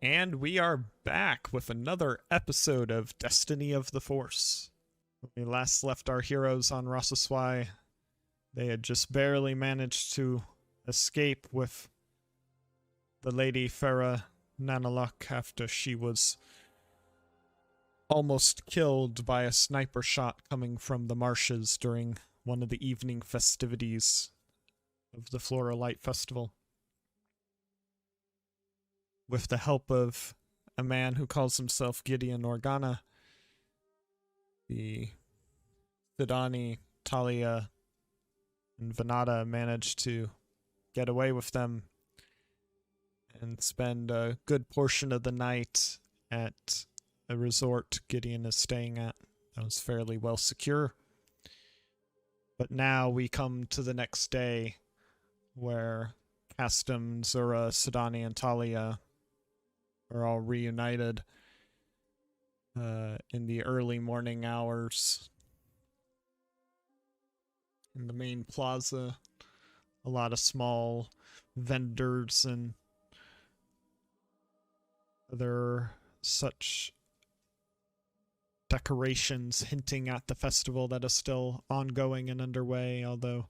And we are back with another episode of Destiny of the Force. When we last left our heroes on Rossaswai, they had just barely managed to escape with the Lady Farah Nanaluk after she was almost killed by a sniper shot coming from the marshes during one of the evening festivities of the Floral Light Festival. With the help of a man who calls himself Gideon Organa, the Sidani, Talia, and Venata managed to get away with them and spend a good portion of the night at a resort Gideon is staying at that was fairly well secure. But now we come to the next day where Castum, Zura, Sidani, and Talia are all reunited in the early morning hours in the main plaza. A lot of small vendors and other such decorations hinting at the festival that is still ongoing and underway, although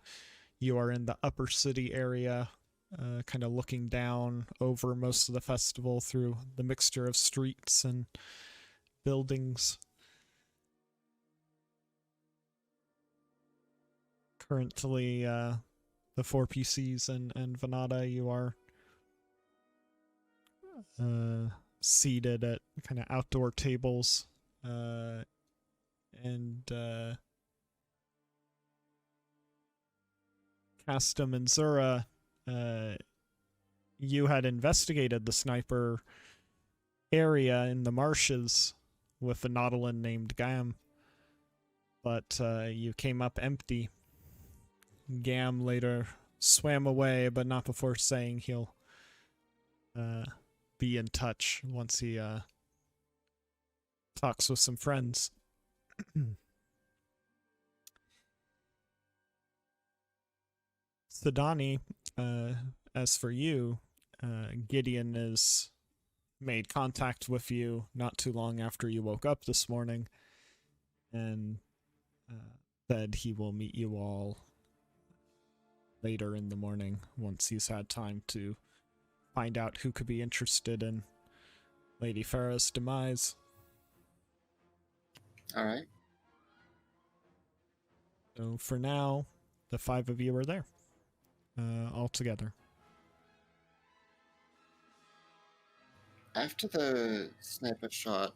you are in the upper city area, kind of looking down over most of the festival through the mixture of streets and buildings. Currently, the four PCs and Venata, you are seated at kind of outdoor tables, and Castum and Zura, you had investigated the sniper area in the marshes with a Nautilin named Gam, but you came up empty. Gam later swam away, but not before saying he'll be in touch once he talks with some friends. Sidani, as for you, Gideon has made contact with you not too long after you woke up this morning and said he will meet you all later in the morning once he's had time to find out who could be interested in Lady Farah's demise. All right. So for now, the five of you are there, all together. After the sniper shot,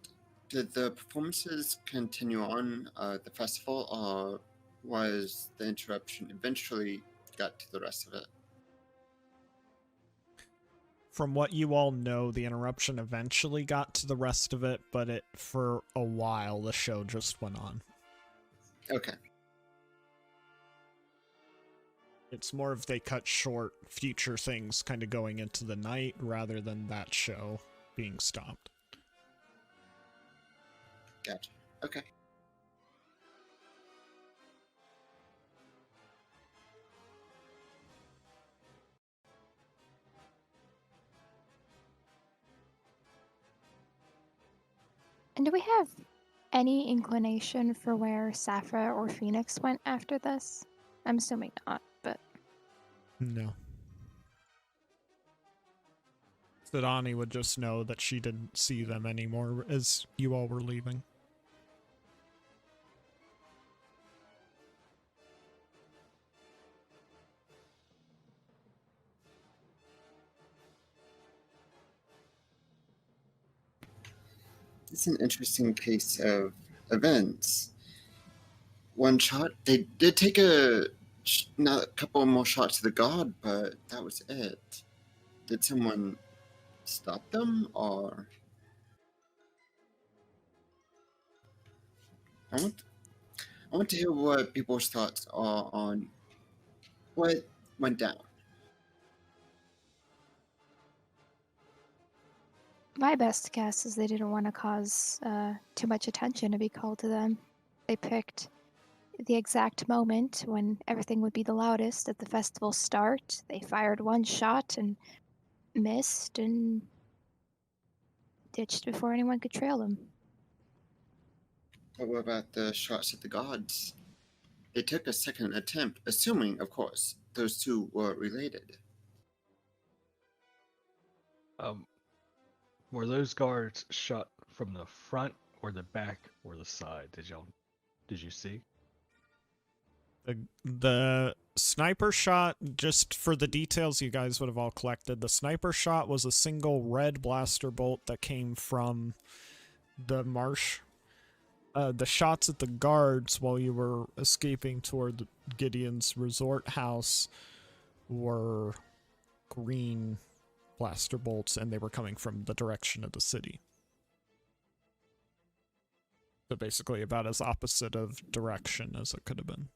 did the performances continue on the festival, or was the interruption eventually got to the rest of it? From what you all know, the interruption eventually got to the rest of it, but for a while, the show just went on. Okay. It's more of they cut short future things kind of going into the night rather than that show being stopped. Gotcha. Okay. And do we have any inclination for where Saphra or Phoenix went after this? I'm assuming not, but... No. Sidani would just know that she didn't see them anymore as you all were leaving. It's an interesting case of events. One shot, they did take a couple more shots to the god, but that was it. Did someone stop them, or... I want to hear what people's thoughts are on what went down. My best guess is they didn't want to cause too much attention to be called to them. They picked the exact moment when everything would be the loudest at the festival start. They fired one shot and missed, and ditched before anyone could trail them. But what about the shots at the gods? They took a second attempt, assuming, of course, those two were related. Were those guards shot from the front or the back or the side? Did you see? The sniper shot, just for the details you guys would have all collected, the sniper shot was a single red blaster bolt that came from the marsh. The shots at the guards while you were escaping toward Gideon's resort house were green blaster bolts, and they were coming from the direction of the city. So basically about as opposite of direction as it could have been.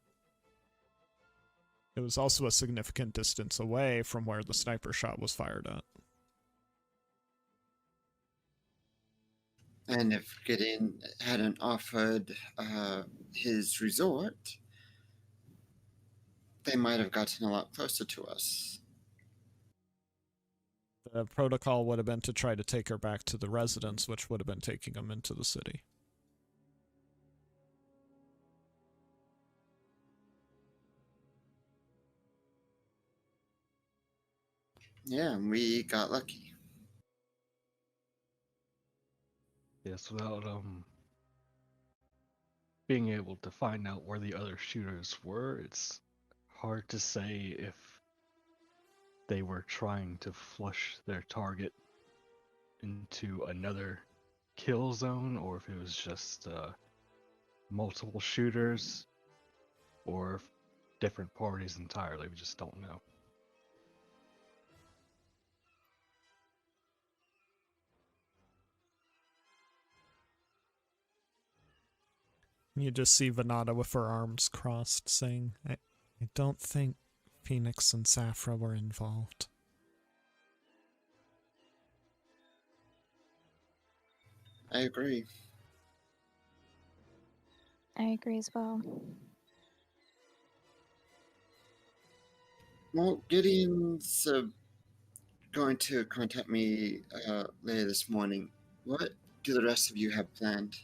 It was also a significant distance away from where the sniper shot was fired at. And if Gideon hadn't offered his resort, they might have gotten a lot closer to us. The protocol would have been to try to take her back to the residence, which would have been taking them into the city. Yeah, we got lucky. Yes, without being able to find out where the other shooters were, it's hard to say if they were trying to flush their target into another kill zone, or if it was just multiple shooters, or different parties entirely. We just don't know. You just see Venata with her arms crossed saying, I don't think Phoenix and Saphra were involved. I agree. I agree as well. Well, Gideon's going to contact me later this morning. What do the rest of you have planned?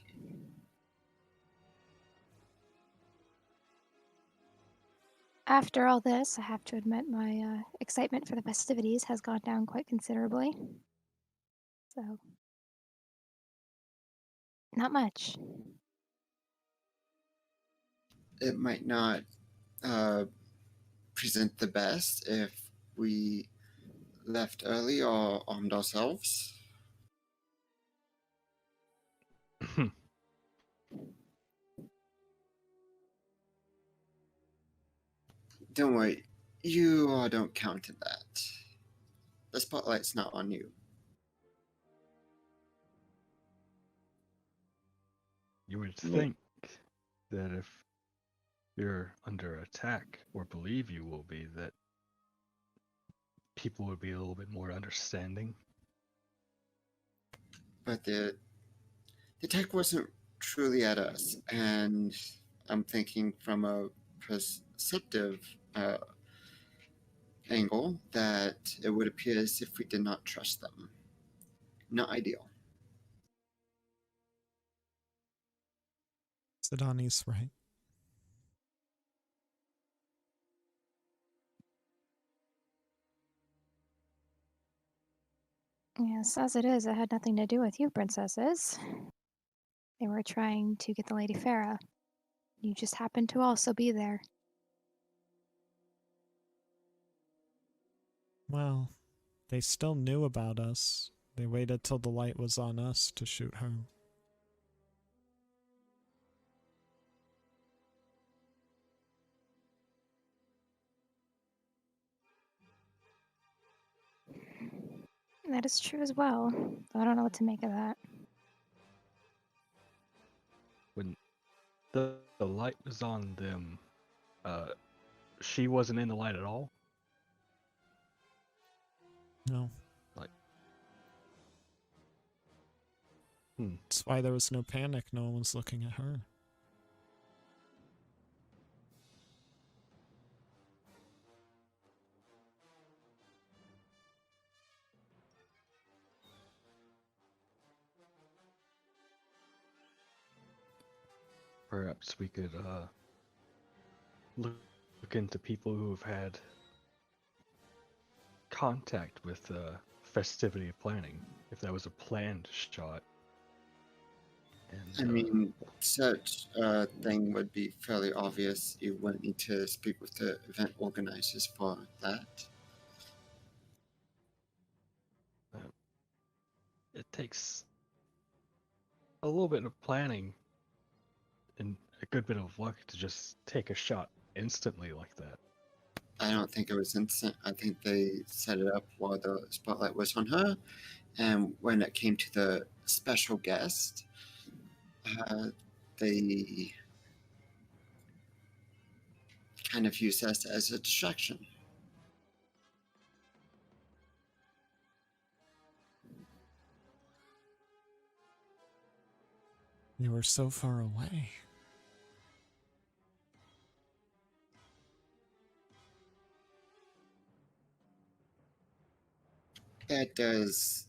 After all this, I have to admit my excitement for the festivities has gone down quite considerably. So, not much. It might not present the best if we left early or armed ourselves. Don't worry, you all don't count in that. The spotlight's not on you. You would think that if you're under attack, or believe you will be, that people would be a little bit more understanding. But the attack wasn't truly at us, and I'm thinking from a perceptive angle that it would appear as if we did not trust them. Not ideal. Sidani's right. Yes, as it is, it had nothing to do with you, princesses. They were trying to get the Lady Farah. You just happened to also be there. Well, they still knew about us. They waited till the light was on us to shoot her. That is true as well. I don't know what to make of that. When the light was on them, she wasn't in the light at all. No. Like, That's why there was no panic. No one was looking at her. Perhaps we could look into people who have had contact with festivity planning, if that was a planned shot. I And mean, such a thing would be fairly obvious. You wouldn't need to speak with the event organizers for that. it takes a little bit of planning and a good bit of luck to just take a shot instantly like that. I don't think it was instant. I think they set it up while the spotlight was on her, and when it came to the special guest, they kind of used us as a distraction. You were so far away. That does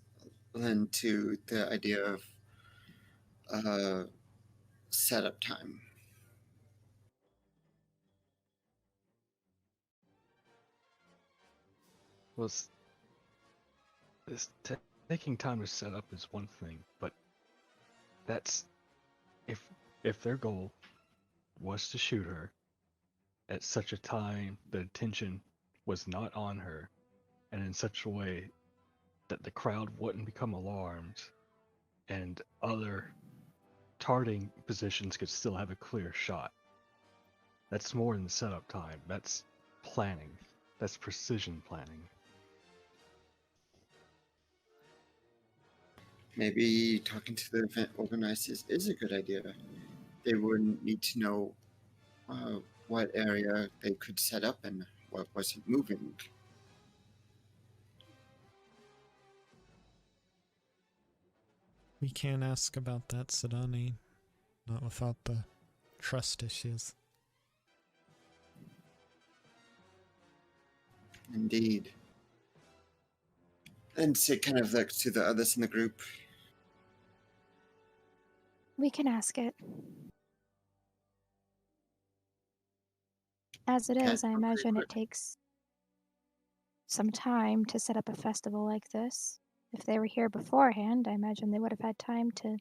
lend to the idea of setup time. Well, taking time to set up is one thing, but that's if their goal was to shoot her at such a time the attention was not on her, and in such a way that the crowd wouldn't become alarmed, and other targeting positions could still have a clear shot. That's more than setup time. That's planning. That's precision planning. Maybe talking to the event organizers is a good idea. They wouldn't need to know what area they could set up and what wasn't moving. We can't ask about that, Sidani. Not without the trust issues. Indeed. And Sid kind of looks to the others in the group. We can ask it. As it Okay, is, I okay, imagine good. it takes some time to set up a festival like this. If they were here beforehand, I imagine they would have had time to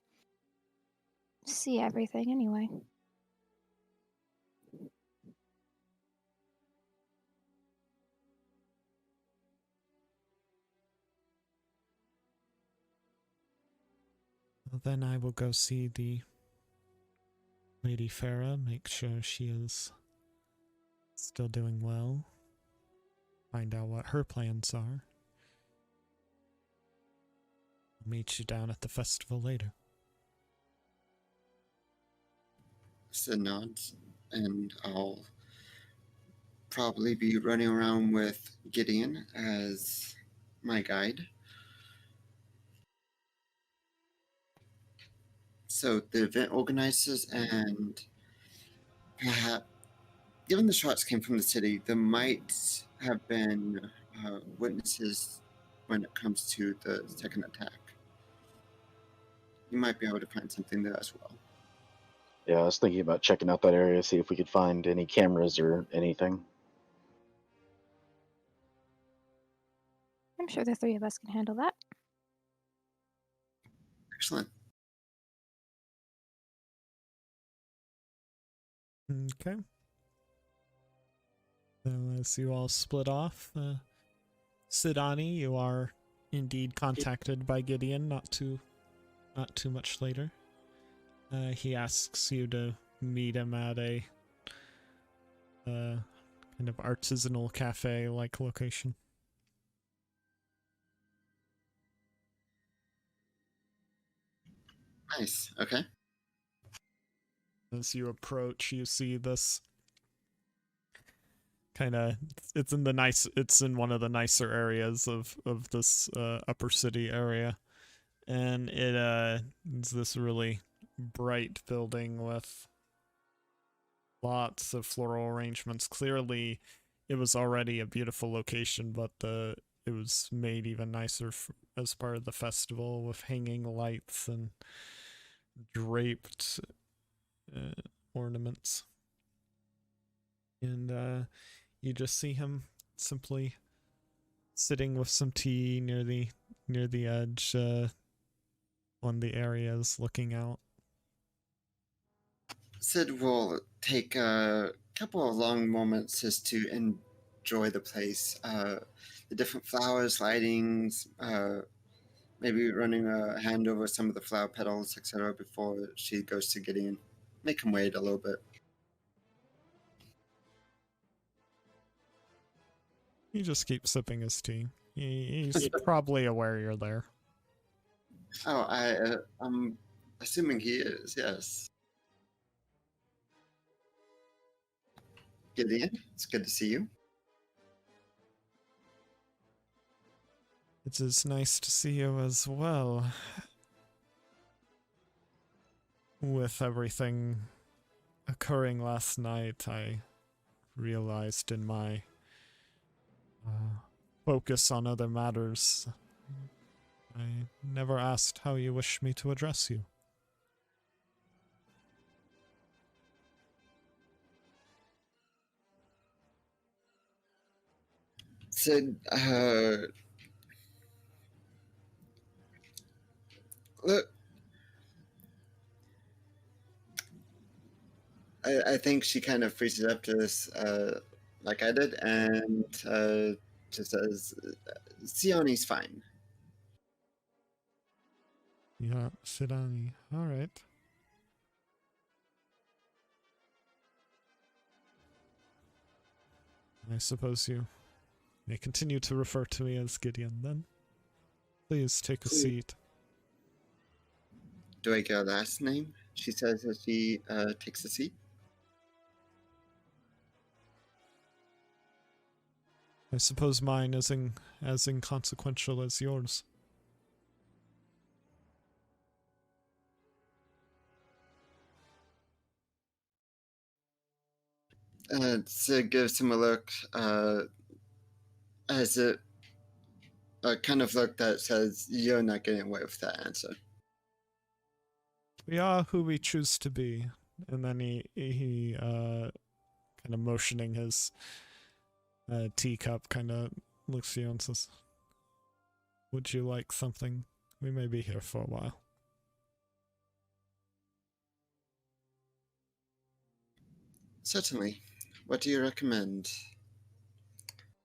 see everything anyway. Well, then I will go see the Lady Farah, make sure she is still doing well. Find out what her plans are. I'll meet you down at the festival later. Sid nods, and I'll probably be running around with Gideon as my guide. So the event organizers and perhaps, given the shots came from the city, there might have been witnesses when it comes to the second attack. You might be able to find something there as well. Yeah, I was thinking about checking out that area, see if we could find any cameras or anything. I'm sure the three of us can handle that. Excellent. Okay. So as you all split off, Sidani, you are indeed contacted by Gideon not too much later. He asks you to meet him at a kind of artisanal cafe-like location. Nice. Okay. As you approach, you see this kind of, it's in one of the nicer areas of this upper city area, and it's this really bright building with lots of floral arrangements. Clearly it was already a beautiful location, but it was made even nicer as part of the festival, with hanging lights and draped ornaments. And you just see him simply sitting with some tea near the edge on the areas looking out. Sid will take a couple of long moments just to enjoy the place. The different flowers, lightings, maybe running a hand over some of the flower petals, etc., before she goes to Gideon. Make him wait a little bit. He just keeps sipping his tea. He's probably aware you're there. Oh, I'm assuming he is, yes. Gideon, it's good to see you. It is nice to see you as well. With everything occurring last night, I realized in my focus on other matters, I never asked how you wish me to address you. Sid, look, I think she kind of freezes up to this, like I did, and just says, Sioni's fine. Yeah, Sidani. Alright. I suppose you may continue to refer to me as Gideon, then. Please take a seat. Do I get a last name? She says as she takes a seat. I suppose mine is as inconsequential as yours. Sid gives him a look, as a kind of look that says, you're not getting away with that answer. We are who we choose to be. And then he kind of motioning his teacup, kind of looks at you and says, would you like something? We may be here for a while. Certainly. What do you recommend?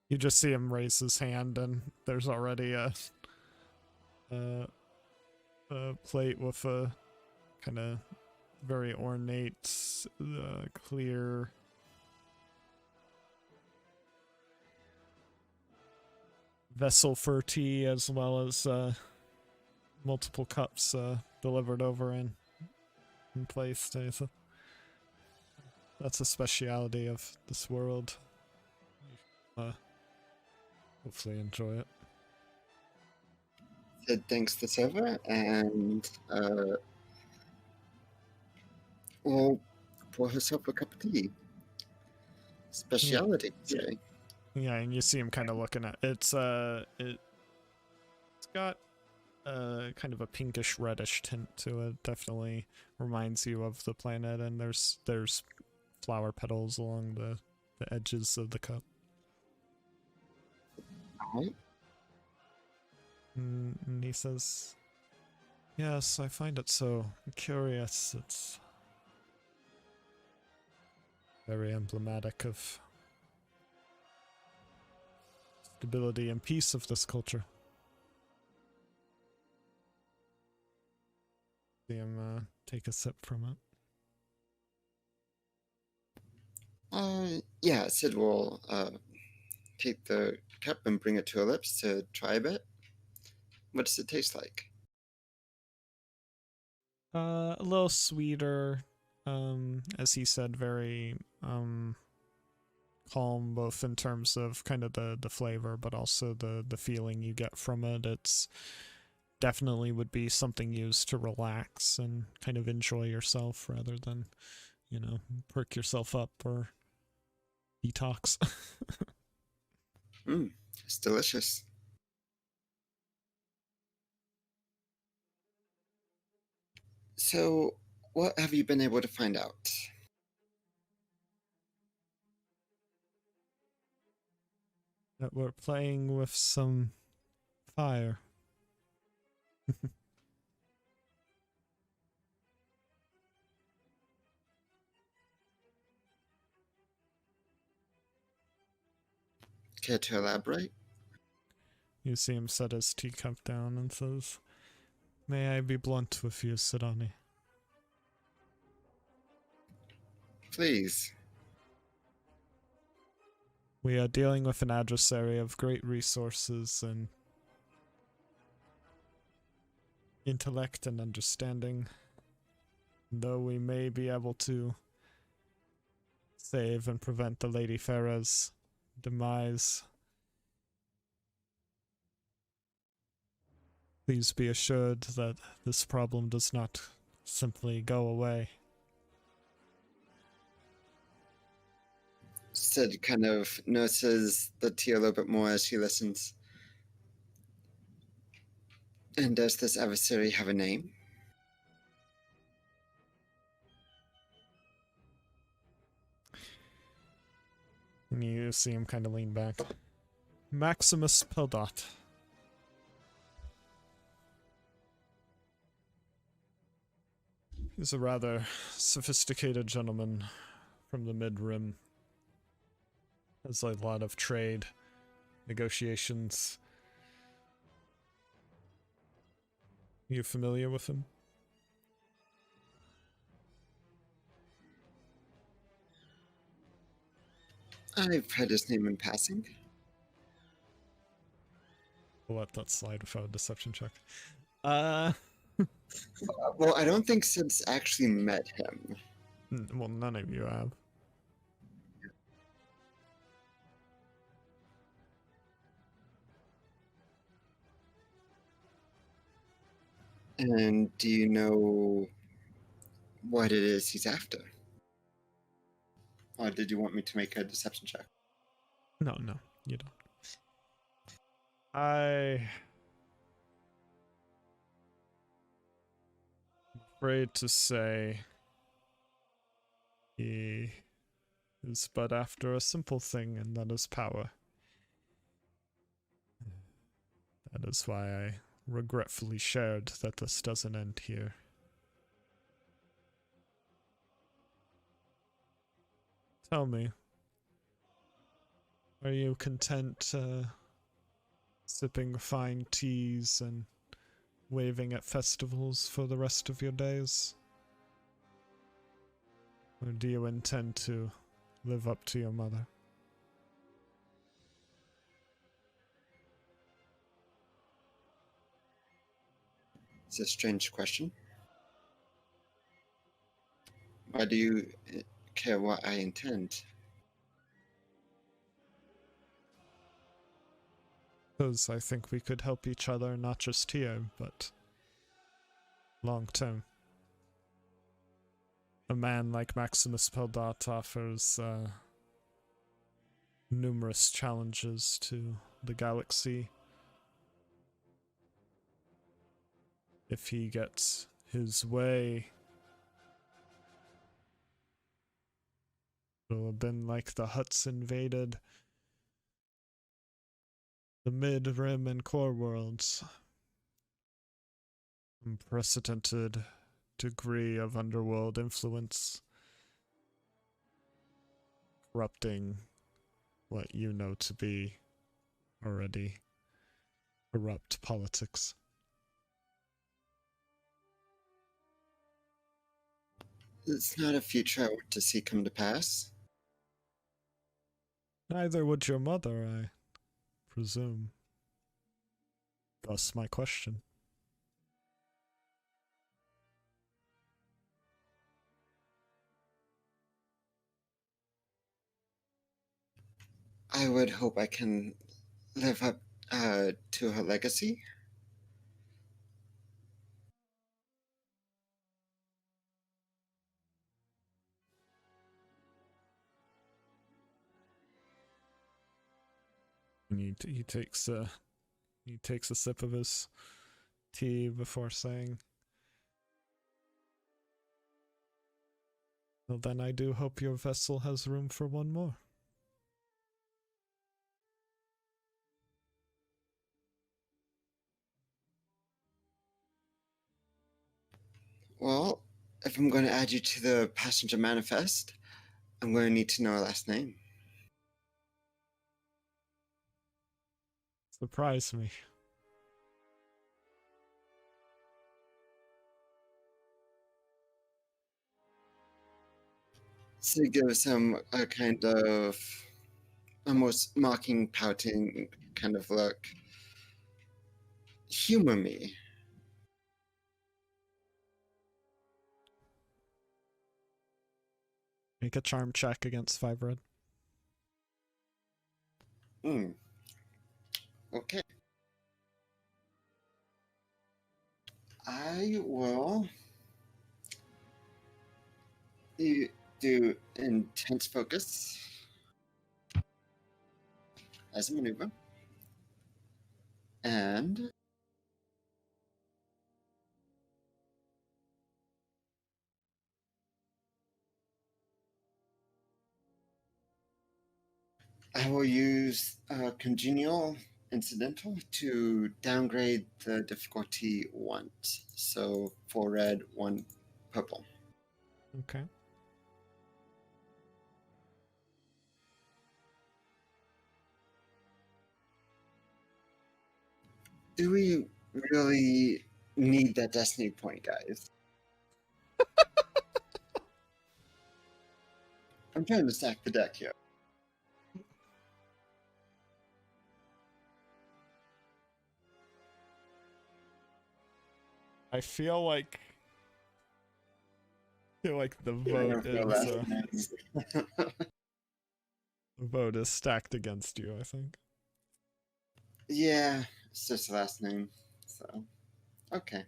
You just see him raise his hand, and there's already a plate with a kind of very ornate, clear vessel for tea, as well as multiple cups delivered over in place. So that's a speciality of this world. Hopefully enjoy it. Sid thanks the server and will pour herself a cup of tea. Speciality, say. Yeah, and you see him kind of looking at it's got kind of a pinkish reddish tint to it. Definitely reminds you of the planet, and there's flower petals along the edges of the cup. Alright. And he says, yes, I find it so curious. It's very emblematic of stability and peace of this culture. See him take a sip from it. Yeah, Sid will take the cup and bring it to her lips to try a bit. What does it taste like? A little sweeter, as he said, very calm, both in terms of kind of the flavor, but also the feeling you get from it. It's definitely would be something used to relax and kind of enjoy yourself rather than, you know, perk yourself up or detox. It's delicious. So, what have you been able to find out? that we're playing with some fire. Care to elaborate? You see him set his teacup down and says, "May I be blunt with you, Sidani? Please. We are dealing with an adversary of great resources and intellect and understanding. Though we may be able to save and prevent the Lady Farah's demise, please be assured that this problem does not simply go away." Sid kind of notices the tea a little bit more as he listens. And does this adversary have a name? And you see him kind of lean back. Maximus Peldot. He's a rather sophisticated gentleman from the Mid-Rim. Has a lot of trade, negotiations. You familiar with him? I've heard his name in passing. We'll let that slide without a deception check. Well, I don't think Sid's actually met him. Well, none of you have. And do you know what it is he's after? Or did you want me to make a deception check? No, you don't. I'm afraid to say he is but after a simple thing, and that is power. That is why I regretfully shared that this doesn't end here. Tell me, are you content sipping fine teas and waving at festivals for the rest of your days? Or do you intend to live up to your mother? It's a strange question. Why do you care what I intend? Because I think we could help each other, not just here, but long term. A man like Maximus Peldot offers numerous challenges to the galaxy. If he gets his way, it'll have been like the Hutts invaded the Mid-Rim and Core worlds. Unprecedented degree of underworld influence, corrupting what you know to be already corrupt politics. It's not a future I want to see come to pass. Neither would your mother, I presume. Thus my question. I would hope I can live up to her legacy. And he takes a sip of his tea before saying, "Well, then I do hope your vessel has room for one more." Well, if I'm going to add you to the passenger manifest, I'm going to need to know a last name. Surprise me. So give us a kind of almost mocking, pouting kind of look. Humor me. Make a charm check against 5 red. Okay. I will do intense focus as a maneuver. And I will use congenial incidental to downgrade the difficulty once. So 4 red, 1 purple. Okay. Do we really need that destiny point, guys? I'm trying to stack the deck here. I feel like the vote the vote is stacked against you, I think. Yeah, it's just the last name. So, okay.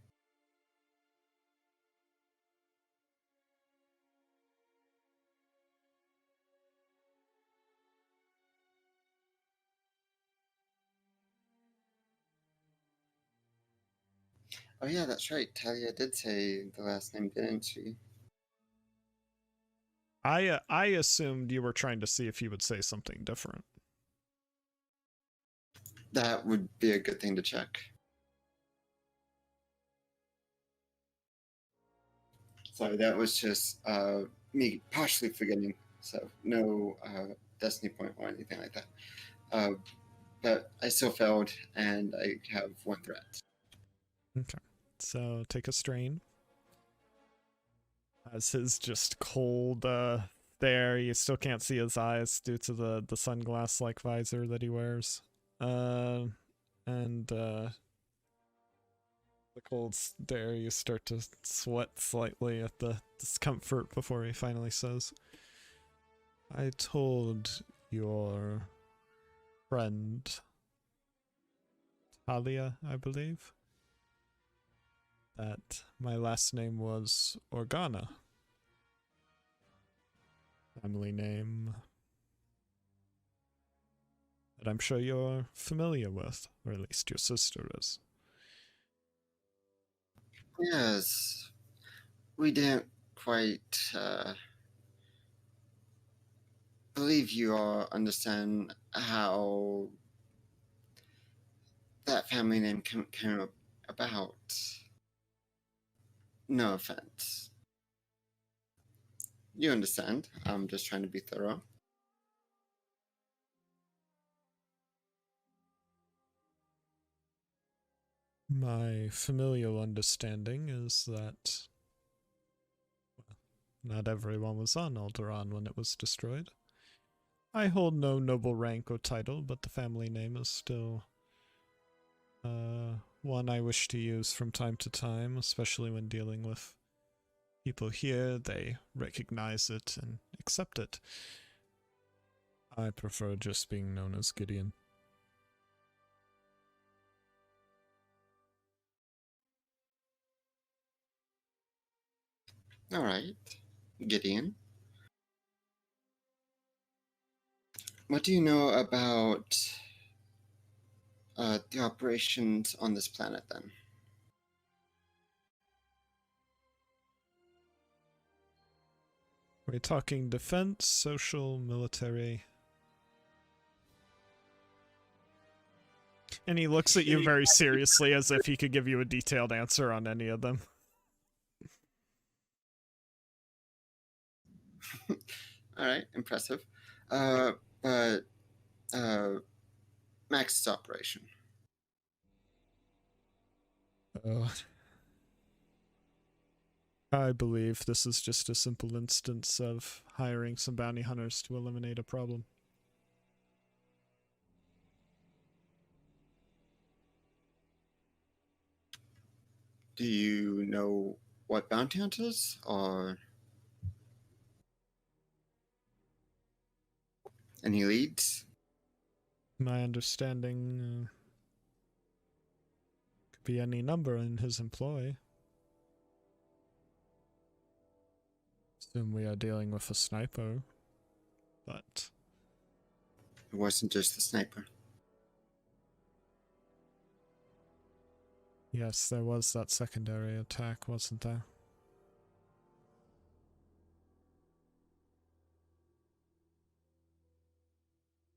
Oh yeah, that's right. Talia did say the last name, didn't she? I assumed you were trying to see if he would say something different. That would be a good thing to check. Sorry, that was just me partially forgetting. So no destiny point or anything like that. But I still failed, and I have 1 threat. Okay. So take a strain. As his just cold stare, you still can't see his eyes due to the sunglass like visor that he wears. And the cold stare, you start to sweat slightly at the discomfort before he finally says, I told your friend Talia, I believe, that my last name was Organa. Family name that I'm sure you're familiar with, or at least your sister is. Yes, we didn't quite believe you all understand how that family name came about. No offense. You understand. I'm just trying to be thorough. My familial understanding is that not everyone was on Alderaan when it was destroyed. I hold no noble rank or title, but the family name is still one I wish to use from time to time, especially when dealing with people here. They recognize it and accept it. I prefer just being known as Gideon. All right, Gideon. What do you know about the operations on this planet, then? We're talking defense, social, military. And he looks at you very seriously as if he could give you a detailed answer on any of them. All right, impressive. But Max's operation. I believe this is just a simple instance of hiring some bounty hunters to eliminate a problem. Do you know what bounty hunters or any leads? My understanding could be any number in his employ. Assume we are dealing with a sniper, but It wasn't just the sniper. yes, there was that secondary attack, wasn't there?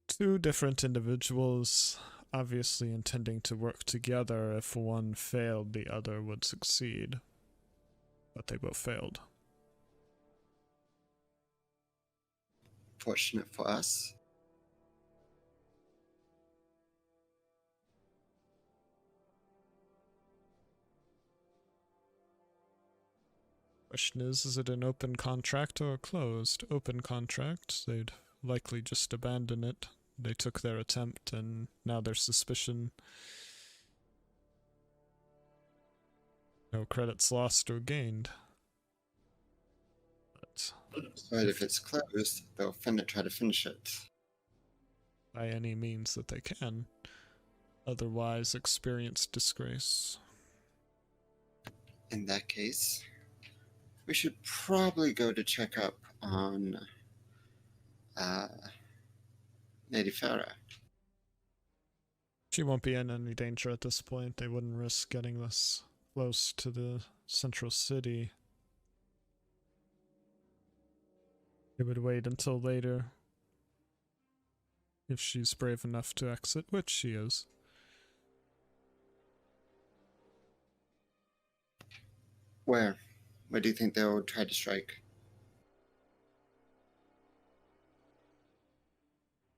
Two different individuals, obviously intending to work together. If one failed, the other would succeed. But they both failed. Fortunate for us. Question is it an open contract or a closed? Open contract, they'd likely just abandon it. They took their attempt and now there's suspicion. No credits lost or gained. But if it's closed, they'll try to finish it. By any means that they can. Otherwise, experience disgrace. In that case, we should probably go to check up on Lady Farah. She won't be in any danger at this point. They wouldn't risk getting this close to the central city. They would wait until later. If she's brave enough to exit, which she is. Where? Where do you think they'll try to strike?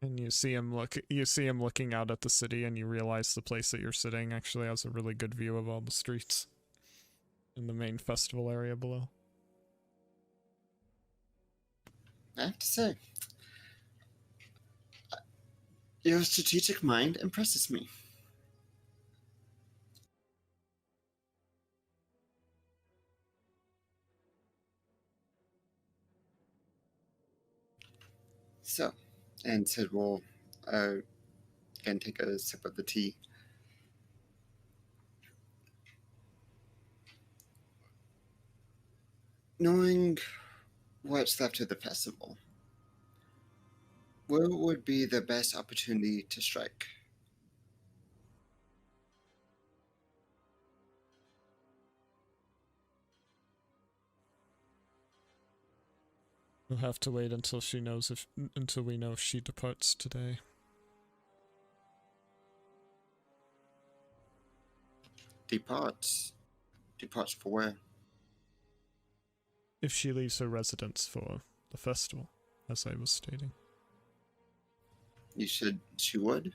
And you see him looking out at the city, and you realize the place that you're sitting actually has a really good view of all the streets in the main festival area below. I have to say, your strategic mind impresses me. So, and Sid will again take a sip of the tea. Knowing what's left of the festival, where would be the best opportunity to strike? We'll have to wait until until we know if she departs today. Departs? Departs for where? If she leaves her residence for the festival, as I was stating. You said she would?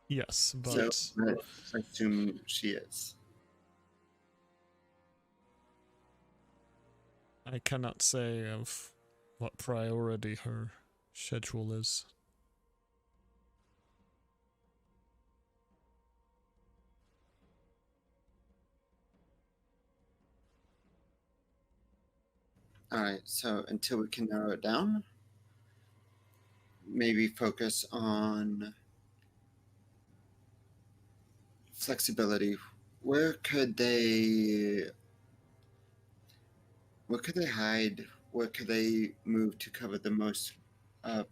Yes, but So, I assume she is. I cannot say of what priority her schedule is. Alright, so until we can narrow it down, maybe focus on flexibility. Where could they hide? Where could they move to cover the most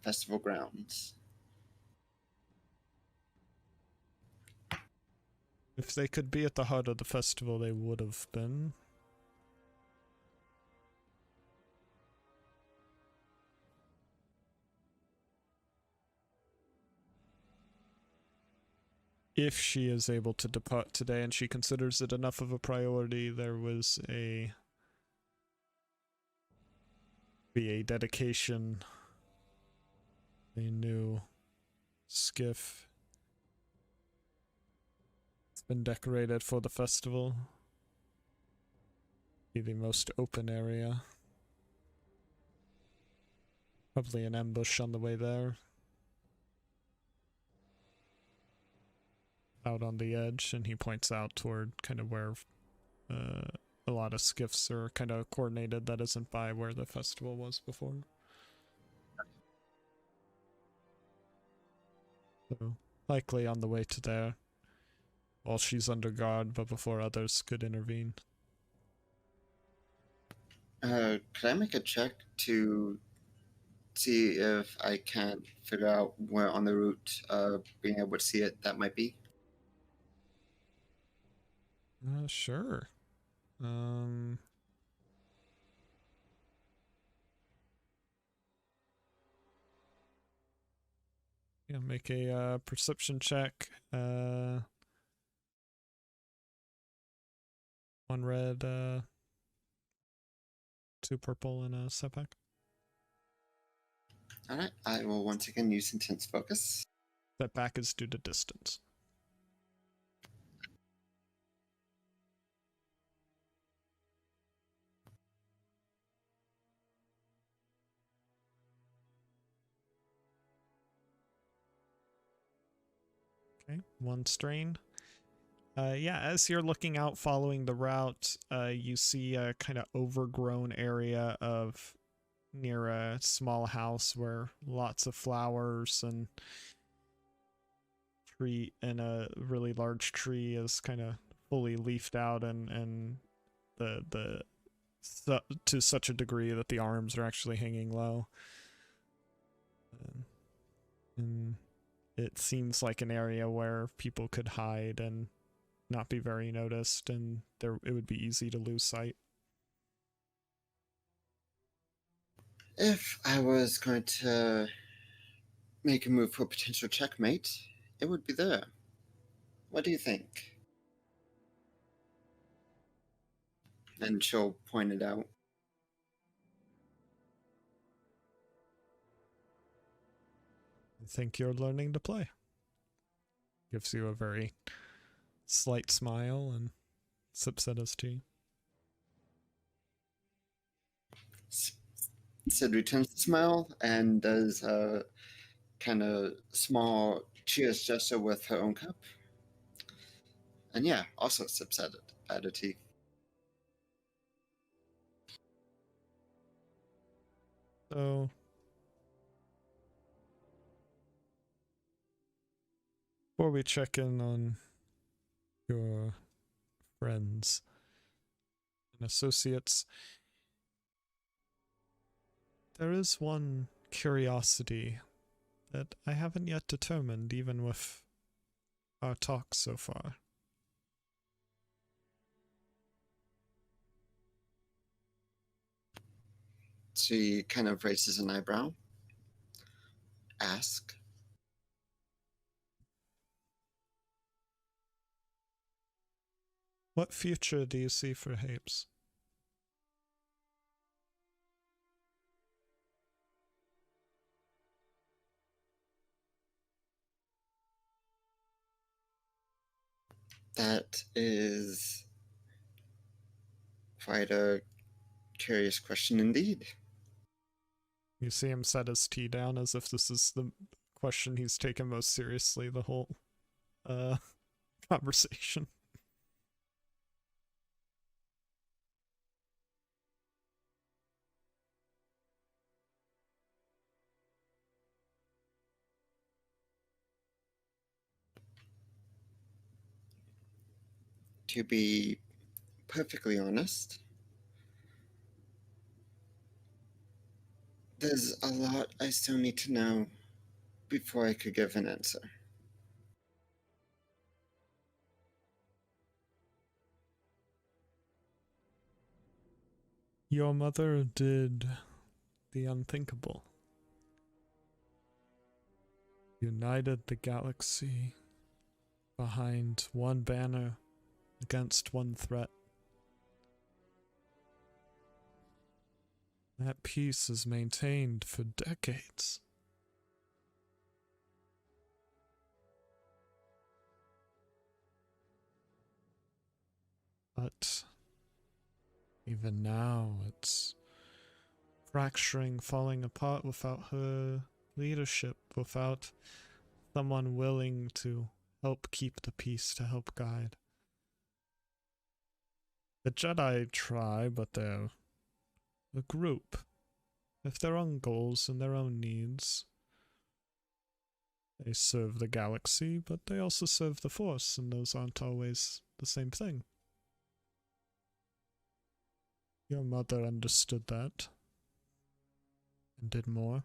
festival grounds? If they could be at the heart of the festival, they would have been. If she is able to depart today and she considers it enough of a priority, there was a be a dedication, a new skiff. It's been decorated for the festival. Be the most open area. Probably an ambush on the way there. Out on the edge, and he points out toward kind of where a lot of skiffs are kind of coordinated that isn't by where the festival was before. So, likely on the way to there. While she's under guard, but before others could intervene. Could I make a check to see if I can't figure out where on the route being able to see it that might be? Sure. Yeah, make a perception check. One red, 2 purple, and a setback. Alright, I will once again use intense focus. Setback is due to distance. Okay, 1 strain. Yeah, as you're looking out following the route, you see a kind of overgrown area of near a small house where lots of flowers and tree and a really large tree is kind of fully leafed out and to such a degree that the arms are actually hanging low. And it seems like an area where people could hide and not be very noticed, and it would be easy to lose sight. If I was going to make a move for potential checkmate, it would be there. What do you think? And she'll point it out. I think you're learning to play. Gives you a very slight smile and sips at his tea. Sid returns the smile and does a kind of small cheers gesture with her own cup. And yeah, also sips at a tea. So before we check in on your friends and associates, there is one curiosity that I haven't yet determined, even with our talks so far. She kind of raises an eyebrow. Ask. What future do you see for Hapes? That is quite a curious question indeed. You see him set his tea down as if this is the question he's taken most seriously the whole conversation. To be perfectly honest, there's a lot I still need to know before I could give an answer. Your mother did the unthinkable. United the galaxy behind one banner against one threat. That peace is maintained for decades. But even now, it's fracturing, falling apart without her leadership, without someone willing to help keep the peace, to help guide. The Jedi try, but they're a group with their own goals and their own needs. They serve the galaxy, but they also serve the Force, and those aren't always the same thing. Your mother understood that and did more.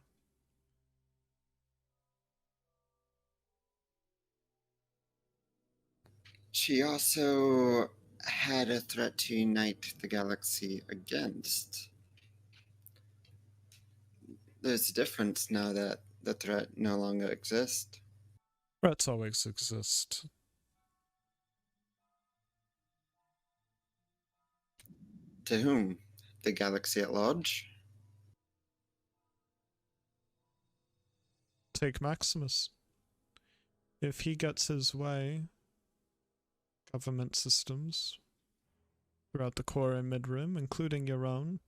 She also had a threat to unite the galaxy against. There's a difference now that the threat no longer exists. Threats always exist. To whom? The galaxy at large? Take Maximus. If he gets his way, government systems throughout the core and mid-rim, including your own,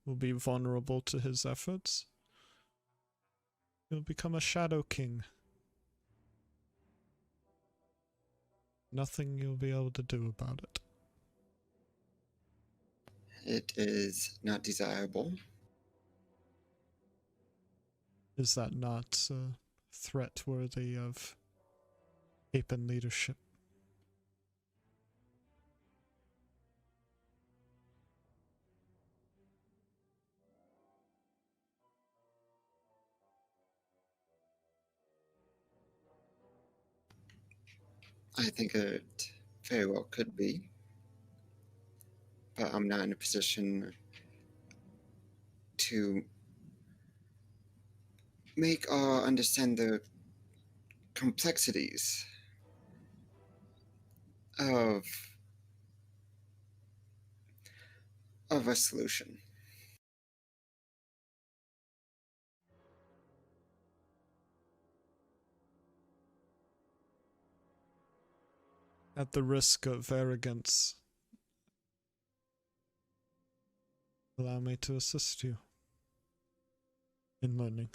will be vulnerable to his efforts. He'll become a Shadow King. Nothing you'll be able to do about it. It is not desirable. Is that not a threat worthy of Apen leadership? I think it very well could be. But I'm not in a position to make or understand the complexities of a solution. At the risk of arrogance, allow me to assist you in learning.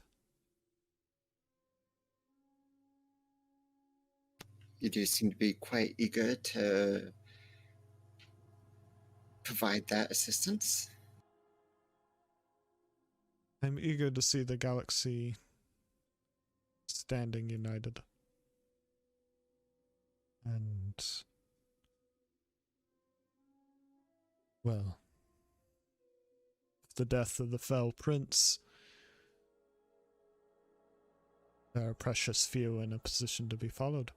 You do seem to be quite eager to provide that assistance. I'm eager to see the galaxy standing united. And, well, the death of the fell prince, there are precious few in a position to be followed.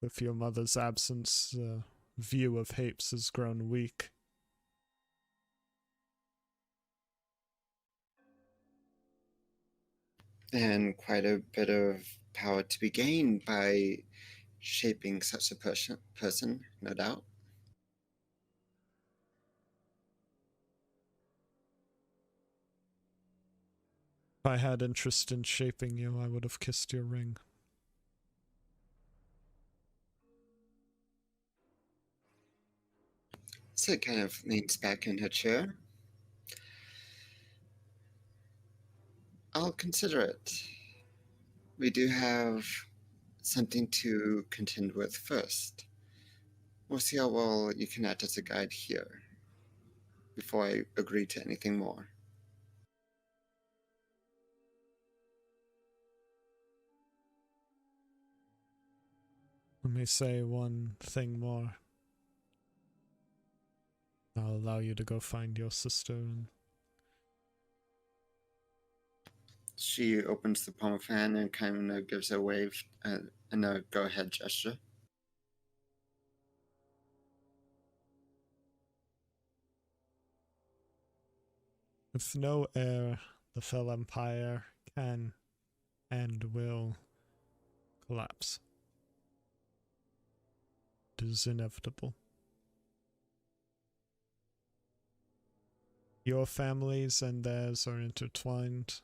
With your mother's absence, the view of Hapes has grown weak. And quite a bit of power to be gained by shaping such a person, no doubt. If I had interest in shaping you, I would have kissed your ring. So it kind of leans back in her chair. I'll consider it. We do have something to contend with first. We'll see how well you can act as a guide here before I agree to anything more. Let me say one thing more. I'll allow you to go find your sister and She opens the palm of her hand and kind of gives a wave and a go-ahead gesture. with no heir, the fell empire can and will collapse. It is inevitable. Your families and theirs are intertwined,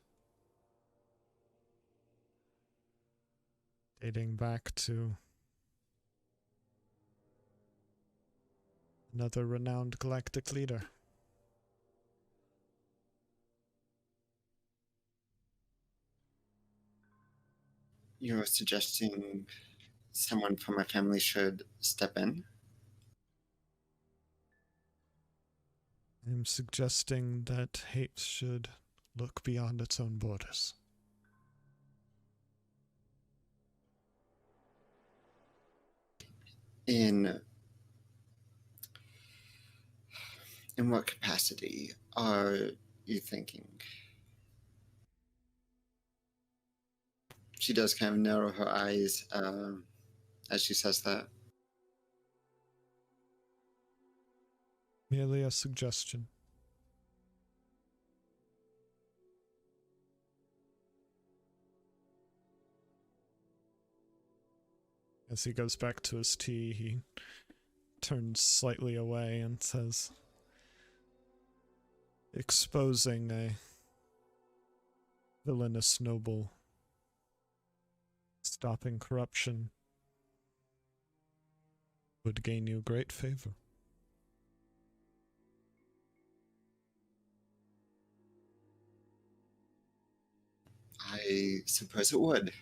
dating back to another renowned galactic leader. You're suggesting someone from my family should step in? I'm suggesting that hate should look beyond its own borders. In what capacity are you thinking? She does kind of narrow her eyes as she says that. Merely a suggestion. As he goes back to his tea, he turns slightly away and says, exposing a villainous noble, stopping corruption, would gain you great favor. I suppose it would.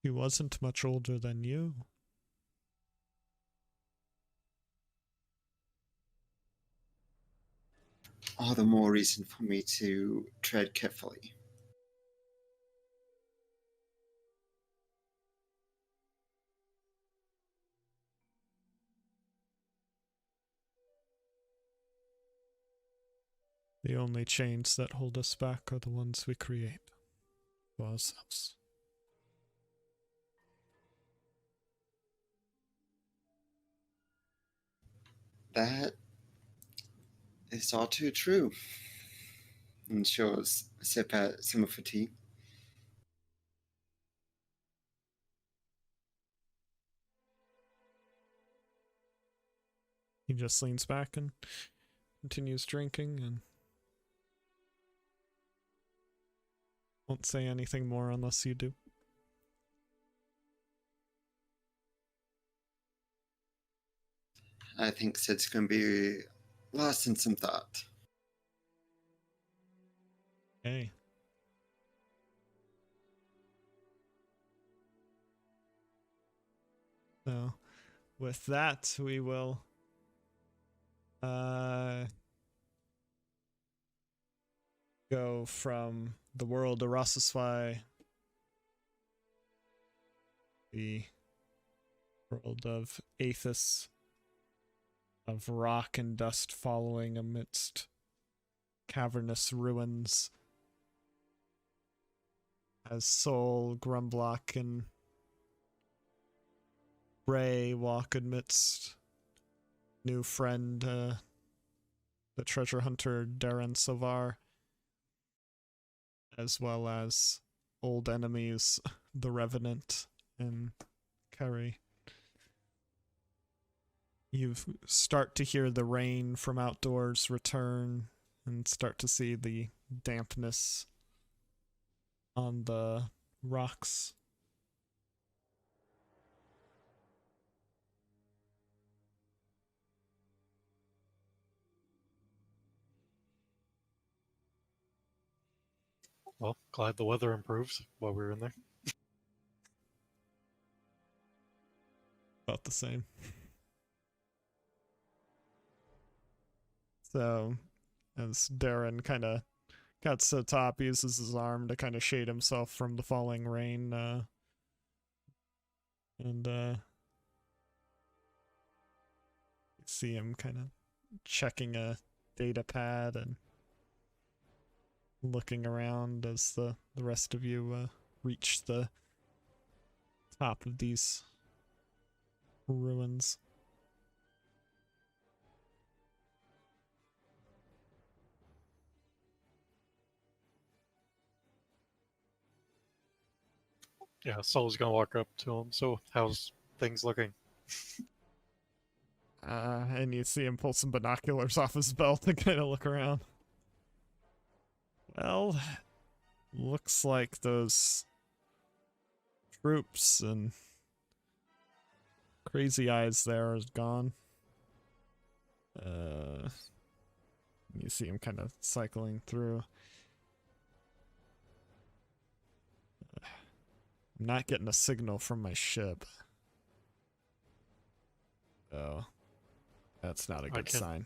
He wasn't much older than you. All the more reason for me to tread carefully. The only chains that hold us back are the ones we create for ourselves. That is all too true. And she'll sip at some of her tea. He just leans back and continues drinking and won't say anything more unless you do. I think Sid's going to be lost in some thought. Okay. So, with that, we will go from the world of Rossoswy, the world of Aethys, of rock and dust following amidst cavernous ruins, as Sol, Grumblock, and Ray walk amidst new friend, the treasure hunter Darren Sovar, as well as old enemies, the Revenant and Kerry. You start to hear the rain from outdoors return and start to see the dampness on the rocks. Well, glad the weather improves while we were in there. About the same. So, as Darren kind of cuts to the top, uses his arm to kind of shade himself from the falling rain, and you see him kind of checking a data pad and looking around as the rest of you reach the top of these ruins. Yeah, Soul's gonna walk up to him. So, how's things looking? And you see him pull some binoculars off his belt and kind of look around. Well, looks like those troops and crazy eyes there is gone. You see him kind of cycling through. I'm not getting a signal from my ship. Oh, that's not a good sign.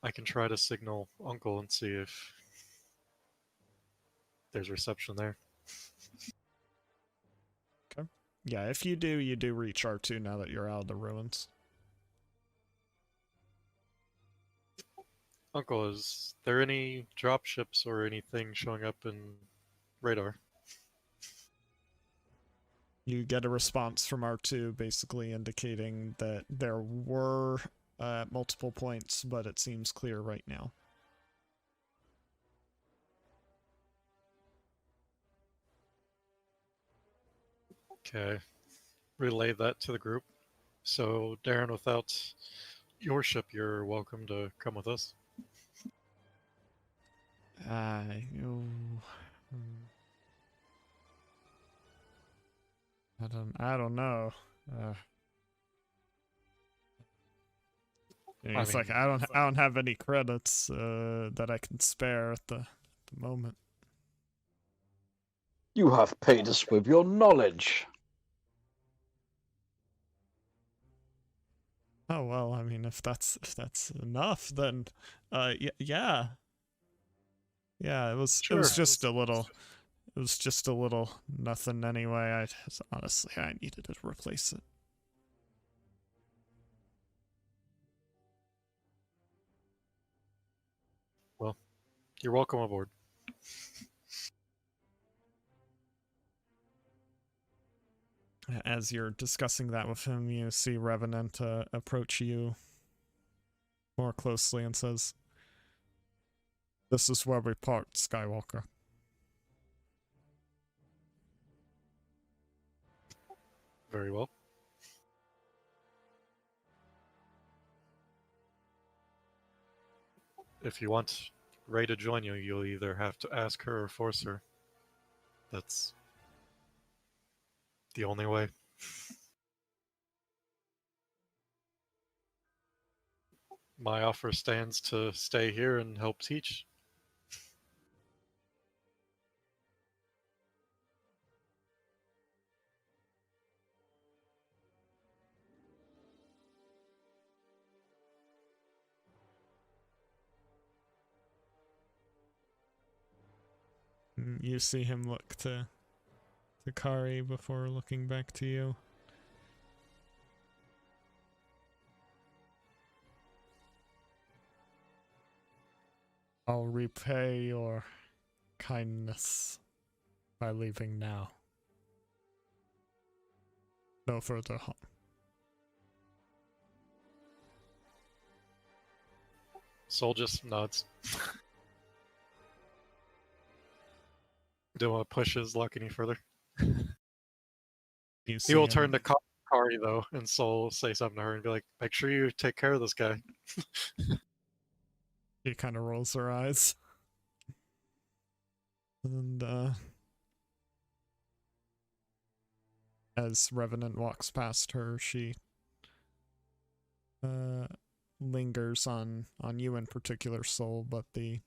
I can try to signal Uncle and see if there's reception there. Okay. Yeah, if you do reach R2 now that you're out of the ruins. Uncle, is there any dropships or anything showing up in radar? You get a response from R2 basically indicating that there were multiple points, but it seems clear right now. Okay. Relay that to the group. So, Darren, without your ship, you're welcome to come with us. I don't know. It's like I don't have any credits that I can spare at the moment. You have paid us with your knowledge. Oh well, I mean, if that's enough, then yeah. Yeah, it was just a little. It was just a little nothing anyway. Honestly, I needed to replace it. Well, you're welcome aboard. As you're discussing that with him, you see Revenant approach you more closely and says, "This is where we part, Skywalker." Very well. If you want Rey to join you, you'll either have to ask her or force her. That's the only way. My offer stands to stay here and help teach. You see him look to Kari before looking back to you. I'll repay your kindness by leaving now. No further harm. Soul just nods. Don't want to push his luck any further. He will turn to Kari, though, and Soul will say something to her and be like, make sure you take care of this guy. He kind of rolls her eyes. And, as Revenant walks past her, she lingers on you in particular, Soul, but the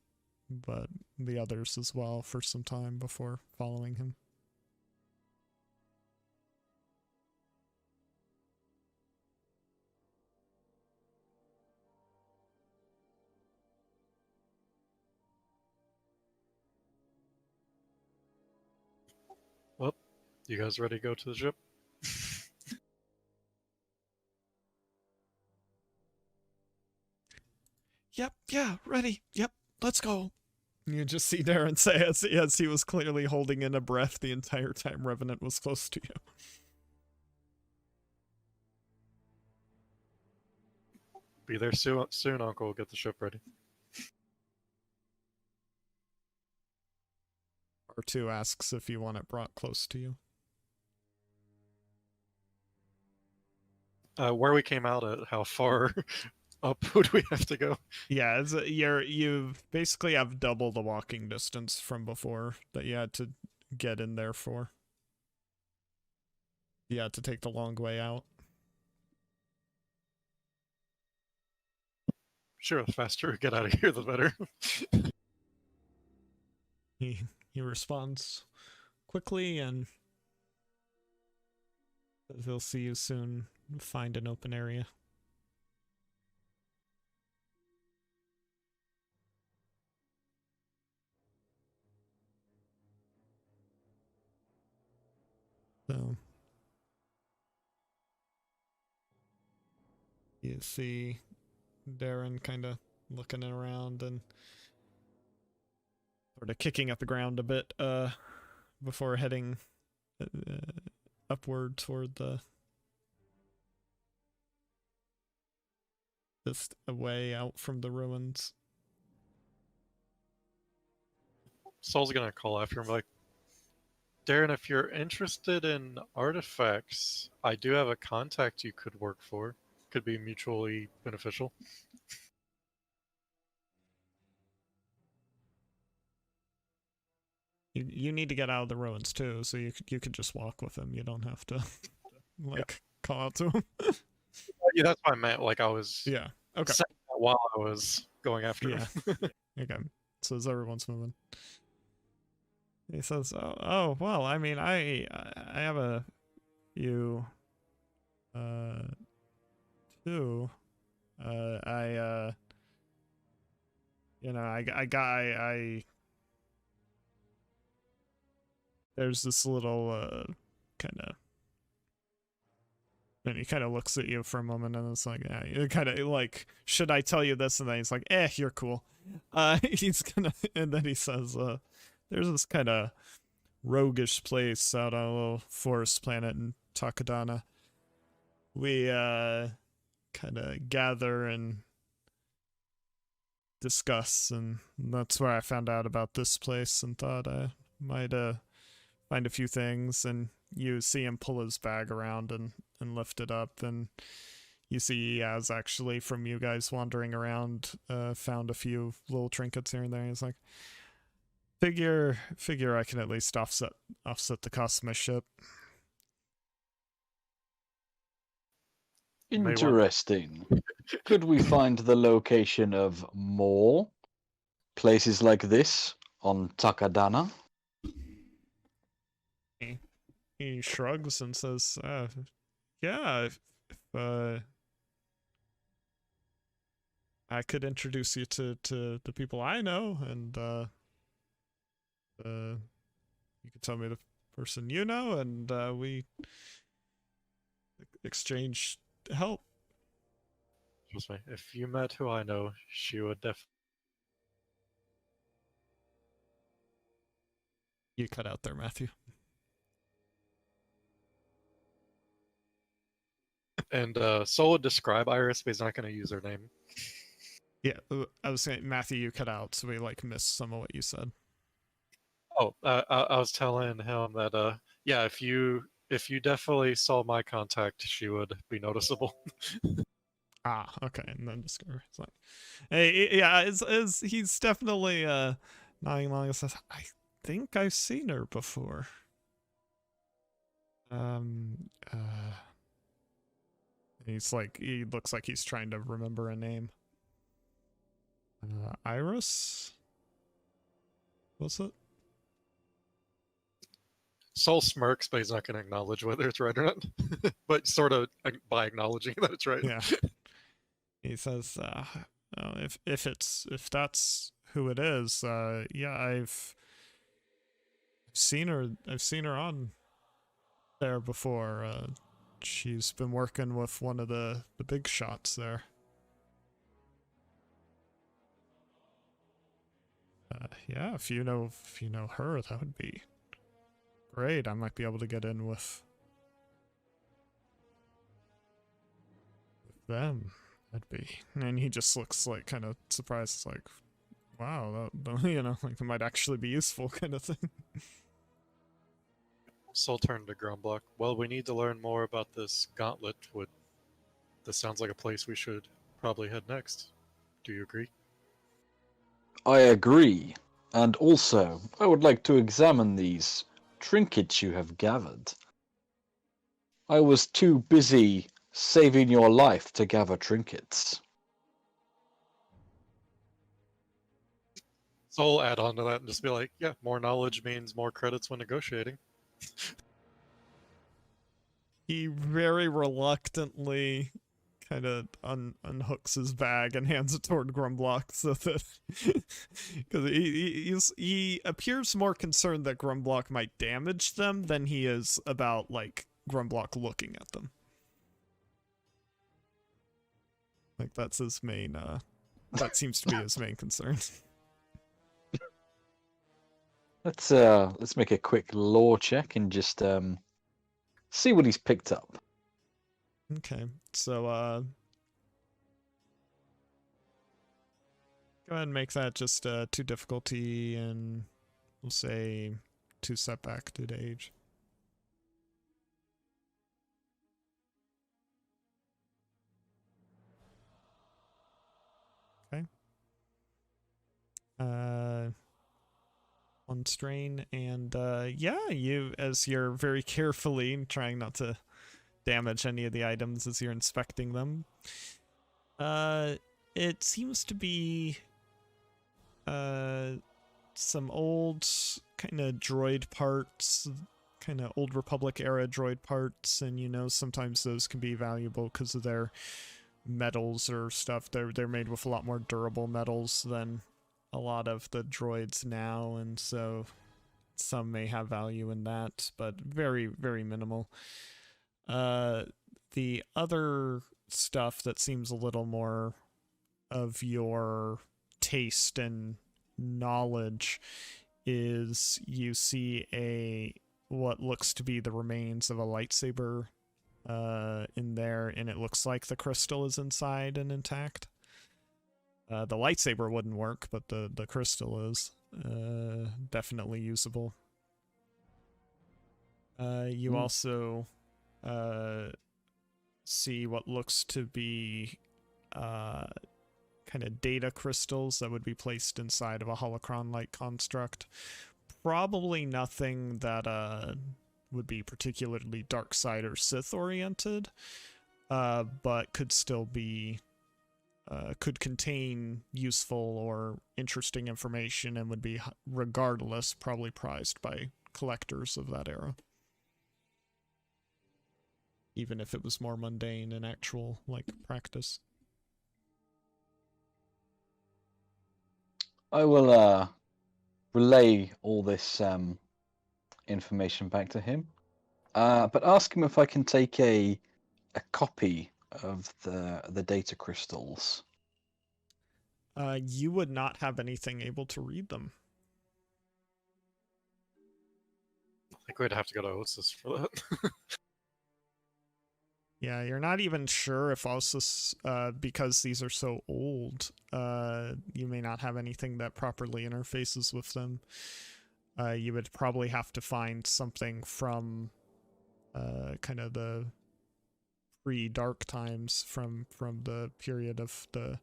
others as well for some time before following him. Well, you guys ready to go to the ship? Yep, yeah, ready. Yep, let's go. You just see Darren say as he was clearly holding in a breath the entire time Revenant was close to you. Be there soon, Uncle. Get the ship ready. R2 asks if you want it brought close to you. Where we came out at, how far up would we have to go? Yeah, you basically have double the walking distance from before that you had to get in there for. You had to take the long way out. Sure, the faster we get out of here, the better. He responds quickly, and they'll see you soon. Find an open area. So you see Darren kind of looking around and sort of kicking up the ground a bit before heading upward toward the just a way out from the ruins. Saul's gonna call after him like, Darren, if you're interested in artifacts, I do have a contact you could work for. Could be mutually beneficial. You need to get out of the ruins too, so you could just walk with him. You don't have to call out to him. Yeah, that's what I meant. Like I was Yeah. Okay. saying that while I was going after him. Okay. So as everyone's moving, he says, "Oh, well. I mean, I have a few, too. There's this little kind of." And he kind of looks at you for a moment, and it's like, yeah, kind of like, should I tell you this? And then he's like, you're cool. He's gonna, and then he says, there's this kind of roguish place out on a little forest planet in Takadana. We kind of gather and discuss, and that's where I found out about this place and thought I might find a few things. And you see him pull his bag around and lift it up, and you see he has actually, from you guys wandering around, found a few little trinkets here and there. He's like, figure I can at least offset the cost of my ship. Interesting. Could we find the location of more places like this on Takadana? He shrugs and says, yeah, if I could introduce you to the people I know, and you could tell me the person you know, and we exchange help. Trust me, if you met who I know, she would definitely. You cut out there, Matthew. And Soul would describe Iris, but he's not going to use her name. Yeah, I was saying, Matthew, you cut out, so we missed some of what you said. Oh, I was telling him that yeah, if you definitely saw my contact, she would be noticeable. Ah, okay, and then discover. It's like, hey, yeah, he's definitely nodding along and says, I think I've seen her before. He looks like he's trying to remember a name. Iris? What's it? Soul smirks, but he's not going to acknowledge whether it's right or not. But sort of by acknowledging that it's right. Yeah. He says, if that's who it is, yeah, I've seen her on there before. She's been working with one of the big shots there. Yeah, if you know her, that would be great. I might be able to get in with them. That'd be. And he just looks like kind of surprised. It's like, wow, that like it might actually be useful, kind of thing. Soul turned to Grumblock. Well, we need to learn more about this gauntlet. Would This sounds like a place we should probably head next. Do you agree? I agree. And also, I would like to examine these trinkets you have gathered. I was too busy saving your life to gather trinkets. So I'll add on to that and just be like, yeah, more knowledge means more credits when negotiating. He very reluctantly kind of unhooks his bag and hands it toward Grumblock so that because he appears more concerned that Grumblock might damage them than he is about like Grumblock looking at them. Like that's his main that seems to be his main concern. Let's make a quick lore check and just see what he's picked up. Okay, so go ahead and make that just 2 difficulty and we'll say 2 setback due to age. Okay. 1 strain, and yeah, you, as you're very carefully trying not to damage any of the items as you're inspecting them, it seems to be some old kind of droid parts, kind of old Republic era droid parts, and you know sometimes those can be valuable because of their metals or stuff. They're made with a lot more durable metals than a lot of the droids now, and so some may have value in that, but very, very minimal. The other stuff that seems a little more of your taste and knowledge is you see what looks to be the remains of a lightsaber in there, and it looks like the crystal is inside and intact. The lightsaber wouldn't work, but the crystal is definitely usable. You also see what looks to be kind of data crystals that would be placed inside of a holocron-like construct. Probably nothing that would be particularly dark side or Sith oriented, but could still be could contain useful or interesting information and would be regardless probably prized by collectors of that era, even if it was more mundane in actual like practice. I will relay all this information back to him, but ask him if I can take a copy of the data crystals. You would not have anything able to read them. I think we'd have to go to Osis for that. Yeah, you're not even sure if Osis, because these are so old, you may not have anything that properly interfaces with them. You would probably have to find something from kind of the pre-dark times from the period of the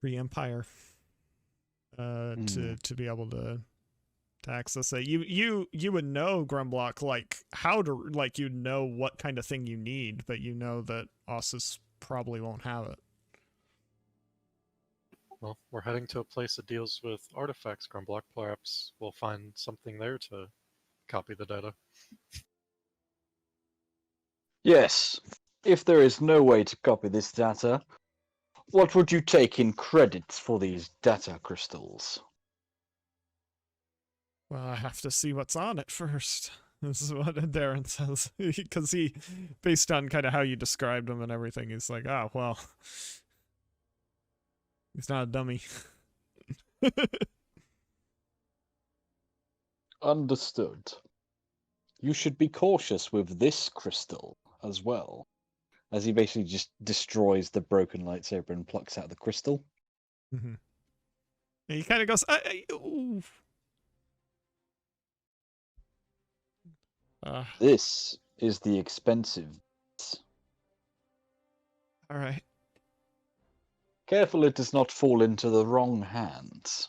pre-Empire to be able to access it. You would know, Grumblock, like how to, like, you'd know what kind of thing you need, but you know that Osis probably won't have it. Well, we're heading to a place that deals with artifacts, Grumblock. Perhaps we'll find something there to copy the data. Yes. If there is no way to copy this data, what would you take in credits for these data crystals? Well, I have to see what's on it first. This is what Darren says. Because he, based on kind of how you described him and everything, he's like, oh, well, he's not a dummy. Understood. You should be cautious with this crystal as well, as he basically just destroys the broken lightsaber and plucks out the crystal. Mm-hmm. And he kind of goes, ooh. This is the expensive. All right. Careful it does not fall into the wrong hands.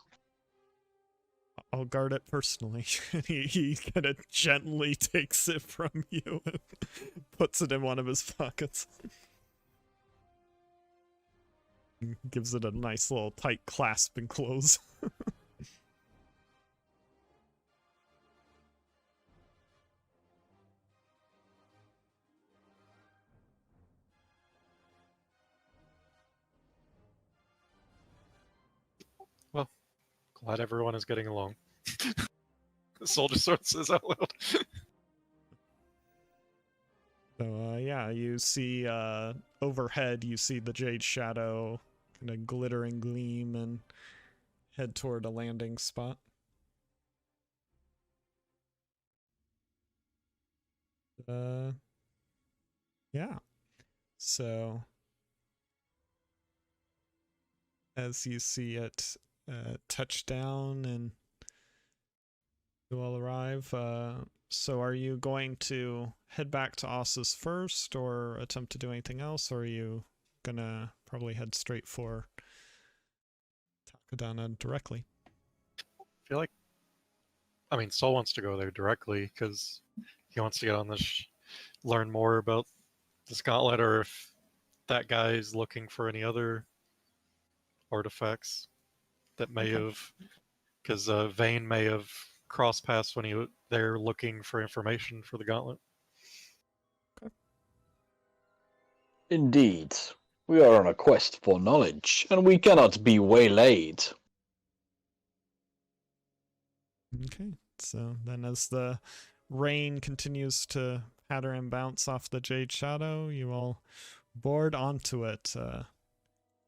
I'll guard it personally. he kind of gently takes it from you and puts it in one of his pockets. Gives it a nice little tight clasp and close. Well, glad everyone is getting along. The soldier sort of says out loud. So, yeah, you see, overhead, you see the Jade Shadow kind of glittering gleam and head toward a landing spot. Yeah. So, as you see it touch down and you all arrive, so are you going to head back to Ossus first or attempt to do anything else, or are you gonna probably head straight for Takadana directly? I feel like, I mean, Sol wants to go there directly because he wants to get on this, learn more about this gauntlet, or if that guy is looking for any other artifacts that may have, because Vane may have crossed paths when they're looking for information for the gauntlet. Indeed. We are on a quest for knowledge, and we cannot be waylaid. Okay, so then as the rain continues to patter and bounce off the Jade Shadow, you all board onto it,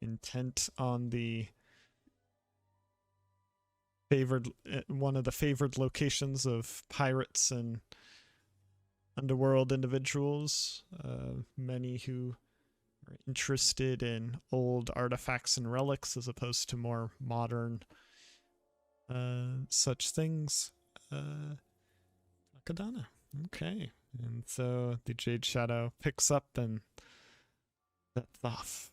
intent on the one of the favored locations of pirates and underworld individuals, many who are interested in old artifacts and relics as opposed to more modern such things. Akadana. Okay. And so the Jade Shadow picks up and sets off.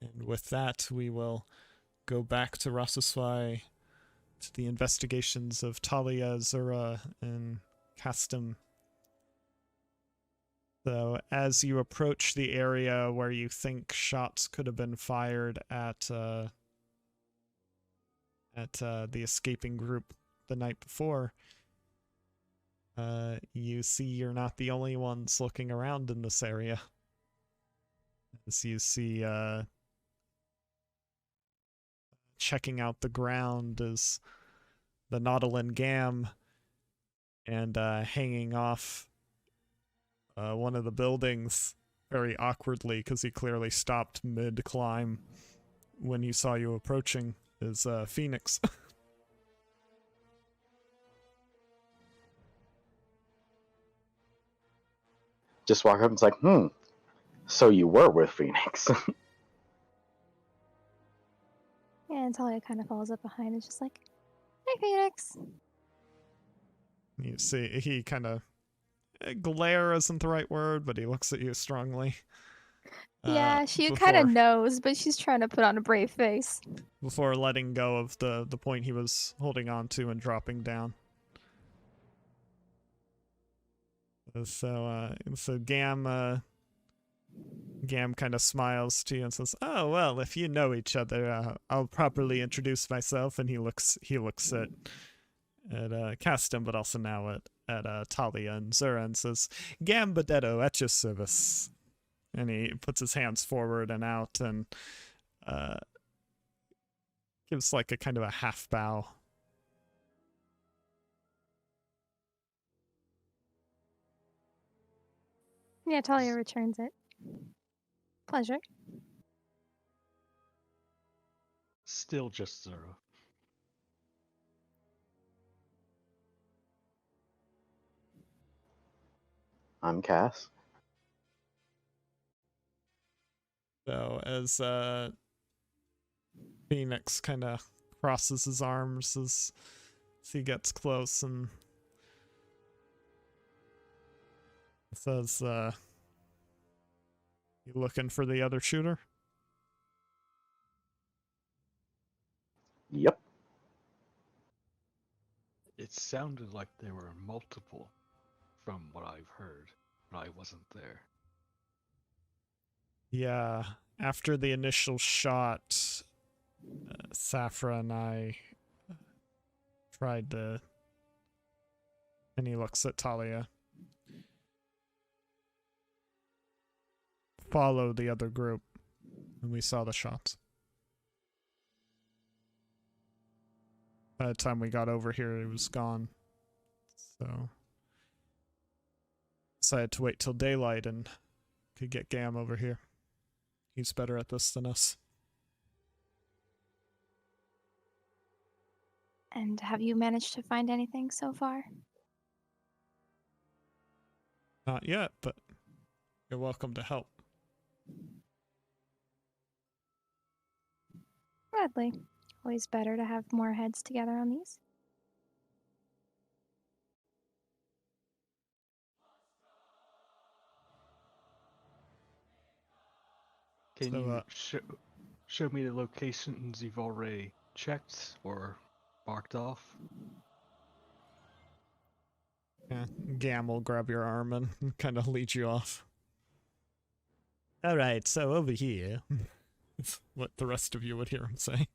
And with that, we will go back to Rasuswai, to the investigations of Talia, Zura, and Castum. So as you approach the area where you think shots could have been fired at the escaping group the night before, you see you're not the only ones looking around in this area. As you see, checking out the ground is the Nautilin Gam, and hanging off one of the buildings very awkwardly, because he clearly stopped mid-climb when he saw you approaching, is Phoenix. Just walk up and it's like, so you were with Phoenix. Yeah, and Talia kind of follows up behind. It's just like, "Hey, Phoenix." You see, he kind of glare isn't the right word, but he looks at you strongly. Yeah, she kind of knows, but she's trying to put on a brave face. Before letting go of the point he was holding on to and dropping down. So Gam kind of smiles to you and says, "Oh well, if you know each other, I'll properly introduce myself." And he looks at Castum, but also now at Talia and Zura, and says, "Gam Badetto, at your service." And he puts his hands forward and out and gives like a kind of a half bow. Yeah, Talia returns it. Pleasure. Still just Zura. I'm Cass. So as Phoenix kind of crosses his arms as he gets close and says, You looking for the other shooter? Yep. It sounded like there were multiple from what I've heard, but I wasn't there. Yeah, after the initial shot, Safra and I tried to... And he looks at Talia. Follow the other group, and we saw the shots. By the time we got over here, it was gone. So... decided to wait till daylight and could get Gam over here. He's better at this than us. And have you managed to find anything so far? Not yet, but you're welcome to help. Gladly. Always better to have more heads together on these. Can So, you show me the locations you've already checked or marked off? Yeah, Gam will grab your arm and kind of lead you off. Alright, so over here. It's what the rest of you would hear him say.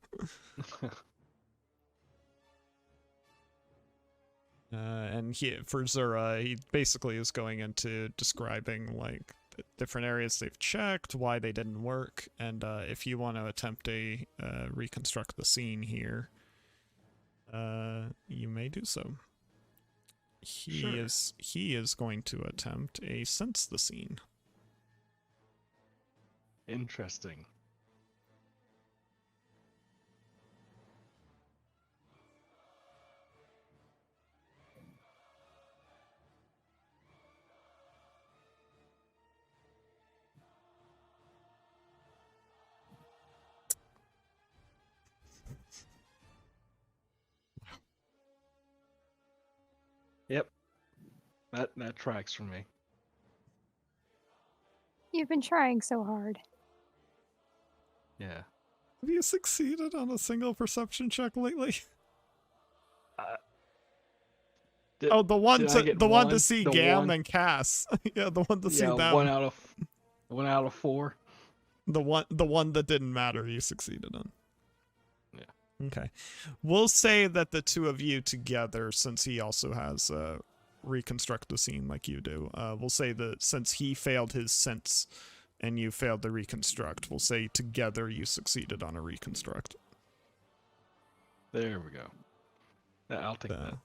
And for Zura, he basically is going into describing, like, the different areas they've checked, why they didn't work, and if you want to attempt a reconstruct the scene here, you may do so. He is going to attempt a sense the scene. Interesting. Yep. That tracks for me. You've been trying so hard. Yeah. Have you succeeded on a single perception check lately? Oh, the one to see Gam and Cass. Yeah, the one to see them. One out of 4. The one that didn't matter, you succeeded on. Yeah. Okay. We'll say that the two of you together, since he also has reconstruct the scene like you do, we'll say that since he failed his sense and you failed the reconstruct, we'll say together you succeeded on a reconstruct. There we go. I'll take that.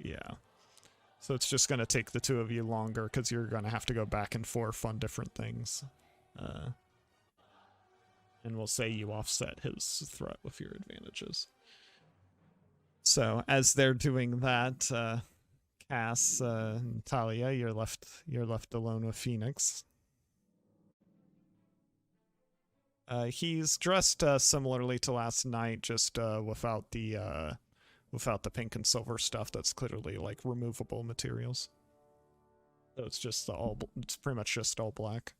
Yeah. So it's just going to take the two of you longer because you're going to have to go back and forth on different things. And we'll say you offset his threat with your advantages. So as they're doing that, Cass and Talia, you're left alone with Phoenix. He's dressed similarly to last night, just without the pink and silver stuff. That's clearly like removable materials. So it's just it's pretty much just all black.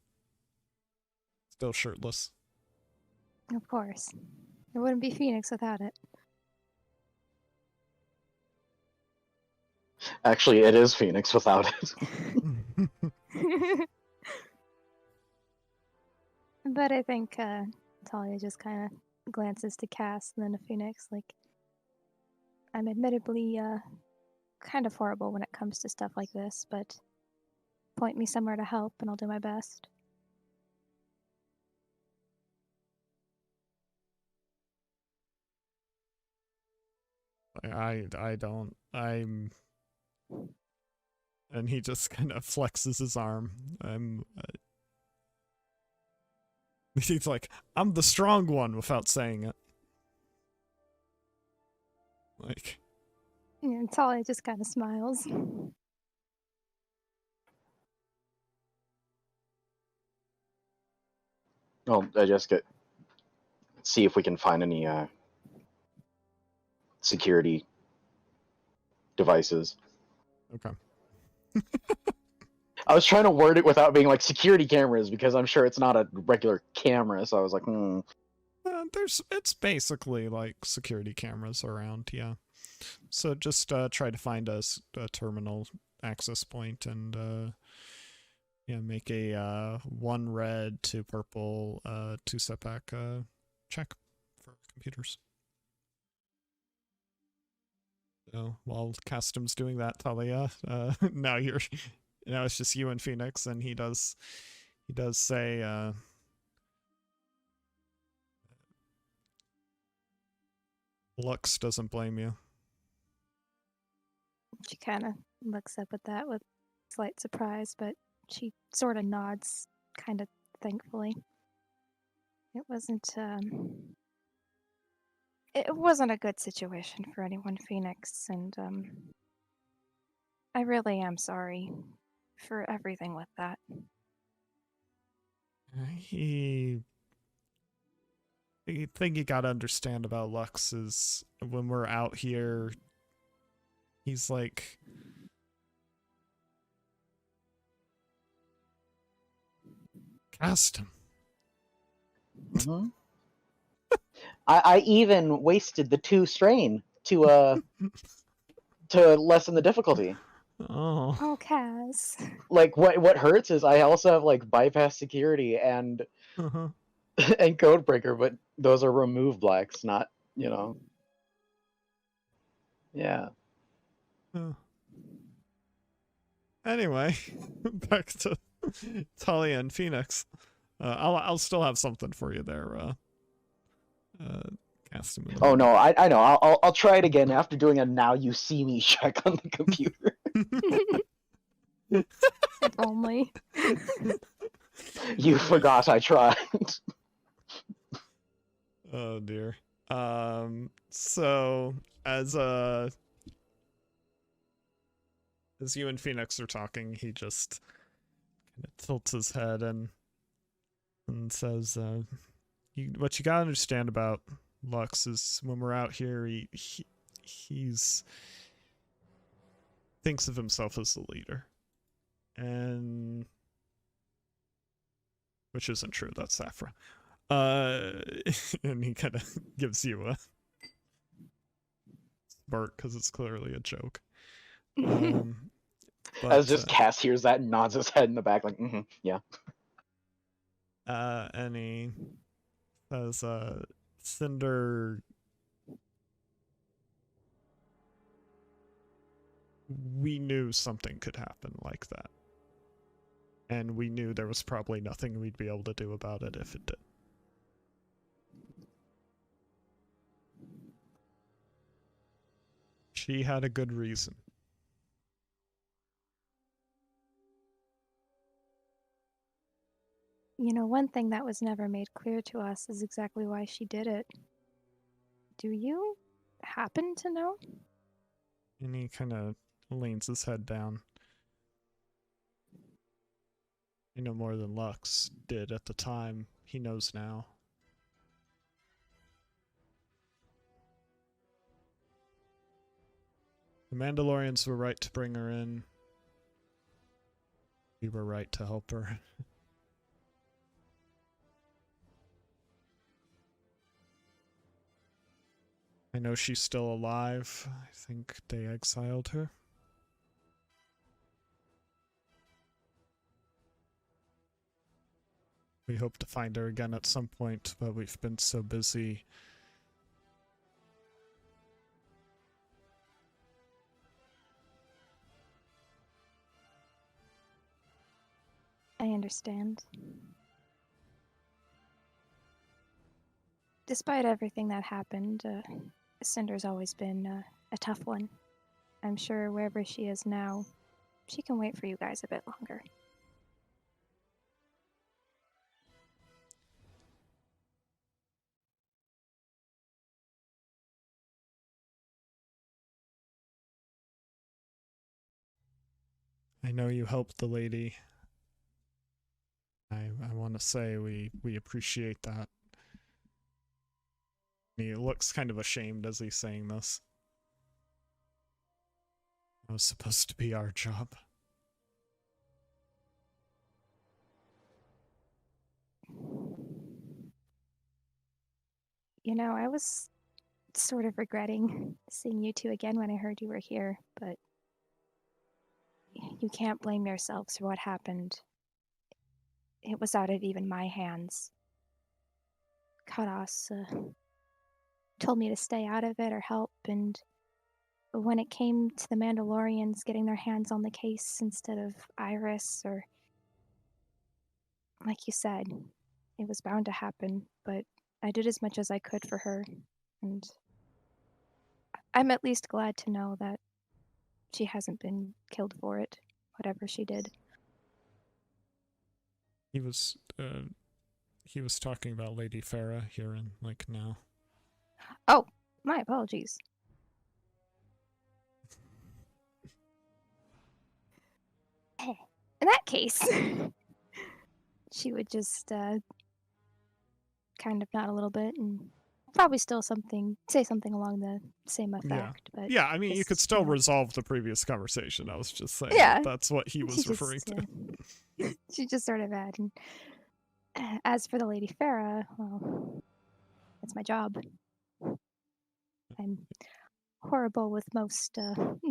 Still shirtless. Of course. It wouldn't be Phoenix without it. Actually, it is Phoenix without it. But I think Talia just kind of glances to Cass and then to Phoenix, like, I'm admittedly kind of horrible when it comes to stuff like this, but point me somewhere to help and I'll do my best. I'm... And he just kind of flexes his arm. He's like, I'm the strong one, without saying it. Like... Yeah, Talia just kind of smiles. Well, I just see if we can find any security devices. Okay. I was trying to word it without being like security cameras because I'm sure it's not a regular camera. So I was like, It's basically like security cameras around, yeah. So just try to find a terminal access point and yeah, make a 1 red, 2 purple, 2 setback check for computers. So while Custom's doing that, Talia, now it's just you and Phoenix, and he does say Lux doesn't blame you. She kind of looks up at that with slight surprise, but she sort of nods, kind of thankfully. It wasn't a good situation for anyone, Phoenix, and I really am sorry for everything with that. The thing you gotta understand about Lux is when we're out here, he's like Custom. mhm. I even wasted the 2 strain to lessen the difficulty. Oh. Oh, Kaz. Like what hurts is I also have like bypass security and Uh-huh. and codebreaker, but those are remove blacks, not yeah. Anyway, back to Talia and Phoenix. I'll still have something for you there. Cast him. Oh no, I know. I'll try it again after doing a now you see me check on the computer. If only. You forgot I tried. Oh dear. So as you and Phoenix are talking, he just kind of tilts his head and says, "What you gotta understand about Lux is when we're out here, he's thinks of himself as the leader, and which isn't true. That's Saffra. And he kind of gives you a smirk because it's clearly a joke." As just Cass hears that and nods his head in the back, like, yeah. And he says, Cinder, we knew something could happen like that. And we knew there was probably nothing we'd be able to do about it if it did. She had a good reason. You know, one thing that was never made clear to us is exactly why she did it. Do you happen to know? And he kind of leans his head down. I know more than Lux did at the time. He knows now. The Mandalorians were right to bring her in. We were right to help her. I know she's still alive. I think they exiled her. We hope to find her again at some point, but we've been so busy. I understand. Despite everything that happened, Cinder's always been a tough one. I'm sure wherever she is now, she can wait for you guys a bit longer. I know you helped the lady. I want to say we appreciate that. He looks kind of ashamed as he's saying this. It was supposed to be our job. You know, I was sort of regretting seeing you two again when I heard you were here, but you can't blame yourselves for what happened. It was out of even my hands. Karas told me to stay out of it or help, and when it came to the Mandalorians getting their hands on the case instead of Iris, or like you said, it was bound to happen, but I did as much as I could for her, and I'm at least glad to know that she hasn't been killed for it, whatever she did. He was talking about Lady Farah here and like now. Oh, my apologies. In that case, she would just kind of nod a little bit and probably still say something along the same effect. But Yeah, I mean, you could just, still resolve the previous conversation. I was just saying Yeah. that's what he was she referring just, to. she just sort of had. And as for the Lady Farah, well, that's my job. I'm horrible with most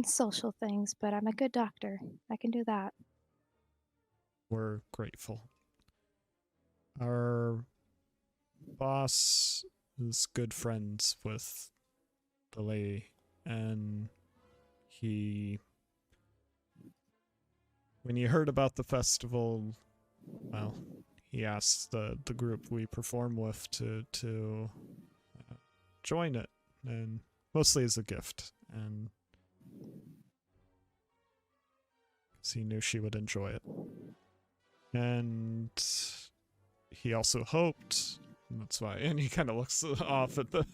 social things, but I'm a good doctor. I can do that. We're grateful. Our boss is good friends with the lady, and when he heard about the festival, well, he asked the group we perform with to join it, and mostly as a gift, and 'cause he knew she would enjoy it. And he also hoped, and that's why, and he kind of looks off at the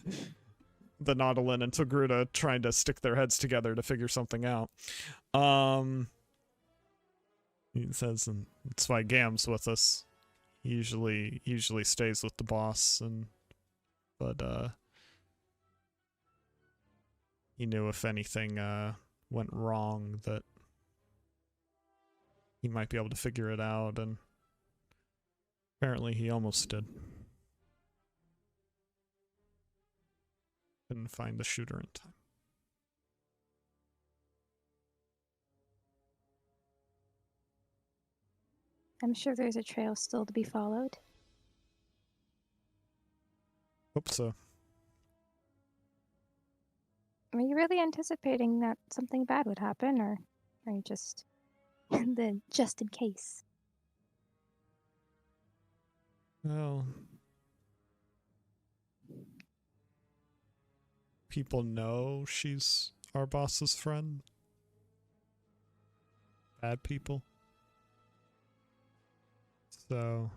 Nautilin and Togruta trying to stick their heads together to figure something out. He says, and that's why Gam's with us. He usually stays with the boss, but he knew if anything went wrong that he might be able to figure it out, and apparently he almost did. Couldn't find the shooter in time. I'm sure there's a trail still to be followed. Hope so. Were you really anticipating that something bad would happen, or are you just just in case? Well, people know she's our boss's friend. Bad people. So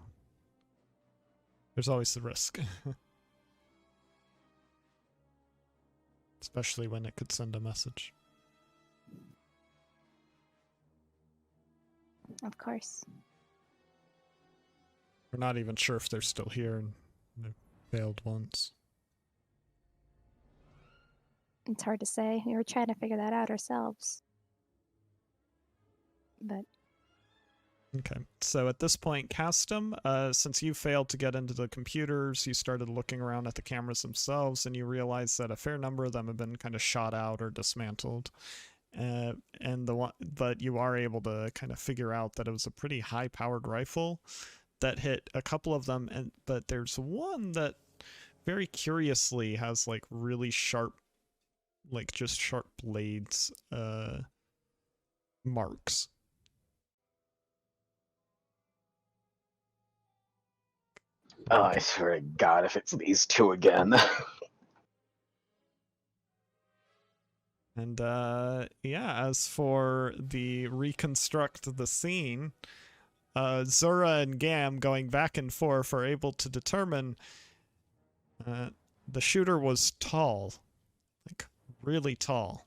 there's always the risk. Especially when it could send a message. Of course. We're not even sure if they're still here, and they've failed once. It's hard to say. We were trying to figure that out ourselves. But Okay, so at this point, Castum, since you failed to get into the computers, you started looking around at the cameras themselves, and you realized that a fair number of them have been kind of shot out or dismantled. But you are able to kind of figure out that it was a pretty high-powered rifle that hit a couple of them, but there's one that very curiously has like really sharp, like just sharp blades marks. Oh, I swear to God, if it's these two again. And yeah, as for the reconstruct the scene, Zura and Gam, going back and forth, are able to determine the shooter was tall, like really tall,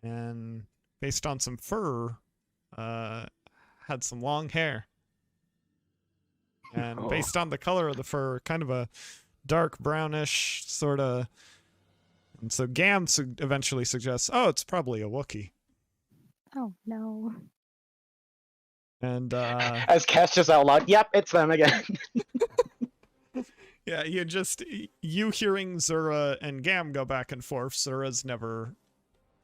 and based on some fur, had some long hair, and based on the color of the fur, kind of a dark brownish sort of. And so Gam eventually suggests, oh, it's probably a Wookiee. oh no. And As Cass just out loud, yep, it's them again. Yeah, you hearing Zura and Gam go back and forth. Zura's never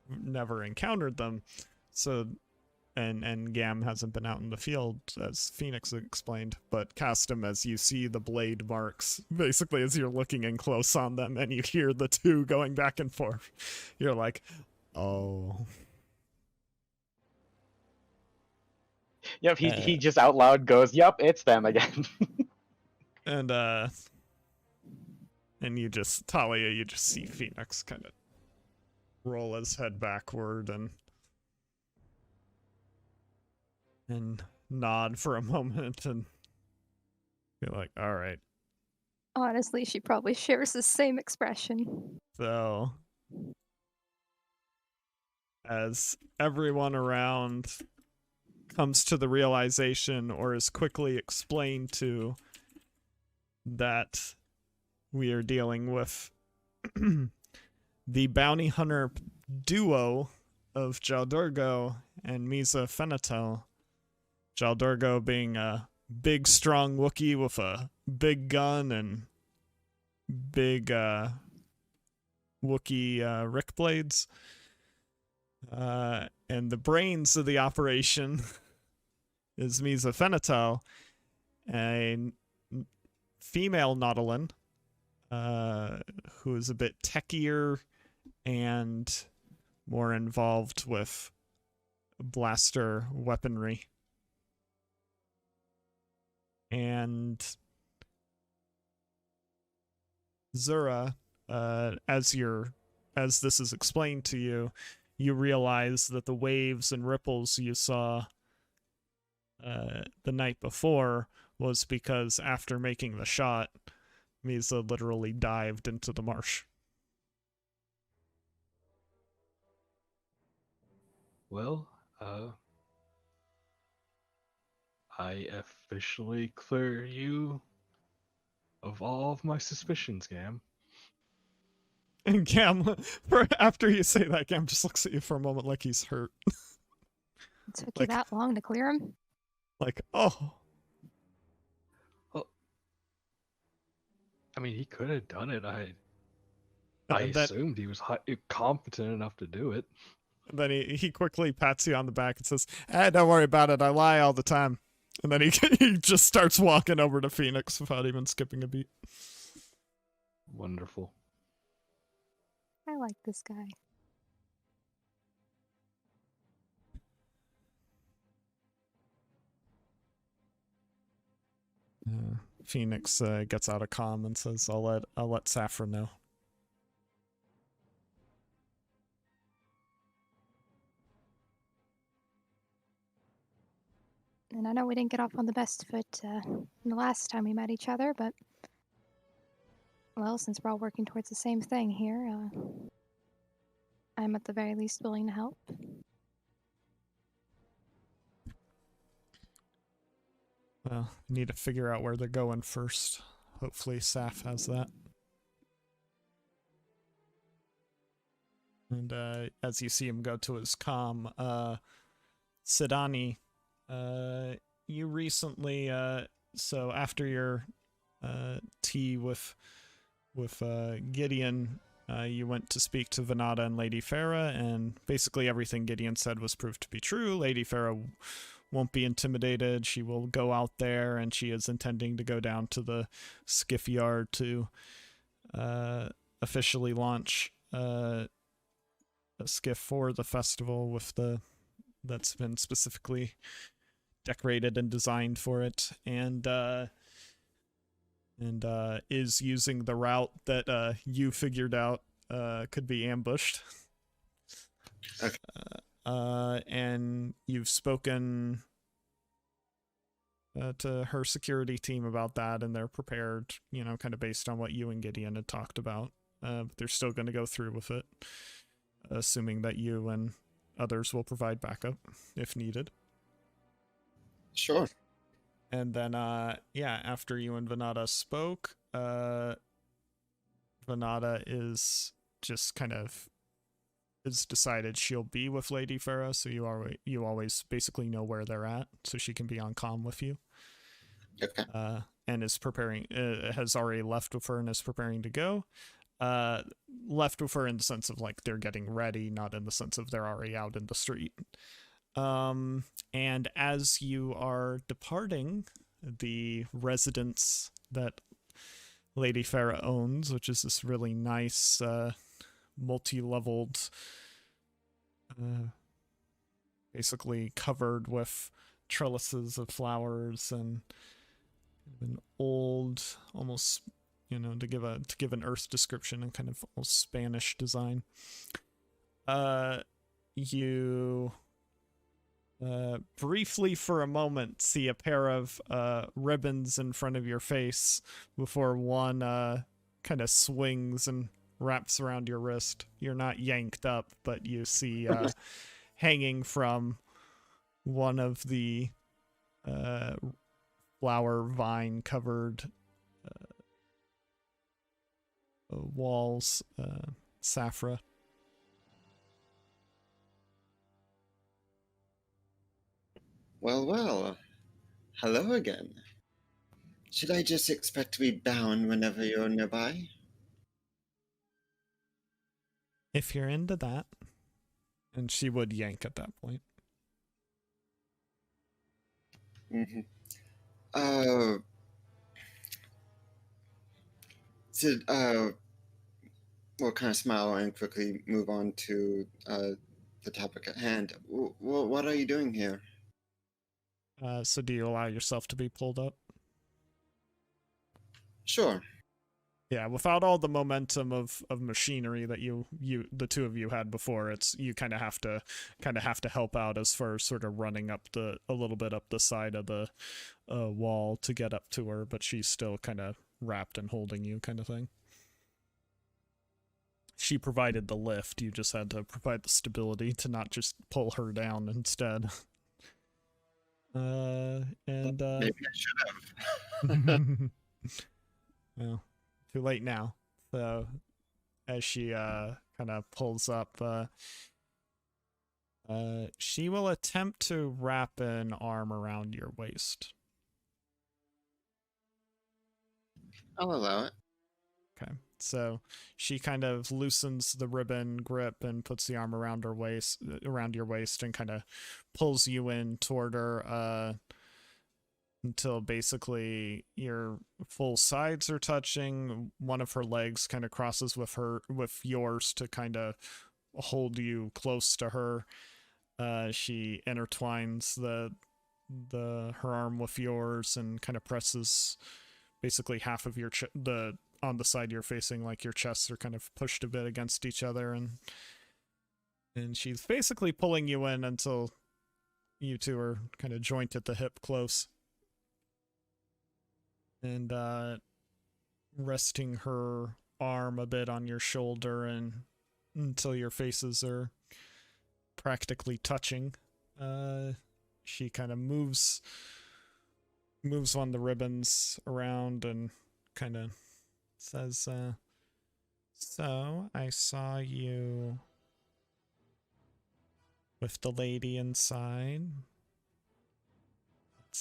encountered them, so and Gam hasn't been out in the field, as Phoenix explained, but cast him as you see the blade marks, basically as you're looking in close on them, and you hear the two going back and forth. You're like, oh. Yep, he just out loud goes, "Yep, it's them again." And you just, Talia, you just see Phoenix kind of roll his head backward and nod for a moment and be like, all right. Honestly, she probably shares the same expression. So, as everyone around comes to the realization or is quickly explained to that we are dealing with the bounty hunter duo of Jaldurgo and Misa Fenatel. Jaldurgo being a big, strong Wookiee with a big gun and big Wookiee Rick blades. And the brains of the operation is Misa Fenatel, a female Nautilin, who is a bit techier and more involved with blaster weaponry. And Zura, as this is explained to you, you realize that the waves and ripples you saw the night before was because after making the shot, Misa literally dived into the marsh. Well, I officially clear you of all of my suspicions, Gam. And Gam, after you say that, Gam just looks at you for a moment like he's hurt. It took you that long to clear him? Like, oh. Well, I mean, he could have done it. I assumed he was competent enough to do it. Then he quickly pats you on the back and says, don't worry about it. I lie all the time. And then he just starts walking over to Phoenix without even skipping a beat. Wonderful. I like this guy. Phoenix gets out of comm and says, I'll let Saffron know. And I know we didn't get off on the best foot the last time we met each other, but well, since we're all working towards the same thing here, I'm at the very least willing to help. Well, we need to figure out where they're going first. Hopefully Saf has that. And as you see him go to his comm, Sidani, you recently, so after your tea with Gideon, you went to speak to Venata and Lady Farah, and basically everything Gideon said was proved to be true. Lady Farah won't be intimidated. She will go out there, and she is intending to go down to the skiff yard to officially launch a skiff for the festival that's been specifically decorated and designed for it, and is using the route that you figured out could be ambushed. Okay. And you've spoken to her security team about that, and they're prepared, kind of based on what you and Gideon had talked about. But they're still going to go through with it, assuming that you and others will provide backup if needed. Sure. And then, after you and Venata spoke, Venata is just kind of has decided she'll be with Lady Farah, so you always basically know where they're at, so she can be on comm with you. Okay. And is preparing, has already left with her and is preparing to go. Left with her in the sense of like they're getting ready, not in the sense of they're already out in the street. And as you are departing the residence that Lady Farah owns, which is this really nice, multi-leveled, basically covered with trellises of flowers and an old, almost, you know, to give an Earth description and kind of almost Spanish design. You briefly for a moment see a pair of ribbons in front of your face before one kind of swings and wraps around your wrist. You're not yanked up, but you see hanging from one of the flower vine covered walls, Saffra. Well, well. Hello again. Should I just expect to be bound whenever you're nearby? If you're into that. And she would yank at that point. Mm-hmm. We'll kind of smile and quickly move on to the topic at hand. What are you doing here? So do you allow yourself to be pulled up? Sure. Yeah, without all the momentum of machinery that you the two of you had before, it's you kind of have to help out as far as sort of running up a little bit up the side of the wall to get up to her, but she's still kind of wrapped and holding you, kind of thing. She provided the lift, you just had to provide the stability to not just pull her down instead. Maybe I should have. Well, too late now. So as she kind of pulls up, she will attempt to wrap an arm around your waist. I'll allow it. Okay. So she kind of loosens the ribbon grip and puts the arm around your waist, and kind of pulls you in toward her until basically your full sides are touching. One of her legs kind of crosses with yours to kind of hold you close to her. She intertwines her arm with yours and kind of presses basically half of your on the side you're facing, like your chests are kind of pushed a bit against each other, and she's basically pulling you in until you two are kind of joint at the hip close. And resting her arm a bit on your shoulder and until your faces are practically touching. She kind of moves one of the ribbons around and kind of says, so I saw you with the lady inside.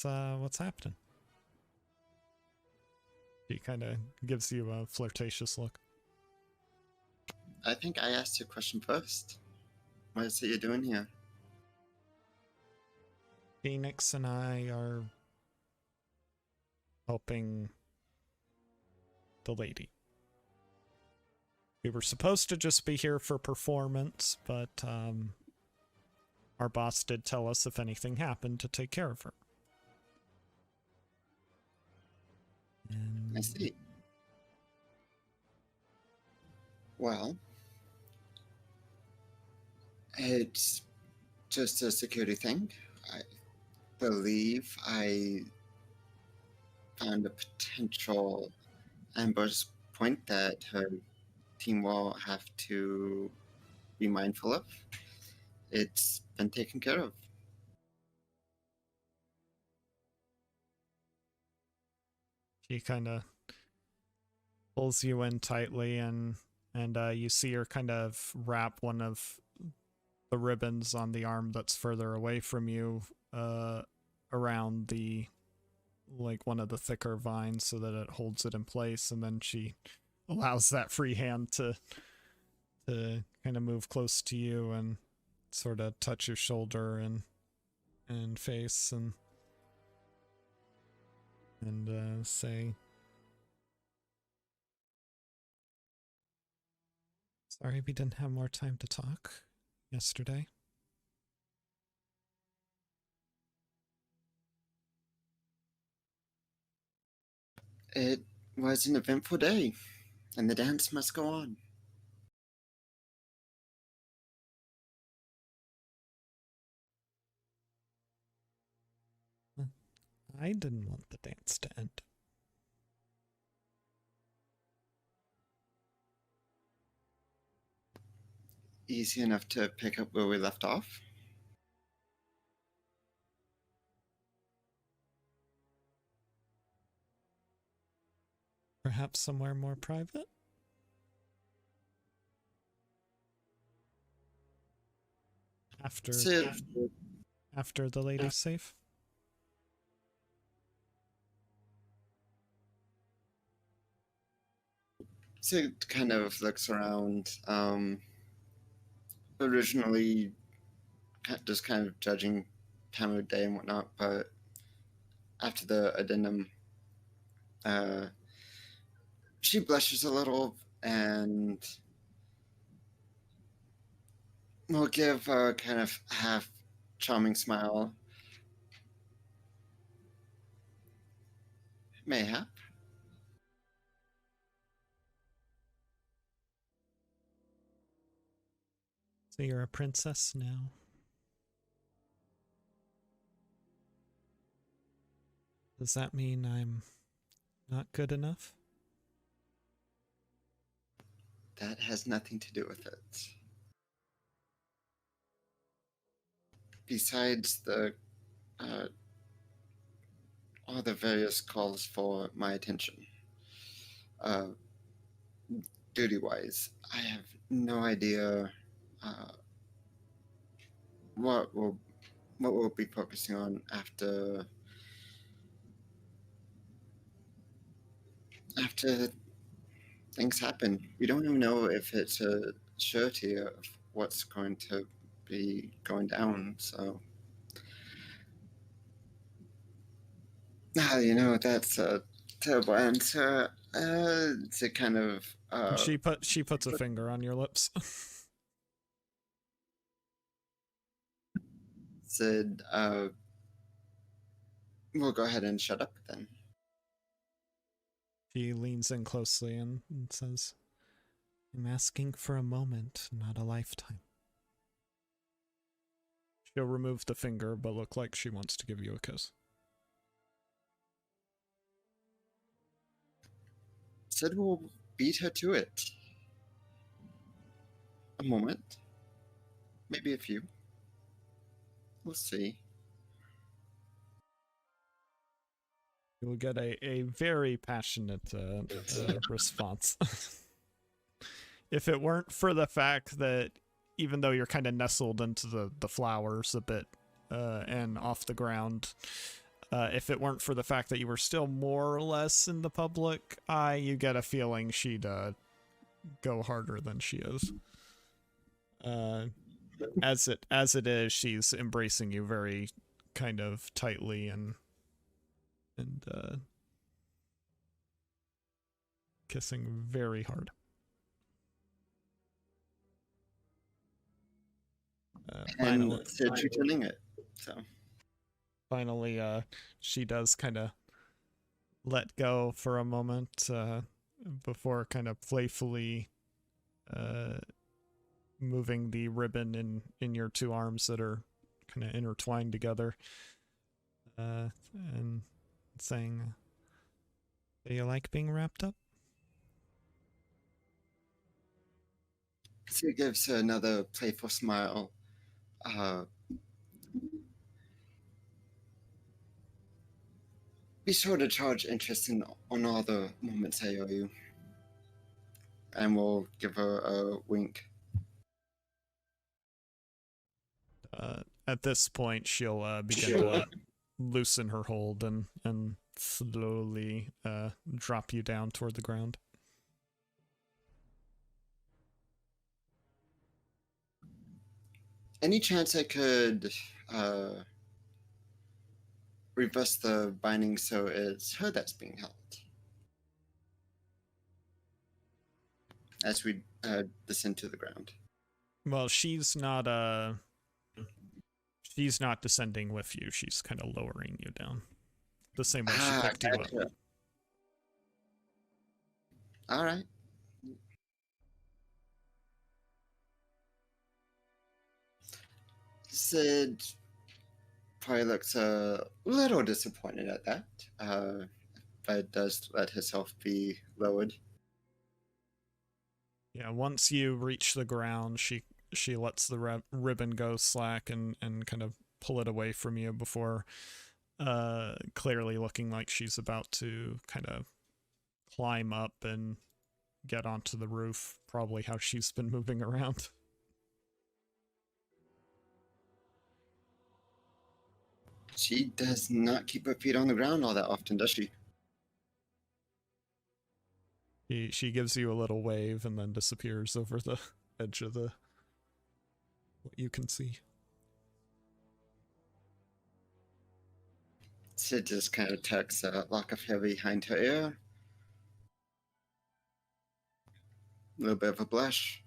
What's happening? She kind of gives you a flirtatious look. I think I asked you a question first. What is it you're doing here? Phoenix and I are helping the lady. We were supposed to just be here for performance, but our boss did tell us if anything happened to take care of her. And I see. Well, it's just a security thing. I believe I found a potential ambush point that her team will have to be mindful of. It's been taken care of. she kind of pulls you in tightly, and you see her kind of wrap one of the ribbons on the arm that's further away from you around the like one of the thicker vines so that it holds it in place, and then she allows that free hand to kind of move close to you and sort of touch your shoulder and face and say, "Sorry we didn't have more time to talk yesterday." It was an eventful day, and the dance must go on. I didn't want the dance to end. Easy enough to pick up where we left off. Perhaps somewhere more private? After the lady's safe? Sid kind of looks around, originally just kind of judging time of day and whatnot, but after the addendum, she blushes a little and will give a kind of half charming smile. Mayhap. So you're a princess now? Does that mean I'm not good enough? That has nothing to do with it. Besides all the various calls for my attention, duty-wise, I have no idea what we'll be focusing on after things happen. We don't even know if it's a surety of what's going to be going down. So, that's a terrible answer. To kind of She puts a finger on your lips. said, we'll go ahead and shut up then. She leans in closely and says, "I'm asking for a moment, not a lifetime." She'll remove the finger, but look like she wants to give you a kiss. Said we'll beat her to it. A moment. Maybe a few. We'll see. You will get a very passionate response. If it weren't for the fact that even though you're kind of nestled into the flowers a bit and off the ground, if it weren't for the fact that you were still more or less in the public eye, you get a feeling she'd go harder than she is. As it is, she's embracing you very kind of tightly and kissing very hard. And said you're doing it. So finally, she does kind of let go for a moment before kind of playfully moving the ribbon in your two arms that are kind of intertwined together and saying, "Do you like being wrapped up?" she gives her another playful smile. Be sure to charge interest on all the moments I owe you. And we'll give her a wink. At this point, she'll begin to loosen her hold and slowly drop you down toward the ground. Any chance I could reverse the binding so it's her that's being held? As we descend to the ground. Well, she's not descending with you. She's kind of lowering you down. The same way she picked you up. Gotcha. All right. Sid probably looks a little disappointed at that, but does let herself be lowered. Yeah, once you reach the ground, she lets the ribbon go slack and kind of pull it away from you before clearly looking like she's about to kind of climb up and get onto the roof, probably how she's been moving around. She does not keep her feet on the ground all that often, does she? She gives you a little wave and then disappears over the edge of the what you can see. Sid just kind of tucks a lock of hair behind her ear. A little bit of a blush.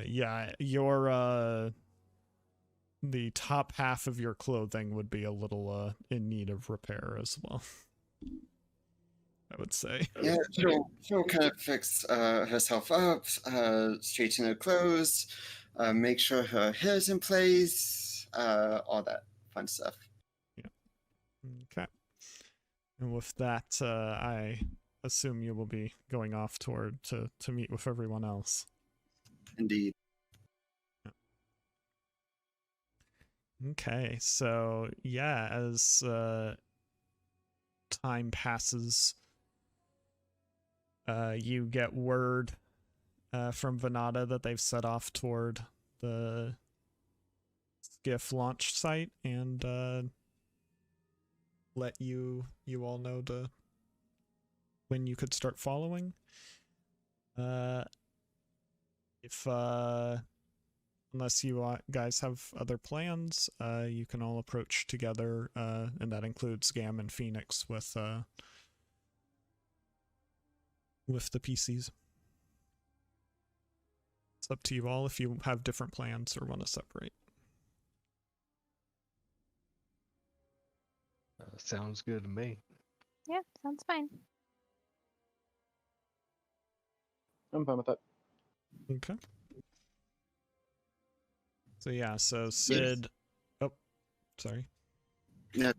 Yeah, your the top half of your clothing would be a little in need of repair as well. I would say. Yeah, she'll kind of fix herself up, straighten her clothes, make sure her hair's in place, all that fun stuff. Yeah. Okay. And with that, I assume you will be going off toward to meet with everyone else. Indeed. Okay, so yeah, as time passes, you get word from Venata that they've set off toward the skiff launch site and let you all know when you could start following. If unless you guys have other plans, you can all approach together, and that includes Gam and Phoenix with the PCs. It's up to you all if you have different plans or want to separate. Sounds good to me. Yeah, sounds fine. I'm fine with that. Okay. So yeah, so Sid... Oh, sorry. Yeah.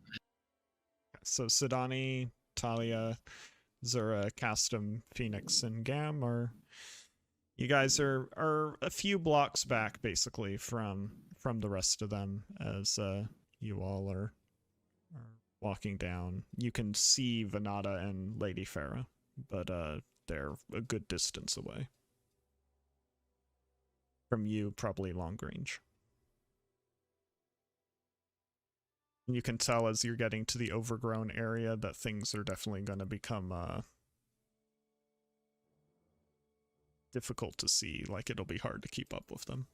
So Sidani, Talia, Zura, Castum, Phoenix, and Gam are... You guys are a few blocks back, basically, from the rest of them, as you all are walking down. You can see Venata and Lady Farah, but they're a good distance away. From you, probably long range. You can tell as you're getting to the overgrown area that things are definitely going to become difficult to see. Like, it'll be hard to keep up with them.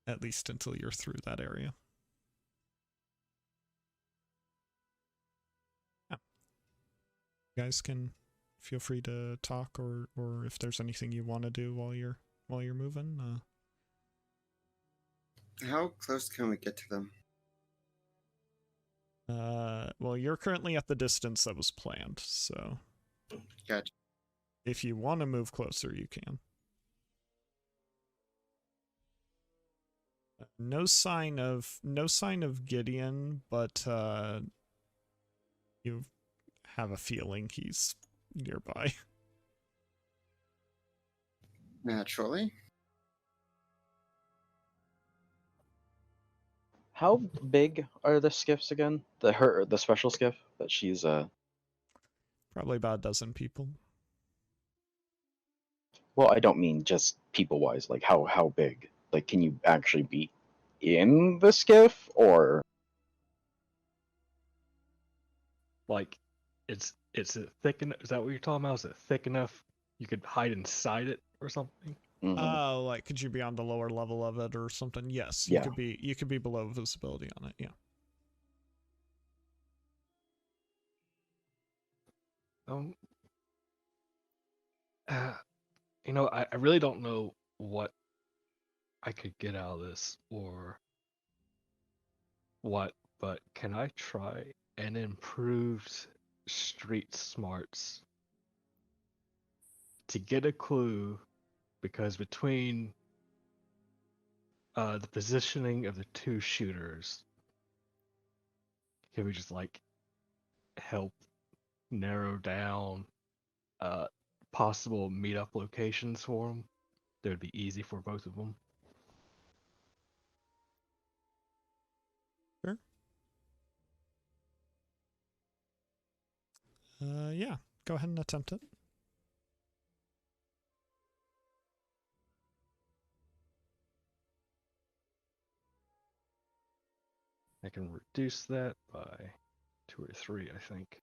At least until you're through that area. Yeah. You guys can feel free to talk, or if there's anything you want to do while you're moving. How close can we get to them? Well, you're currently at the distance that was planned, so Gotcha. if you want to move closer, you can. No sign of Gideon, but you have a feeling he's nearby. Naturally. How big are the skiffs again? The special skiff that she's Probably about a dozen people. Well, I don't mean just people-wise. Like, how big? Like, can you actually be in the skiff, or? Like, it's it thick enough? Is that what you're talking about? Is it thick enough you could hide inside it or something? Mhm. Like, could you be on the lower level of it or something? Yes, Yeah. you could be below visibility on it. Yeah. Um, you know, I really don't know what I could get out of this or what, but can I try an improved street smarts to get a clue? Because between the positioning of the two shooters, can we just like help narrow down possible meetup locations for them? That would be easy for both of them. Sure. Yeah. Go ahead and attempt it. I can reduce that by 2 or 3, I think.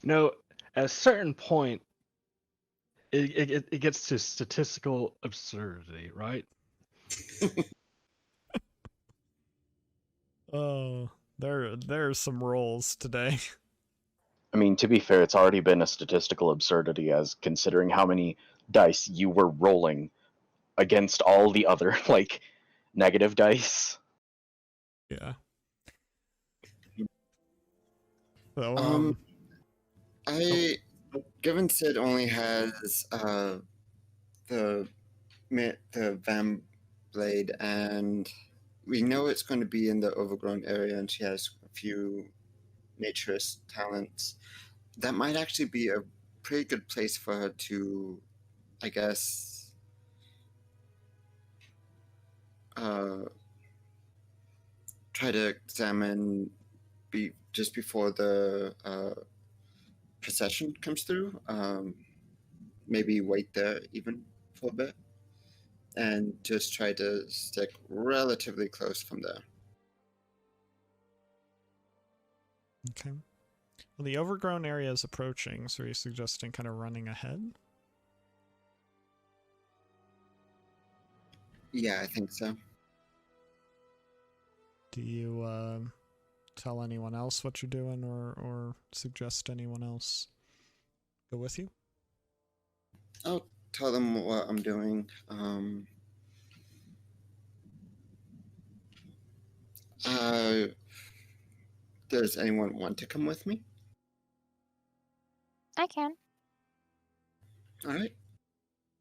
You know, at a certain point, it gets to statistical absurdity, right? Oh, there's some rolls today. I mean, to be fair, it's already been a statistical absurdity as considering how many dice you were rolling against all the other, like, negative dice. Yeah. So, Given Sid only has the Van Blade, and we know it's going to be in the overgrown area, and she has a few naturist talents. That might actually be a pretty good place for her to, I guess, try to examine just before the procession comes through. Maybe wait there even for a bit, and just try to stick relatively close from there. okay. Well, the overgrown area is approaching, so are you suggesting kind of running ahead? Yeah, I think so. Do you tell anyone else what you're doing, or suggest anyone else go with you? I'll tell them what I'm doing. Does anyone want to come with me? I can. All right.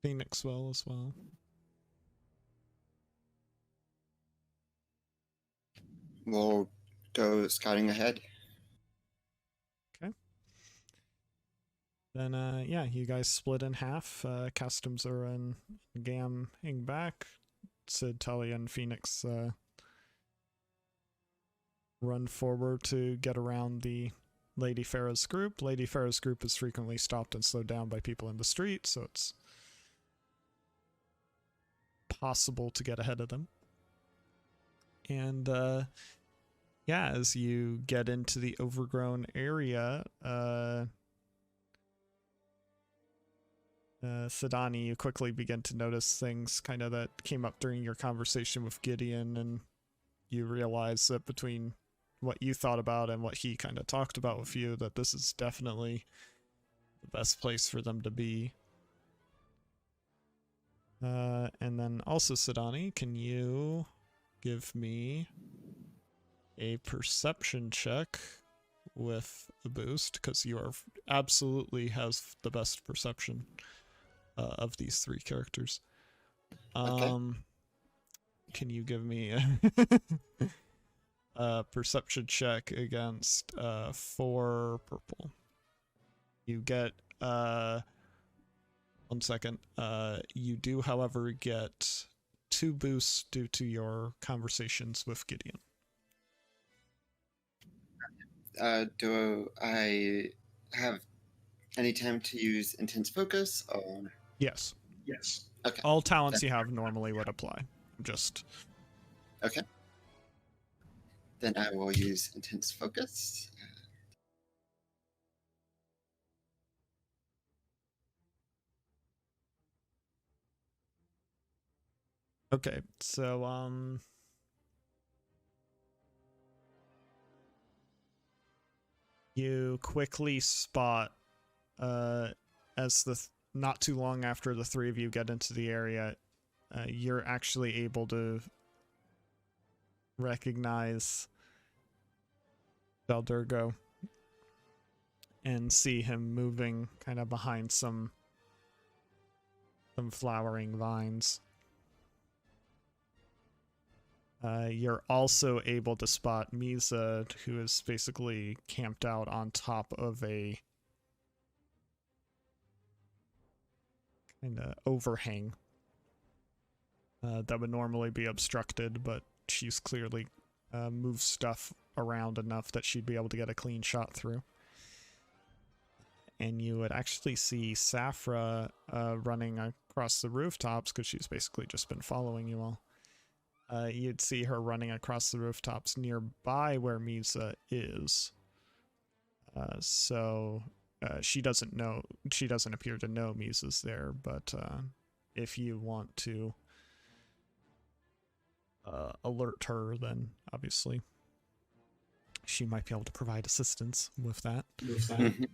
Phoenix will as well. We'll go scouting ahead. Okay. Then, yeah, you guys split in half. Customs are in Gam hang back. Sid, Talia, and Phoenix run forward to get around the Lady Farah's group. Lady Farah's group is frequently stopped and slowed down by people in the street, so it's possible to get ahead of them. And yeah, as you get into the overgrown area, Sidani, you quickly begin to notice things kind of that came up during your conversation with Gideon, and you realize that between what you thought about and what he kind of talked about with you, that this is definitely the best place for them to be. And then also, Sidani, can you give me a perception check with a boost, because you are absolutely has the best perception of these three characters. Okay. Can you give me a perception check against 4 purple? You get 1 second. You do, however, get 2 boosts due to your conversations with Gideon. Do I have any time to use intense focus? Or Yes. okay, All talents you have normally would apply. Just okay. Then I will use intense focus. okay. So you quickly spot as not too long after the 3 of you get into the area, you're actually able to recognize Beldurgo and see him moving kind of behind some flowering vines. You're also able to spot Misa, who is basically camped out on top of a kind of overhang that would normally be obstructed, but she's clearly moved stuff around enough that she'd be able to get a clean shot through. And you would actually see Safra running across the rooftops, because she's basically just been following you all. You'd see her running across the rooftops nearby where Misa is. So she doesn't appear to know Misa's there, but if you want to alert her, then obviously she might be able to provide assistance with that.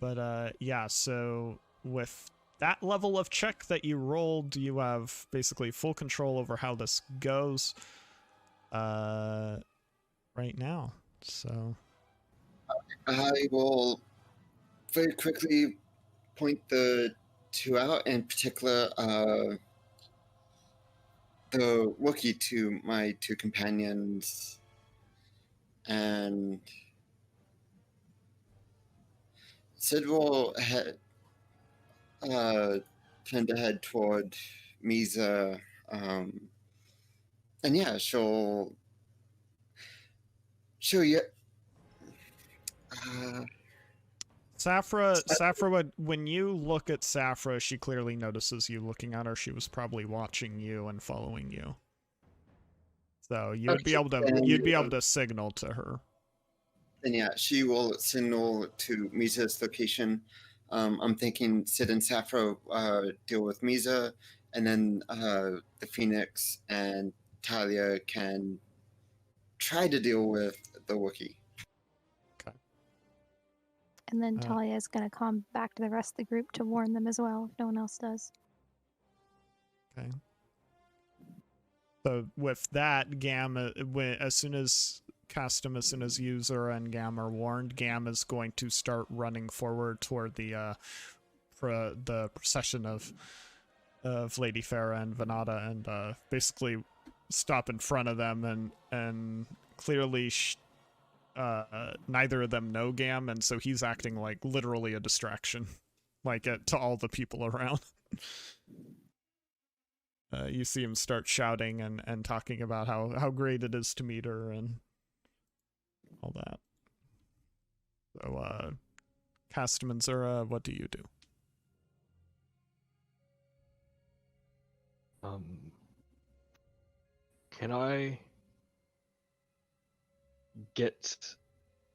But yeah, so with that level of check that you rolled, you have basically full control over how this goes right now. So I will very quickly point the 2 out, in particular the Wookiee, to my 2 companions, and Sid will tend to head toward Misa, and yeah, she'll yet. Safra would, when you look at Safra, she clearly notices you looking at her. She was probably watching you and following you. So you'd be able to signal to her. And yeah, she will signal to Misa's location. I'm thinking Sid and Safra deal with Misa, and then the Phoenix and Talia can try to deal with the Wookiee. And then Talia is going to come back to the rest of the group to warn them as well, if no one else does. Okay. So with that, Gamma, as soon as User and Gam are warned, Gam is going to start running forward toward the procession of Lady Farah and Venata, and basically stop in front of them, and clearly neither of them know Gam, and so he's acting like literally a distraction, like to all the people around. You see him start shouting and talking about how great it is to meet her and all that. So, Castaman Zura, what do you do? Can I get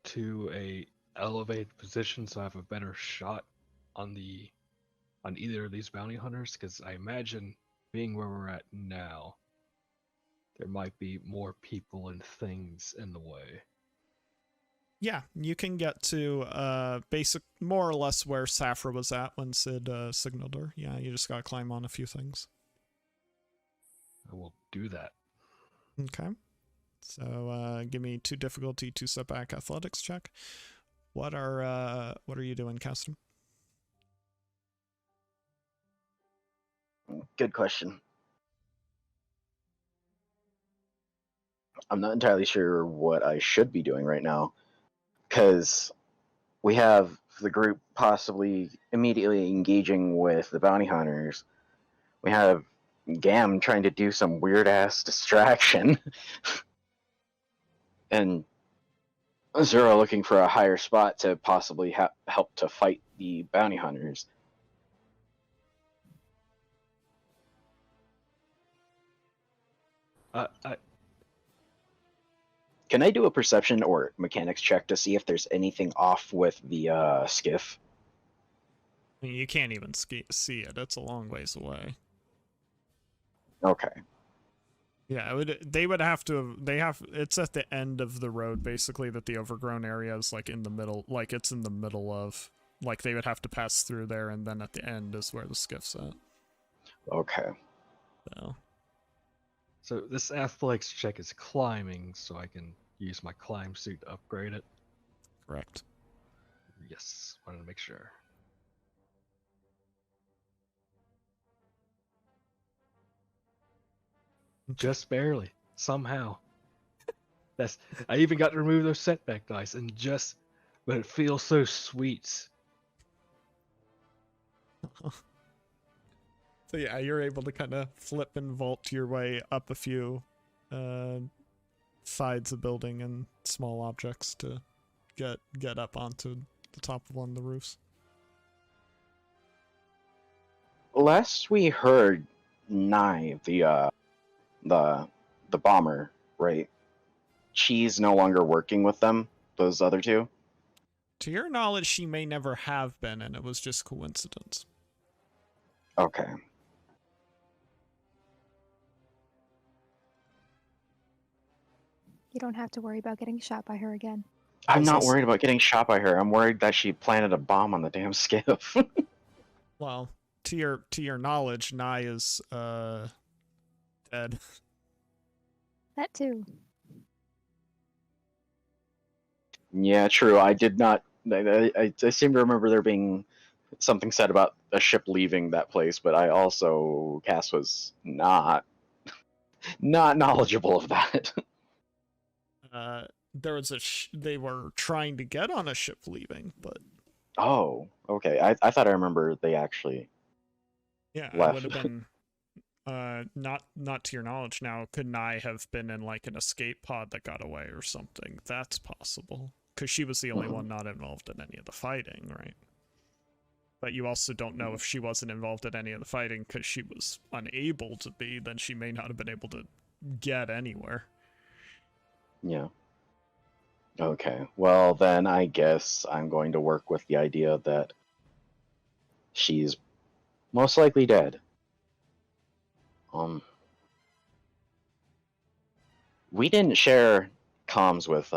to a elevated position so I have a better shot on either of these bounty hunters? Because I imagine, being where we're at now, there might be more people and things in the way. Yeah, you can get to more or less where Safra was at when Sid signaled her. Yeah, you just gotta climb on a few things. I will do that. Okay. So give me 2 difficulty, 2 setback athletics check. What are you doing, Castum? Good question. I'm not entirely sure what I should be doing right now, because we have the group possibly immediately engaging with the bounty hunters, we have Gam trying to do some weird ass distraction, and Zero looking for a higher spot to possibly help to fight the bounty hunters. Can I do a perception or mechanics check to see if there's anything off with the skiff? I mean, you can't even see it. It's a long ways away. Okay. Yeah, they would have to. It's at the end of the road, basically. That the overgrown area is like in the middle. Like it's in the middle of. Like they would have to pass through there, and then at the end is where the skiff's at. Okay. So this athletics check is climbing, so I can use my climb suit to upgrade it. Correct. Yes, wanted to make sure. Just barely, somehow. I even got to remove those setback dice, but it feels so sweet. So yeah, you're able to kind of flip and vault your way up a few sides of building and small objects to get up onto the top of one of the roofs. Last we heard, Nye, the bomber, right? She's no longer working with them, those other two? To your knowledge, she may never have been, and it was just coincidence. Okay. You don't have to worry about getting shot by her again. I'm not worried about getting shot by her. I'm worried that she planted a bomb on the damn skiff. Well, to your knowledge, Nye is dead. That too. Yeah, true. I did not. I seem to remember there being something said about a ship leaving that place, but I also Cass was not knowledgeable of that. There was they were trying to get on a ship leaving, but Oh, okay. I thought I remember they actually yeah, left. it would have been not to your knowledge now. Could Nye have been in like an escape pod that got away or something? That's possible, because she was the only one not involved in any of the fighting, right? But you also don't know if she wasn't involved in any of the fighting because she was unable to be, then she may not have been able to get anywhere. Yeah. Okay. Well, then I guess I'm going to work with the idea that she's most likely dead. We didn't share comms with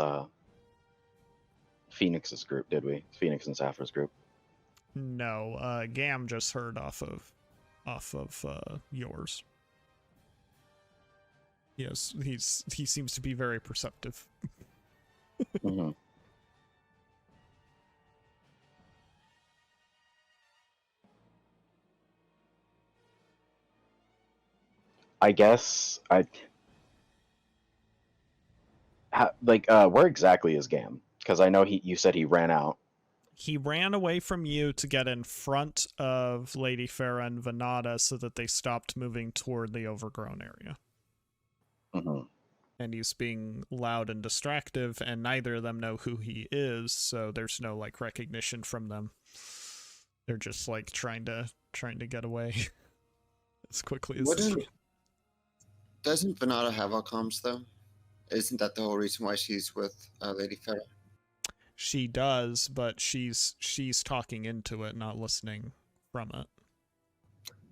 Phoenix's group, did we? Phoenix and Sapphire's group. No, Gam just heard off of yours. Yes, he seems to be very perceptive. Mm-hmm. I guess where exactly is Gam? Because I know you said he ran out. He ran away from you to get in front of Lady Farah and Venata so that they stopped moving toward the overgrown area. Mm-hmm. And he's being loud and distractive, and neither of them know who he is, so there's no like recognition from them. They're just like trying to get away as quickly as they can. Doesn't Venata have all comms though? Isn't that the whole reason why she's with Lady Farah? She does, but she's talking into it, not listening from it.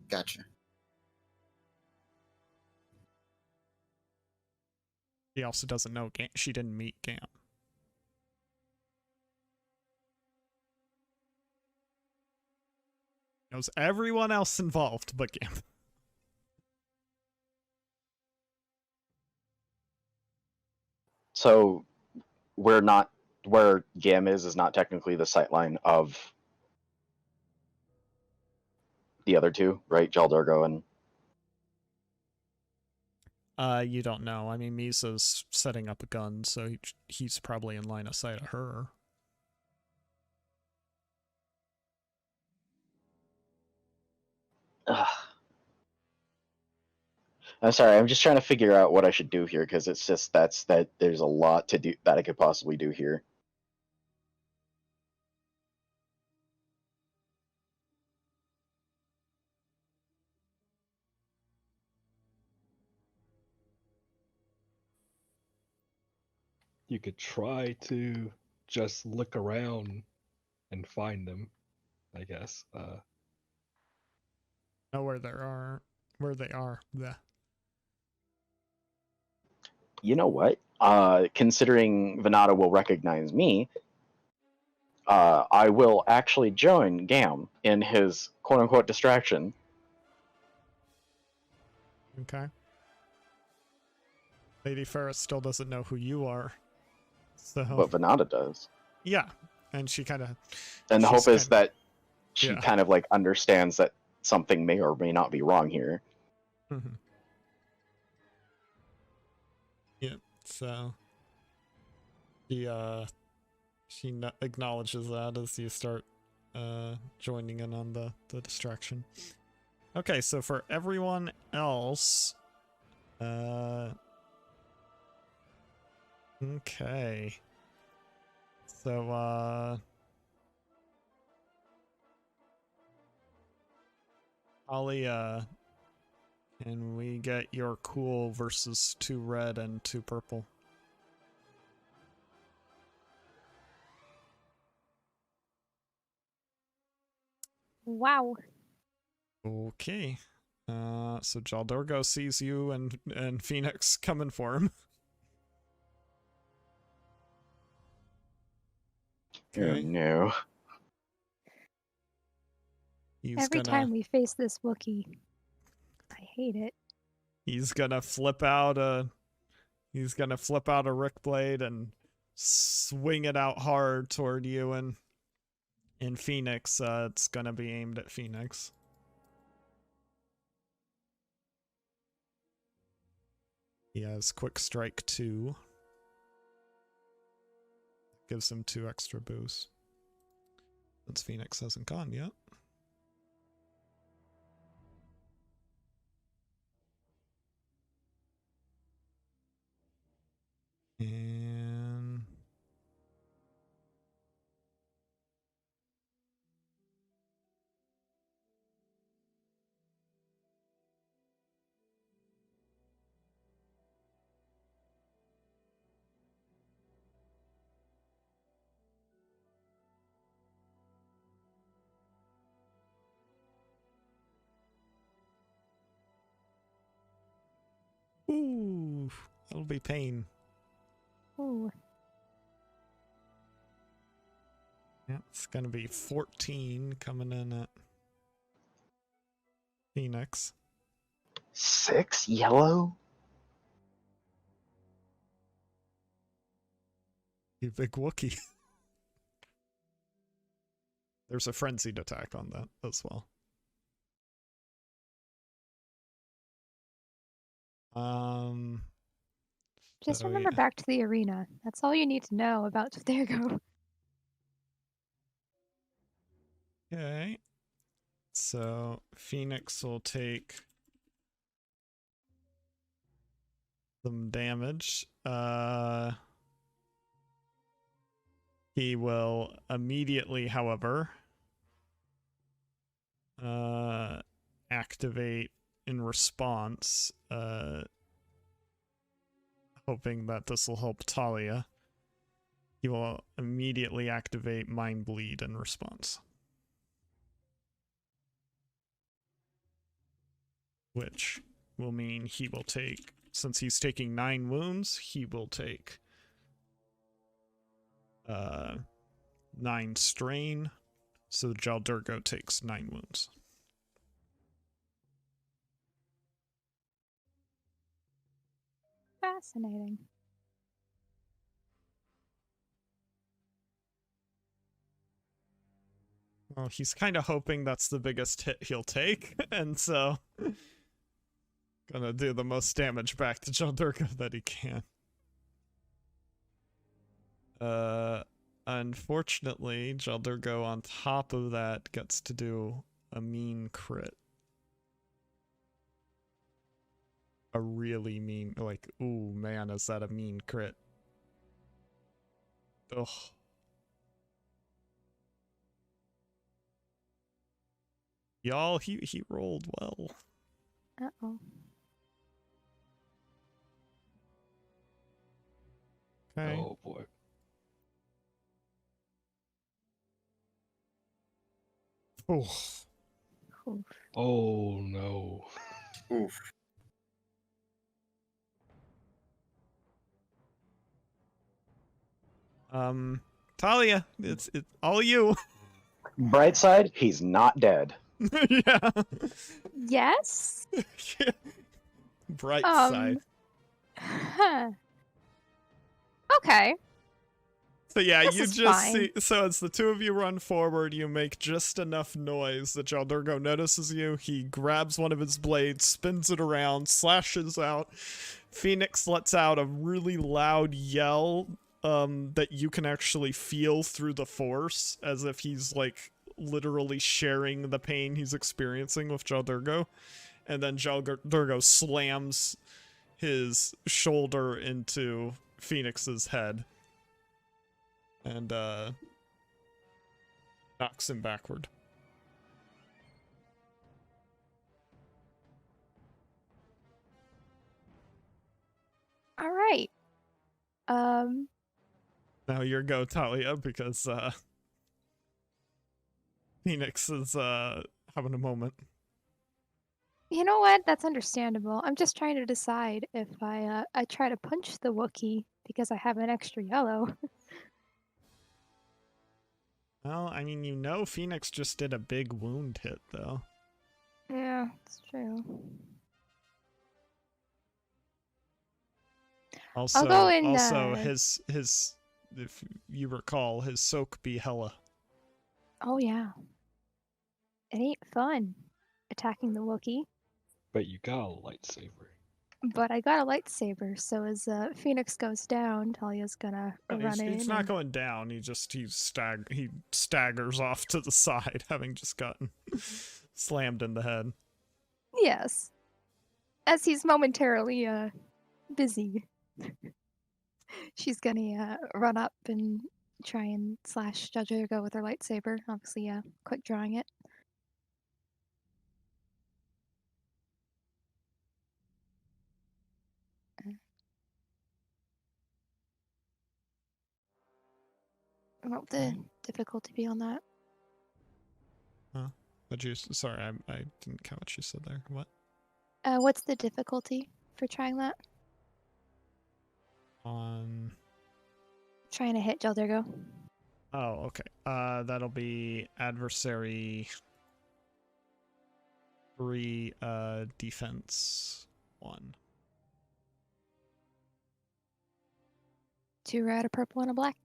Gotcha. She also doesn't know Gam. She didn't meet Gam. Knows everyone else involved but Gam. So where Gam is not technically the sightline of the other two, right? Jaldurgo and You don't know. I mean, Misa's setting up a gun, so he's probably in line of sight of her. I'm sorry. I'm just trying to figure out what I should do here because it's just that there's a lot to do that I could possibly do here. You could try to just look around and find them, I guess. Know where they are. Yeah. You know what? Considering Venata will recognize me, I will actually join Gam in his quote-unquote distraction. Okay. Lady Ferris still doesn't know who you are. So But Venata does. yeah. And she kind of... And the hope is that she Yeah. kind of like understands that something may or may not be wrong here. Mm-hmm. Yeah, so she acknowledges that as you start joining in on the distraction. Okay, so for everyone else, okay, so Alia, and we get your cool versus 2 red and 2 purple. Wow. Okay. So Jaldorgo sees you and Phoenix coming for him. Oh Okay. no. Every time we face this Wookiee, I hate it. He's gonna flip out a Rick Blade and swing it out hard toward you, and in Phoenix, it's gonna be aimed at Phoenix. He has quick strike 2. Gives him 2 extra boosts. Since Phoenix hasn't gone yet. And ooh, that'll be pain. Ooh. Yeah, it's gonna be 14 coming in at Phoenix. 6 yellow? You big Wookiee. There's a frenzied attack on that as well. Just So, remember yeah. back to the arena. That's all you need to know about Dergo. Okay. So Phoenix will take some damage. He will immediately, however, activate in response, hoping that this will help Talia. He will immediately activate Mind Bleed in response. Which will mean he will take, since he's taking 9 wounds, he will take 9 strain. So Jaldurgo takes 9 wounds. Fascinating. Well, he's kind of hoping that's the biggest hit he'll take, and so gonna do the most damage back to Jaldurgo that he can. Unfortunately, Jaldurgo on top of that gets to do a mean crit. a really mean, like, ooh, man, is that a mean crit? Ugh. Y'all, he rolled well. Uh-oh. Okay. Oh boy. Oof. Oof. Oh no. Oof. Talia, it's all you. Bright side, he's not dead. Yeah. Yes? Bright side. Huh. Okay. So yeah, This you is just fine. see. So as the two of you run forward, you make just enough noise that Jaldurgo notices you. He grabs one of his blades, spins it around, slashes out. Phoenix lets out a really loud yell that you can actually feel through the force, as if he's like literally sharing the pain he's experiencing with Jaldurgo. And then Jaldurgo slams his shoulder into Phoenix's head. And knocks him backward. All right. Now your go, Talia, because Phoenix is having a moment. You know what? That's understandable. I'm just trying to decide if I try to punch the Wookiee because I have an extra yellow. Well, I mean, you know Phoenix just did a big wound hit, though. Yeah, it's true. Also, go in, his if you recall, his soak be hella. Oh yeah. It ain't fun attacking the Wookiee, But you got a lightsaber. but I got a lightsaber, so as Phoenix goes down, Talia's gonna run in. He's not and- going down. He staggers off to the side, having just gotten slammed in the head. Yes. As he's momentarily busy. She's gonna run up and try and slash Judge Ergo with her lightsaber. Obviously, quick drawing it. What would the difficulty be on that? Sorry, I didn't catch what you said there. What? What's the difficulty for trying that? Trying to hit Jeldergo. Oh, okay. That'll be adversary 3, defense 1. 2 red, a purple, and a black.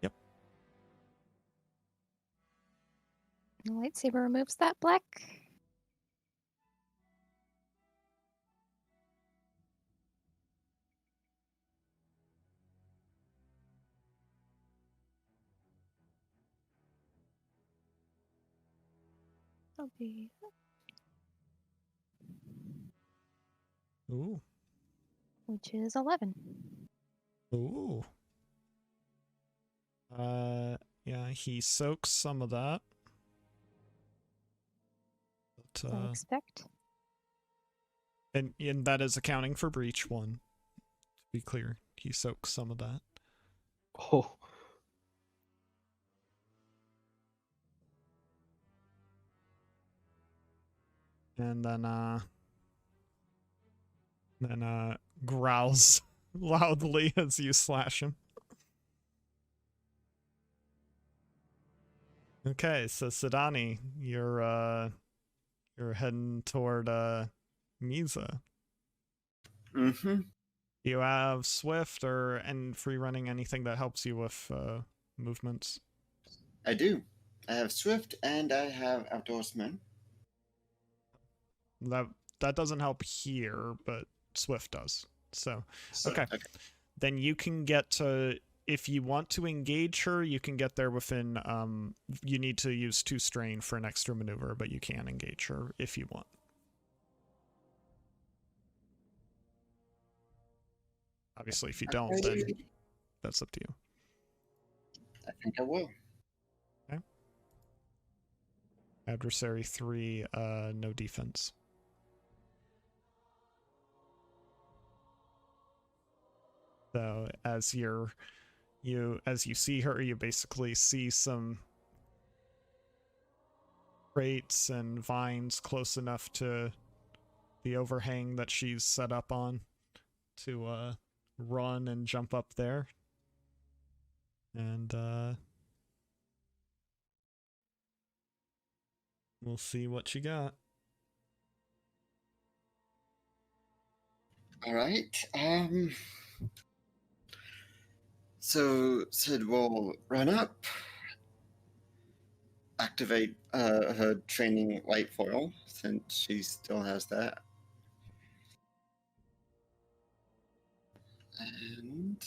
Yep. The lightsaber removes that black. That'll be Ooh. which is 11. Ooh. Yeah, he soaks some of that. But, I expect. and that is accounting for breach 1. To be clear, he soaks some of that. Oh. And then growls loudly as you slash him. Okay, so Sidani, you're heading toward Misa. Mm-hmm. Do you have Swift and free running, anything that helps you with movements? I do. I have Swift and I have Outdoorsman. That doesn't help here, but Swift does. So, So, okay. Then you can get to if you want to engage her, you can get there within, you need to use 2 strain for an extra maneuver, but you can engage her if you want. Obviously, if you don't, then that's up to you. I think I will. Okay. Adversary 3, no defense. So as you see her, you basically see some crates and vines close enough to the overhang that she's set up on to run and jump up there. And we'll see what you got. All right. So Sid will run up, activate her training light foil since she still has that, and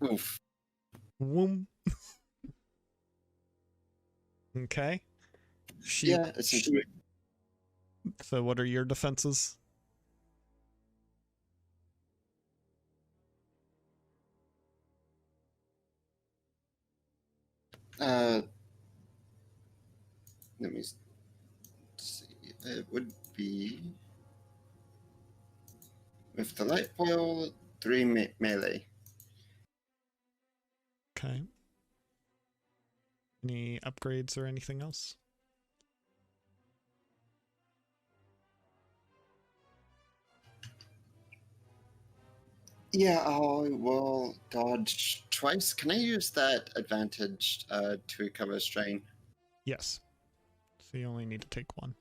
oof. Whoom. Okay. Yeah, essentially. So what are your defenses? Let me see. It would be with the light foil 3 melee. Okay. Any upgrades or anything else? Yeah, I will dodge twice. Can I use that advantage to recover strain? Yes. So you only need to take 1.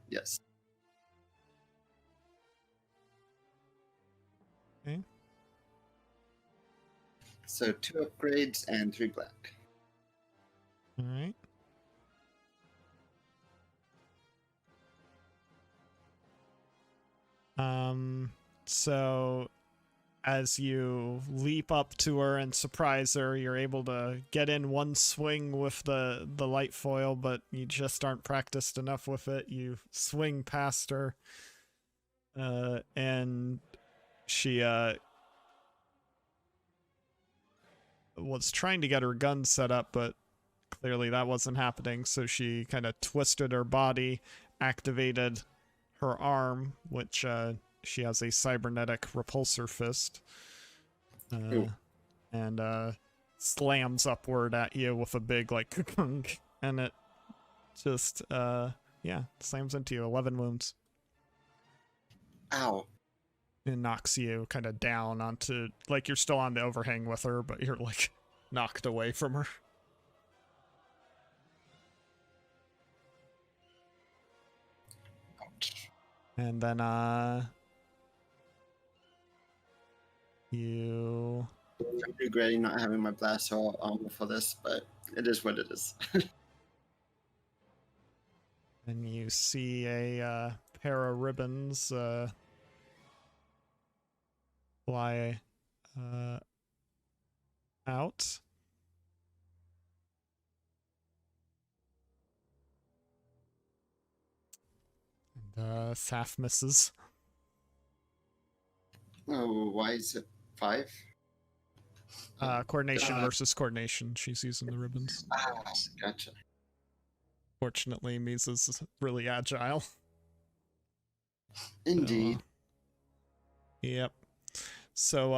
Yes. Okay. So 2 upgrades and 3 black. All right. So as you leap up to her and surprise her, you're able to get in one swing with the light foil, but you just aren't practiced enough with it. You swing past her, and she was trying to get her gun set up, but clearly that wasn't happening, so she kind of twisted her body, activated her arm, which she has a cybernetic repulsor fist, and slams upward at you with a big like and it just slams into you. 11 wounds. Ow. It knocks you kind of down onto, like, you're still on the overhang with her, but you're like knocked away from her. And then you I'm regretting not having my blast armor for this, but it is what it is. and you see a pair of ribbons fly out. And Saf misses. Oh, why is it 5? Coordination versus coordination. She's using the ribbons. Gotcha. Fortunately, Misa's really agile. Indeed. Yep. So,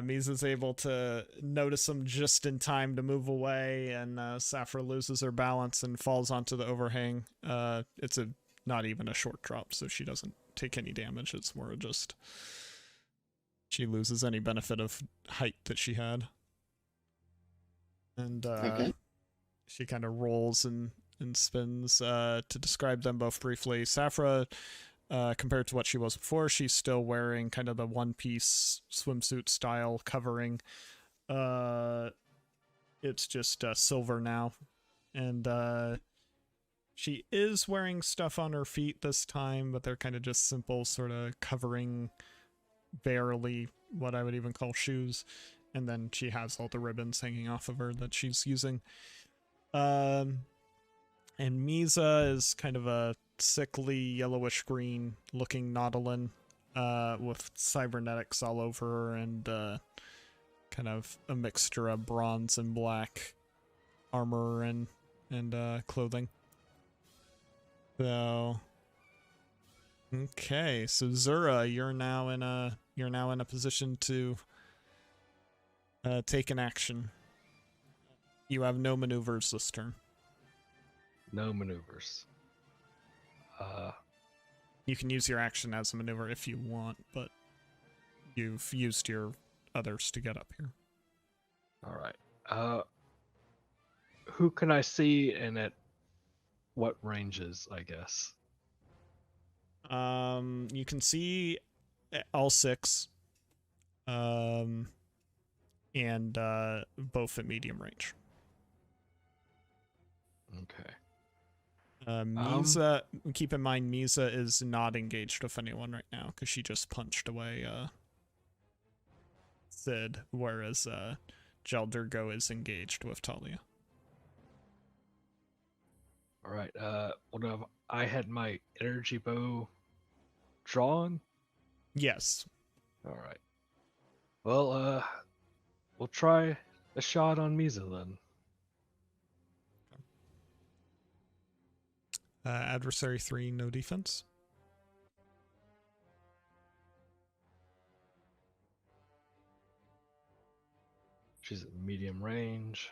Misa's able to notice him just in time to move away, and Saphra loses her balance and falls onto the overhang. It's not even a short drop, so she doesn't take any damage. It's more just she loses any benefit of height that she had. And Okay. she kind of rolls and spins. To describe them both briefly, Saphra, compared to what she was before, she's still wearing kind of the one-piece swimsuit style covering. It's just silver now, and She is wearing stuff on her feet this time, but they're kind of just simple, sort of covering barely what I would even call shoes. And then she has all the ribbons hanging off of her that she's using. And Misa is kind of a sickly yellowish green looking Nautilin with cybernetics all over her and kind of a mixture of bronze and black armor and clothing. So okay, so Zura, you're now in a position to take an action. You have no maneuvers this turn. No maneuvers. You can use your action as a maneuver if you want, but you've used your others to get up here. All right. Who can I see and at what ranges, I guess? You can see all 6. And both at medium range. Okay. Misa, keep in mind, Misa is not engaged with anyone right now because she just punched away Sid, whereas Jaldurgo is engaged with Talia. All right. Well, I had my energy bow drawn. Yes. All right. Well, we'll try a shot on Misa then. Adversary 3, no defense. She's at medium range.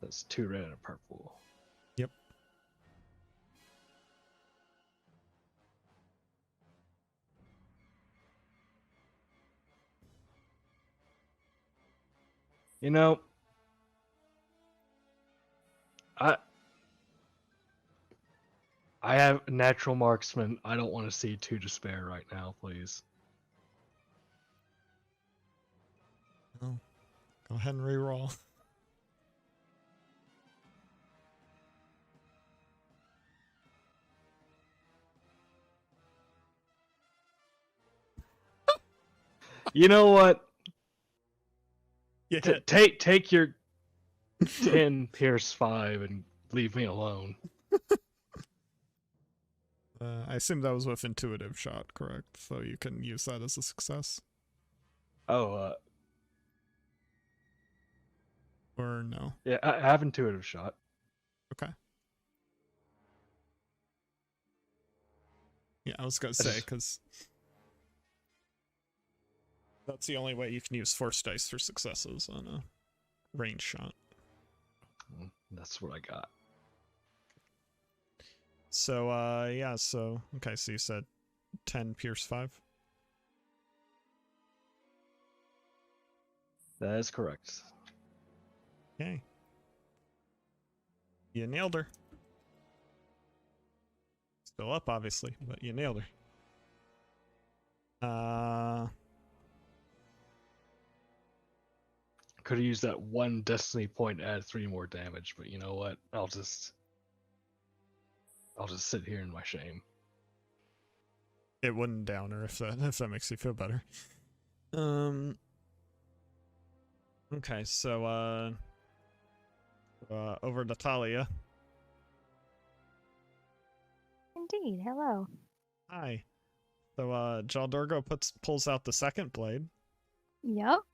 That's 2 red and a purple. Yep. You know, I have natural marksman. I don't want to see 2 to spare right now, please. Oh, go ahead and reroll. You know what? Yeah. Take your 10 Pierce 5 and leave me alone. I assume that was with intuitive shot, correct? So you can use that as a success. Oh, Or no? yeah, I have intuitive shot. Okay. Yeah, I was gonna say, because that's the only way you can use force dice for successes on a range shot. That's what I got. So, yeah, so, okay, so you said 10 Pierce 5? That is correct. Okay. You nailed her. Still up, obviously, but you nailed her. Could have used that 1 destiny point to add 3 more damage, but you know what? I'll just sit here in my shame. It wouldn't down her if that makes you feel better. Okay, so over to Talia. Indeed. Hello. Hi. So Jaldurgo pulls out the second blade. Yup.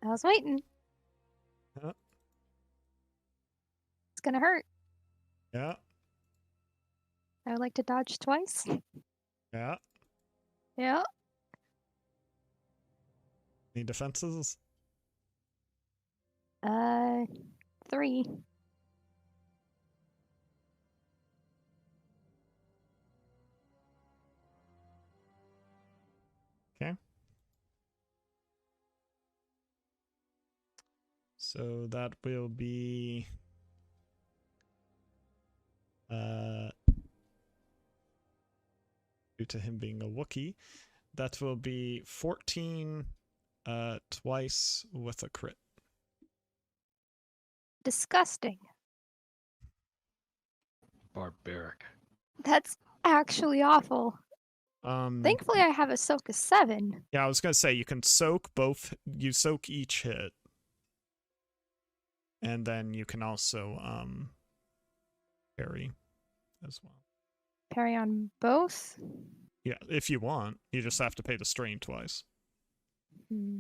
I was waiting. Yep. It's gonna hurt. Yeah. I would like to dodge twice. Yeah. Yeah. Any defenses? 3. Okay. So that will be due to him being a Wookiee, that will be 14 twice with a crit. Disgusting. barbaric. That's actually awful. Um, Thankfully, I have a Soka 7. yeah, I was gonna say you can soak both. You soak each hit, and then you can also parry as well. Parry on both? Yeah, if you want, you just have to pay the strain twice. Hmm.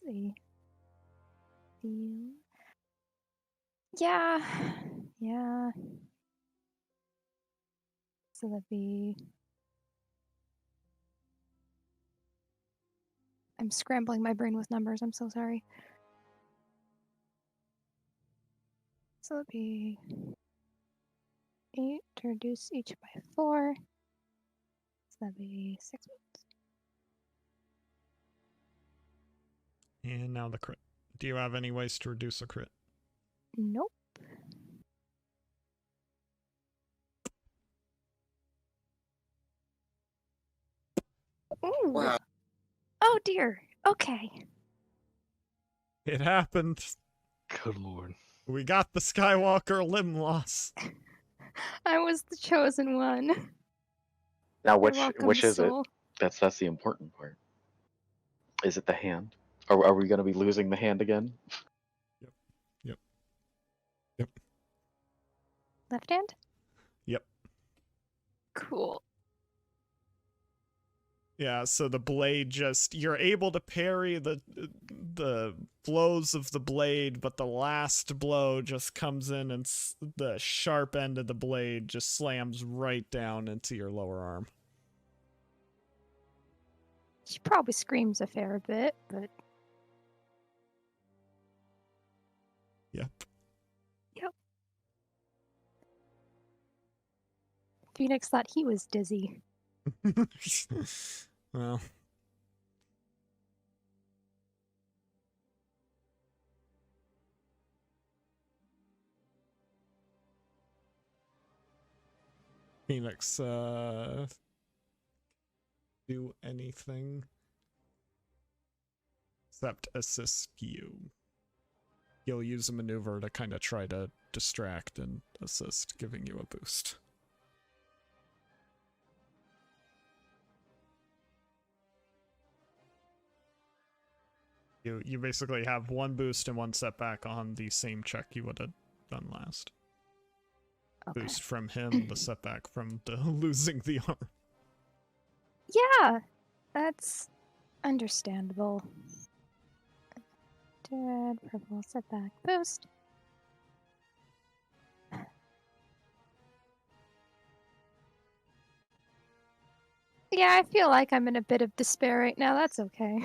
See. Yeah. Yeah. So that'd be... I'm scrambling my brain with numbers. I'm so sorry. So that'd be 8 to reduce each by 4. So that'd be 6 moves. And now the crit. Do you have any ways to reduce a crit? Nope. Ooh. Wow. Oh dear. Okay. It happened. Good lord. We got the Skywalker limb loss. I was the chosen one. Now, You're welcome, which is soul. it? That's the important part. Is it the hand? Are we going to be losing the hand again? Yep. Left hand? Yep. Cool. Yeah, so the blade just, you're able to parry the blows of the blade, but the last blow just comes in and the sharp end of the blade just slams right down into your lower arm. She probably screams a fair bit, but Yep. Phoenix thought he was dizzy. Well. Phoenix, do anything except assist you. He'll use a maneuver to kind of try to distract and assist, giving you a boost. You basically have one boost and one setback on the same check you would have done last. Okay. Boost from him, the setback from the losing the arm. Yeah, that's understandable. Red, purple, setback, boost. Yeah, I feel like I'm in a bit of despair right now. That's okay.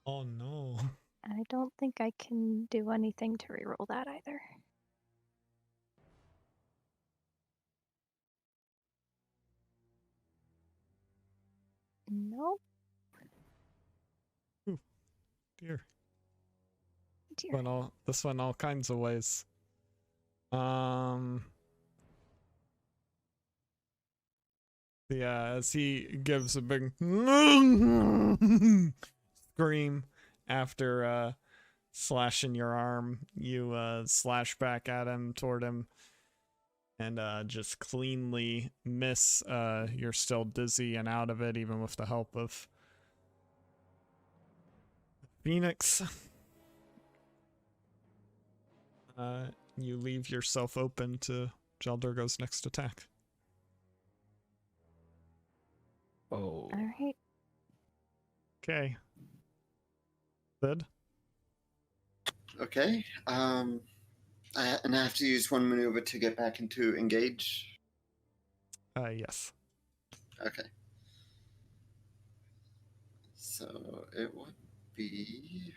Oh no. I don't think I can do anything to reroll that either. Nope. Ooh, dear. Dear. This went all kinds of ways. Yeah, as he gives a big scream after slashing your arm, you slash back at him, toward him, and just cleanly miss. You're still dizzy and out of it, even with the help of Phoenix. You leave yourself open to Jaldurgo's next attack. Oh. Alright. Okay. Sid? Okay. And I have to use one maneuver to get back into engage. Yes. Okay. So it would be.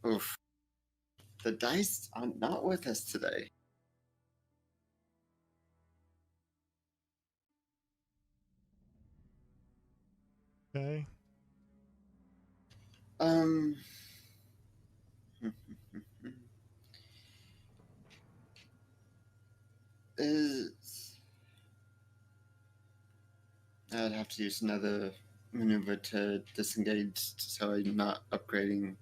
Oof. The dice are not with us today. Okay. Um. is I'd have to use another maneuver to disengage, so I'm not upgrading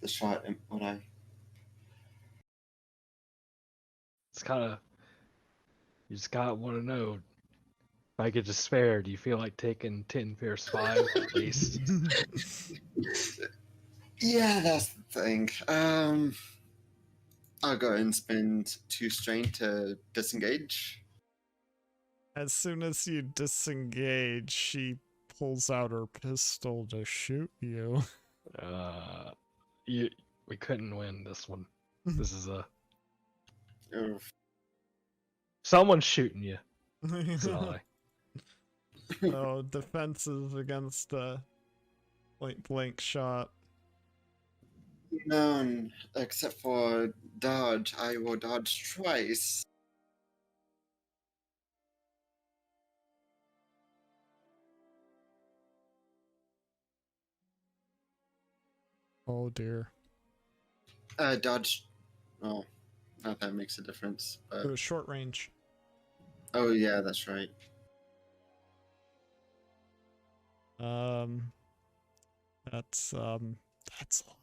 the shot. Would I? It's kind of, you just gotta want to know. If I get to spare, do you feel like taking 10 Pierce 5 at least? Yeah, that's the thing. I'll go and spend 2 strain to disengage. As soon as you disengage, she pulls out her pistol to shoot you. We couldn't win this one. This is a Oof. someone's shooting you. Sorry. Oh, defenses against a point blank shot. None, except for dodge. I will dodge twice. Oh dear. Dodge. Oh, not that makes a difference. It But was short range. oh yeah, that's right. That's a lot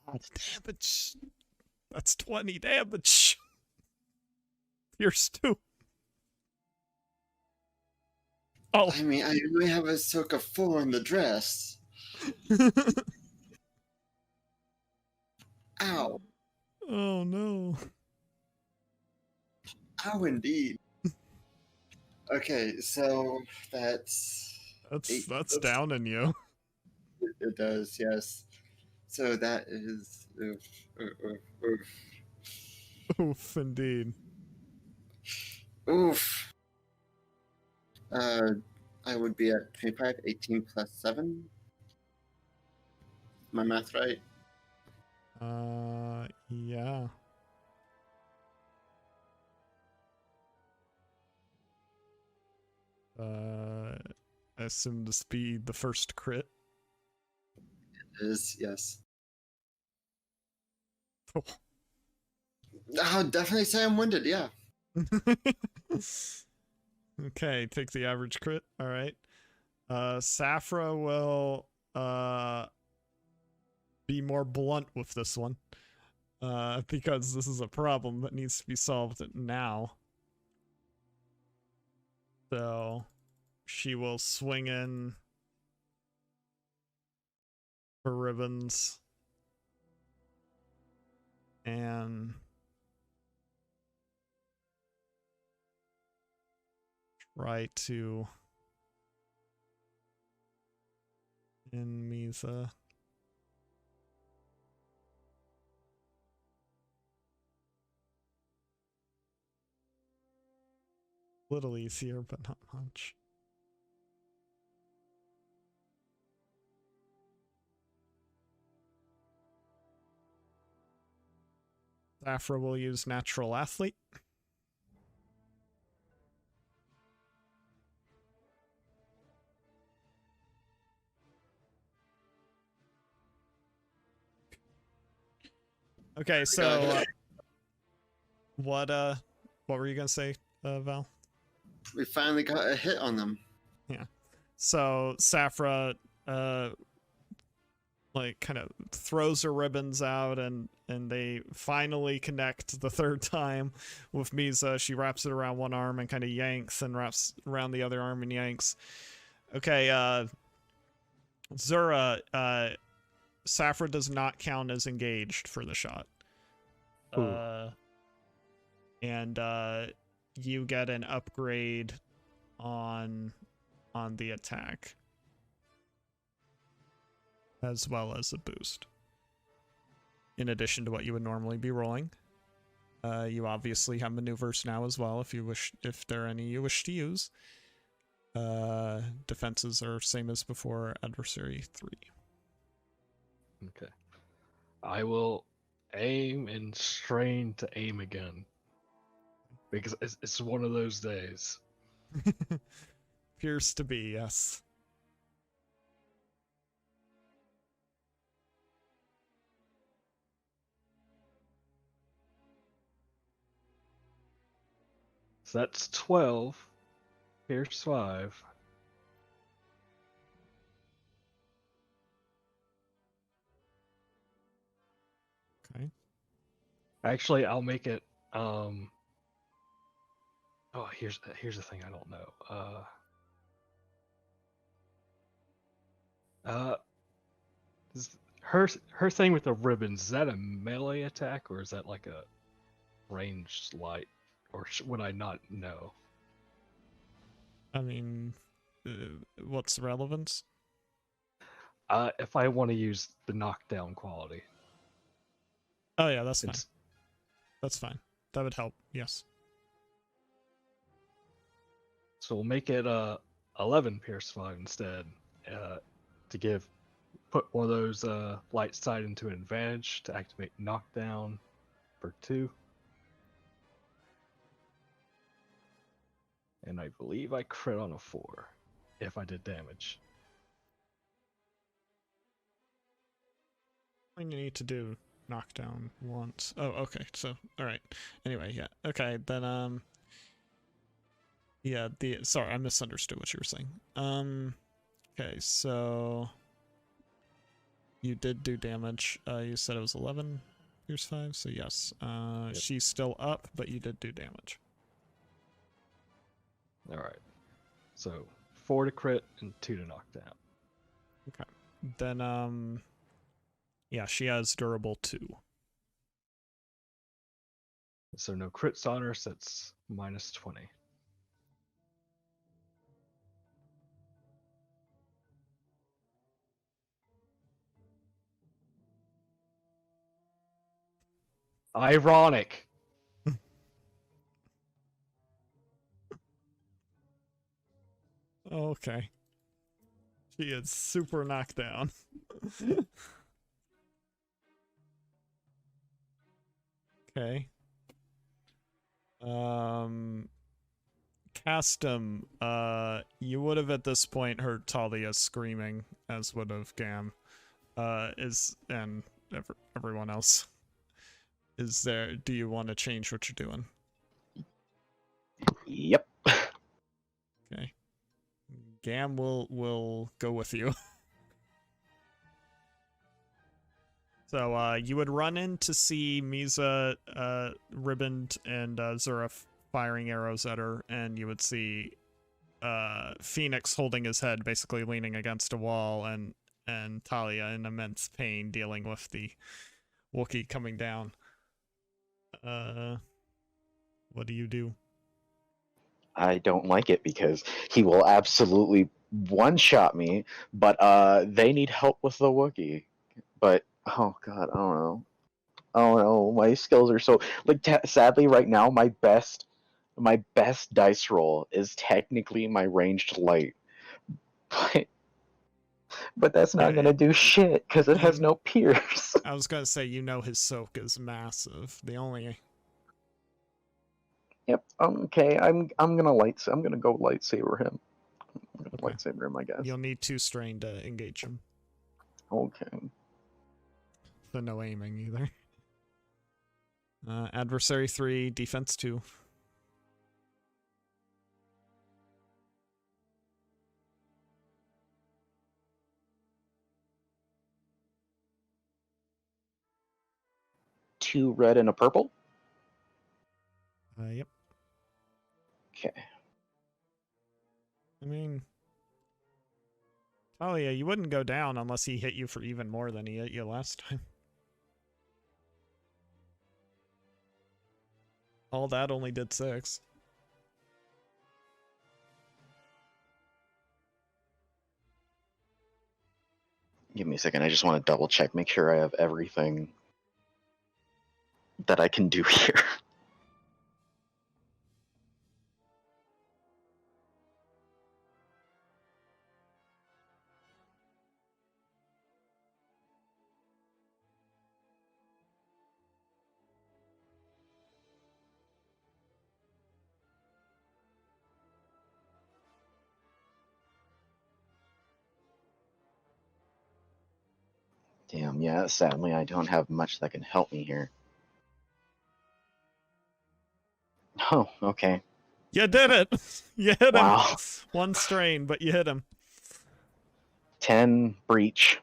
of damage. That's 20 damage. Pierce 2. Oh. I mean, I only have a circa 4 in the dress. Ow. Oh no. Ow, indeed. Okay, so that's That's downing you. It does, yes. So that is Oof, indeed. oof. I would be at 25, 18 plus 7. My math right? Yeah. I assume this be the first crit. It is, yes. Oh. I'll definitely say I'm winded, yeah. Okay, take the average crit. All right. Safra will be more blunt with this one. Because this is a problem that needs to be solved now. So she will swing in her ribbons and try to in Misa. Little easier, but not much. Afra will use Natural Athlete. Okay, so what were you gonna say, Val? We finally got a hit on them. Yeah. So Safra like kind of throws her ribbons out and they finally connect the third time with Misa. She wraps it around one arm and kind of yanks and wraps around the other arm and yanks. Okay, Zura, Safra does not count as engaged for the shot. And you get an upgrade on the attack, as well as a boost. In addition to what you would normally be rolling. You obviously have maneuvers now as well if there are any you wish to use. Defenses are same as before, adversary 3. Okay. I will aim and strain to aim again. Because it's one of those days. Appears to be, yes. So that's 12. Here's 5. Okay. Actually, I'll make it. Oh, here's the thing I don't know. Her thing with the ribbons, is that a melee attack or is that like a ranged light, or would I not know? I mean, what's the relevance? If I want to use the knockdown quality. Oh yeah, that's fine. It's, That's fine. That would help. Yes. so we'll make it 11 Pierce 5 instead, to put one of those light side into an advantage to activate knockdown for 2. And I believe I crit on a 4 if I did damage. I mean, you need to do knockdown once. Oh, okay. So, all right. Anyway, yeah. Okay, then yeah, sorry, I misunderstood what you were saying. Okay, so you did do damage. You said it was 11 Pierce 5, so yes. Yep. She's still up, but you did do damage. All right. So 4 to crit and 2 to knock down. Okay. Then yeah, she has durable 2. So no crits on her, so that's minus 20. Ironic. Okay. She is super knocked down. Okay. Castum, you would have at this point heard Talia screaming, as would have Gam, and everyone else. Do you want to change what you're doing? Yep. Okay. Gam will go with you. So, you would run in to see Misa, ribboned and, Zura firing arrows at her, and you would see, Phoenix holding his head, basically leaning against a wall, and Talia in immense pain dealing with the Wookiee coming down. What do you do? I don't like it because he will absolutely one-shot me, but they need help with the Wookiee. But, oh god, I don't know. My skills are so... Like, sadly, right now, my best dice roll is technically my ranged light. But that's not gonna do shit, because it has no pierce. I was gonna say, his soak is massive. The only... Yep. Okay. I'm gonna go lightsaber him. I'm gonna lightsaber him, I guess. You'll need 2 strain to engage him. Okay. So no aiming either. Adversary 3, defense 2. Two red and a purple. Yep. Okay. I mean, Talia, you wouldn't go down unless he hit you for even more than he hit you last time. All that only did 6. Give me a second. I just want to double check, make sure I have everything that I can do here. Damn, yeah, sadly I don't have much that can help me here. Oh, okay. You did it! You hit him! Wow. 1 strain, but you hit him. 10 breach.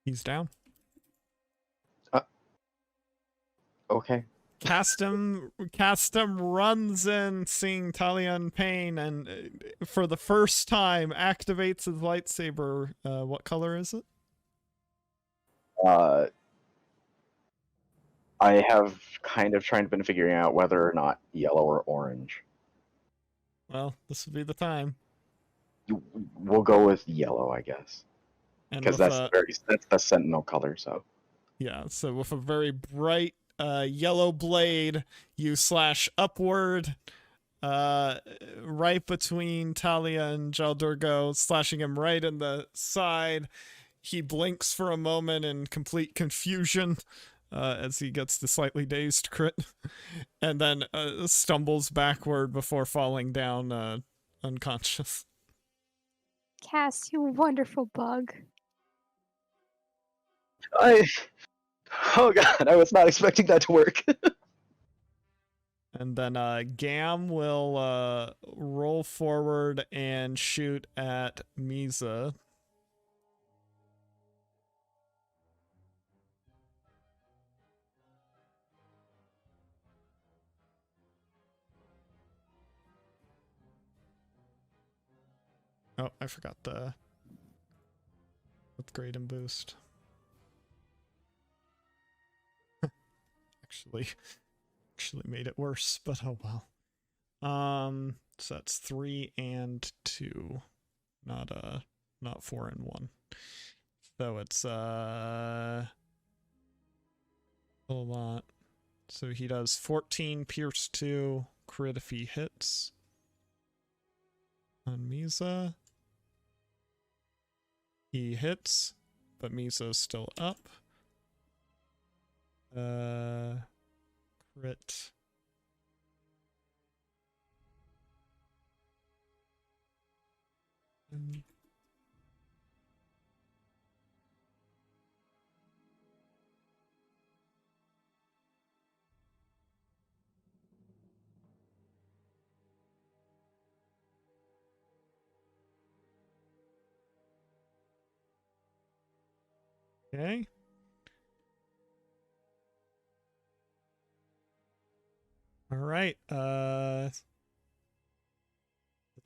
He's down. Okay. Castum runs in, seeing Talia in pain, and for the first time activates his lightsaber. What color is it? I have kind of been figuring out whether or not yellow or orange. Well, this would be the time. We'll go with yellow, I guess, And because with that's the sentinel color. So yeah, so with a very bright yellow blade, you slash upward, right between Talia and Jaldurgo, slashing him right in the side. He blinks for a moment in complete confusion as he gets the slightly dazed crit, and then stumbles backward before falling down unconscious. Cass, you wonderful bug. oh god, I was not expecting that to work. And then Gam will roll forward and shoot at Misa. Oh, I forgot the upgrade and boost. actually made it worse, but oh well. So that's 3 and 2, not 4 and 1. So it's a lot. So he does 14 pierce 2 crit if he hits on Misa. He hits, but Misa's still up. Crit. Okay. All right.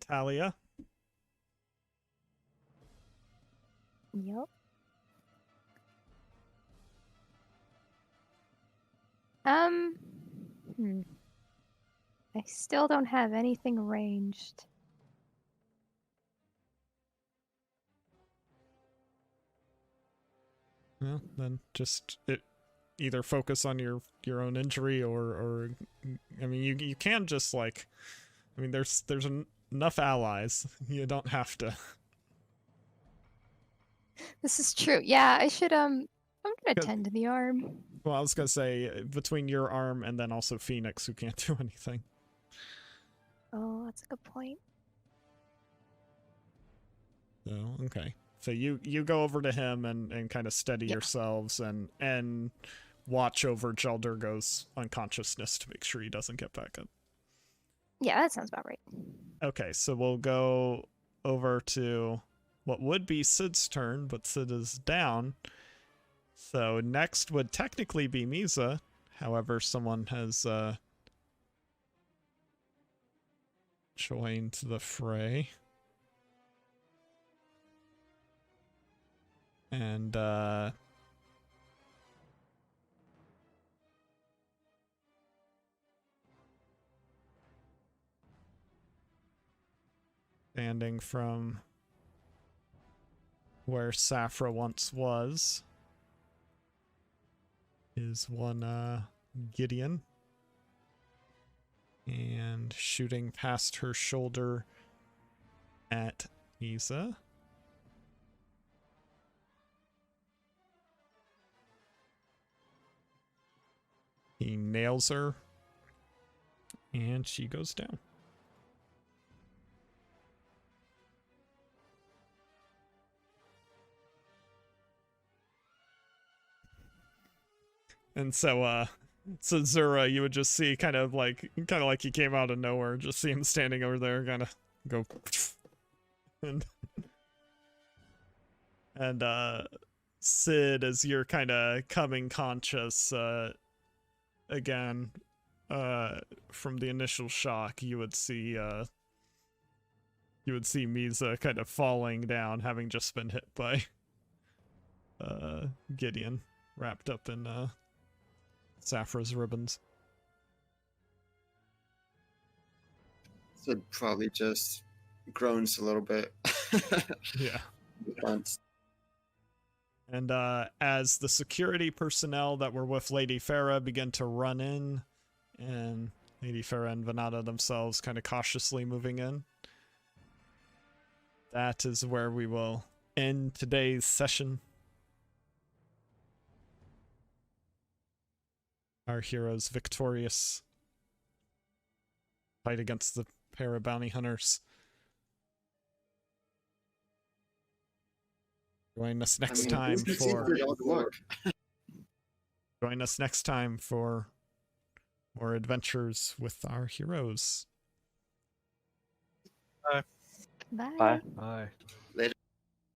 Talia. Yep. I still don't have anything ranged. Well, then just either focus on your own injury or I mean you can just like, I mean there's enough allies. You don't have to. This is true. Yeah, I should I'm gonna tend to the arm. Well, I was gonna say between your arm and then also Phoenix, who can't do anything. Oh, that's a good point. Oh, okay. So you go over to him and kind of steady yourselves and watch over Jaldurgo's unconsciousness to make sure he doesn't get back up. Yeah, that sounds about right. Okay, so we'll go over to what would be Sid's turn, but Sid is down. So next would technically be Misa. However, someone has joined the fray. And standing from where Safra once was is one Gideon. And shooting past her shoulder at Misa. He nails her, and she goes down. And so Zura, you would just see kind of like he came out of nowhere, just see him standing over there, kind of go, and Sid, as you're kind of coming conscious again from the initial shock, you would see Misa kind of falling down, having just been hit by Gideon, wrapped up in Saphra's ribbons. Sid probably just groans a little bit. Yeah. Once. And as the security personnel that were with Lady Farah begin to run in, and Lady Farah and Venata themselves kind of cautiously moving in, that is where we will end today's session. Our heroes victorious. Fight against the pair of bounty hunters. Join us next time for join us next time for more adventures with our heroes. Bye. Bye. Bye.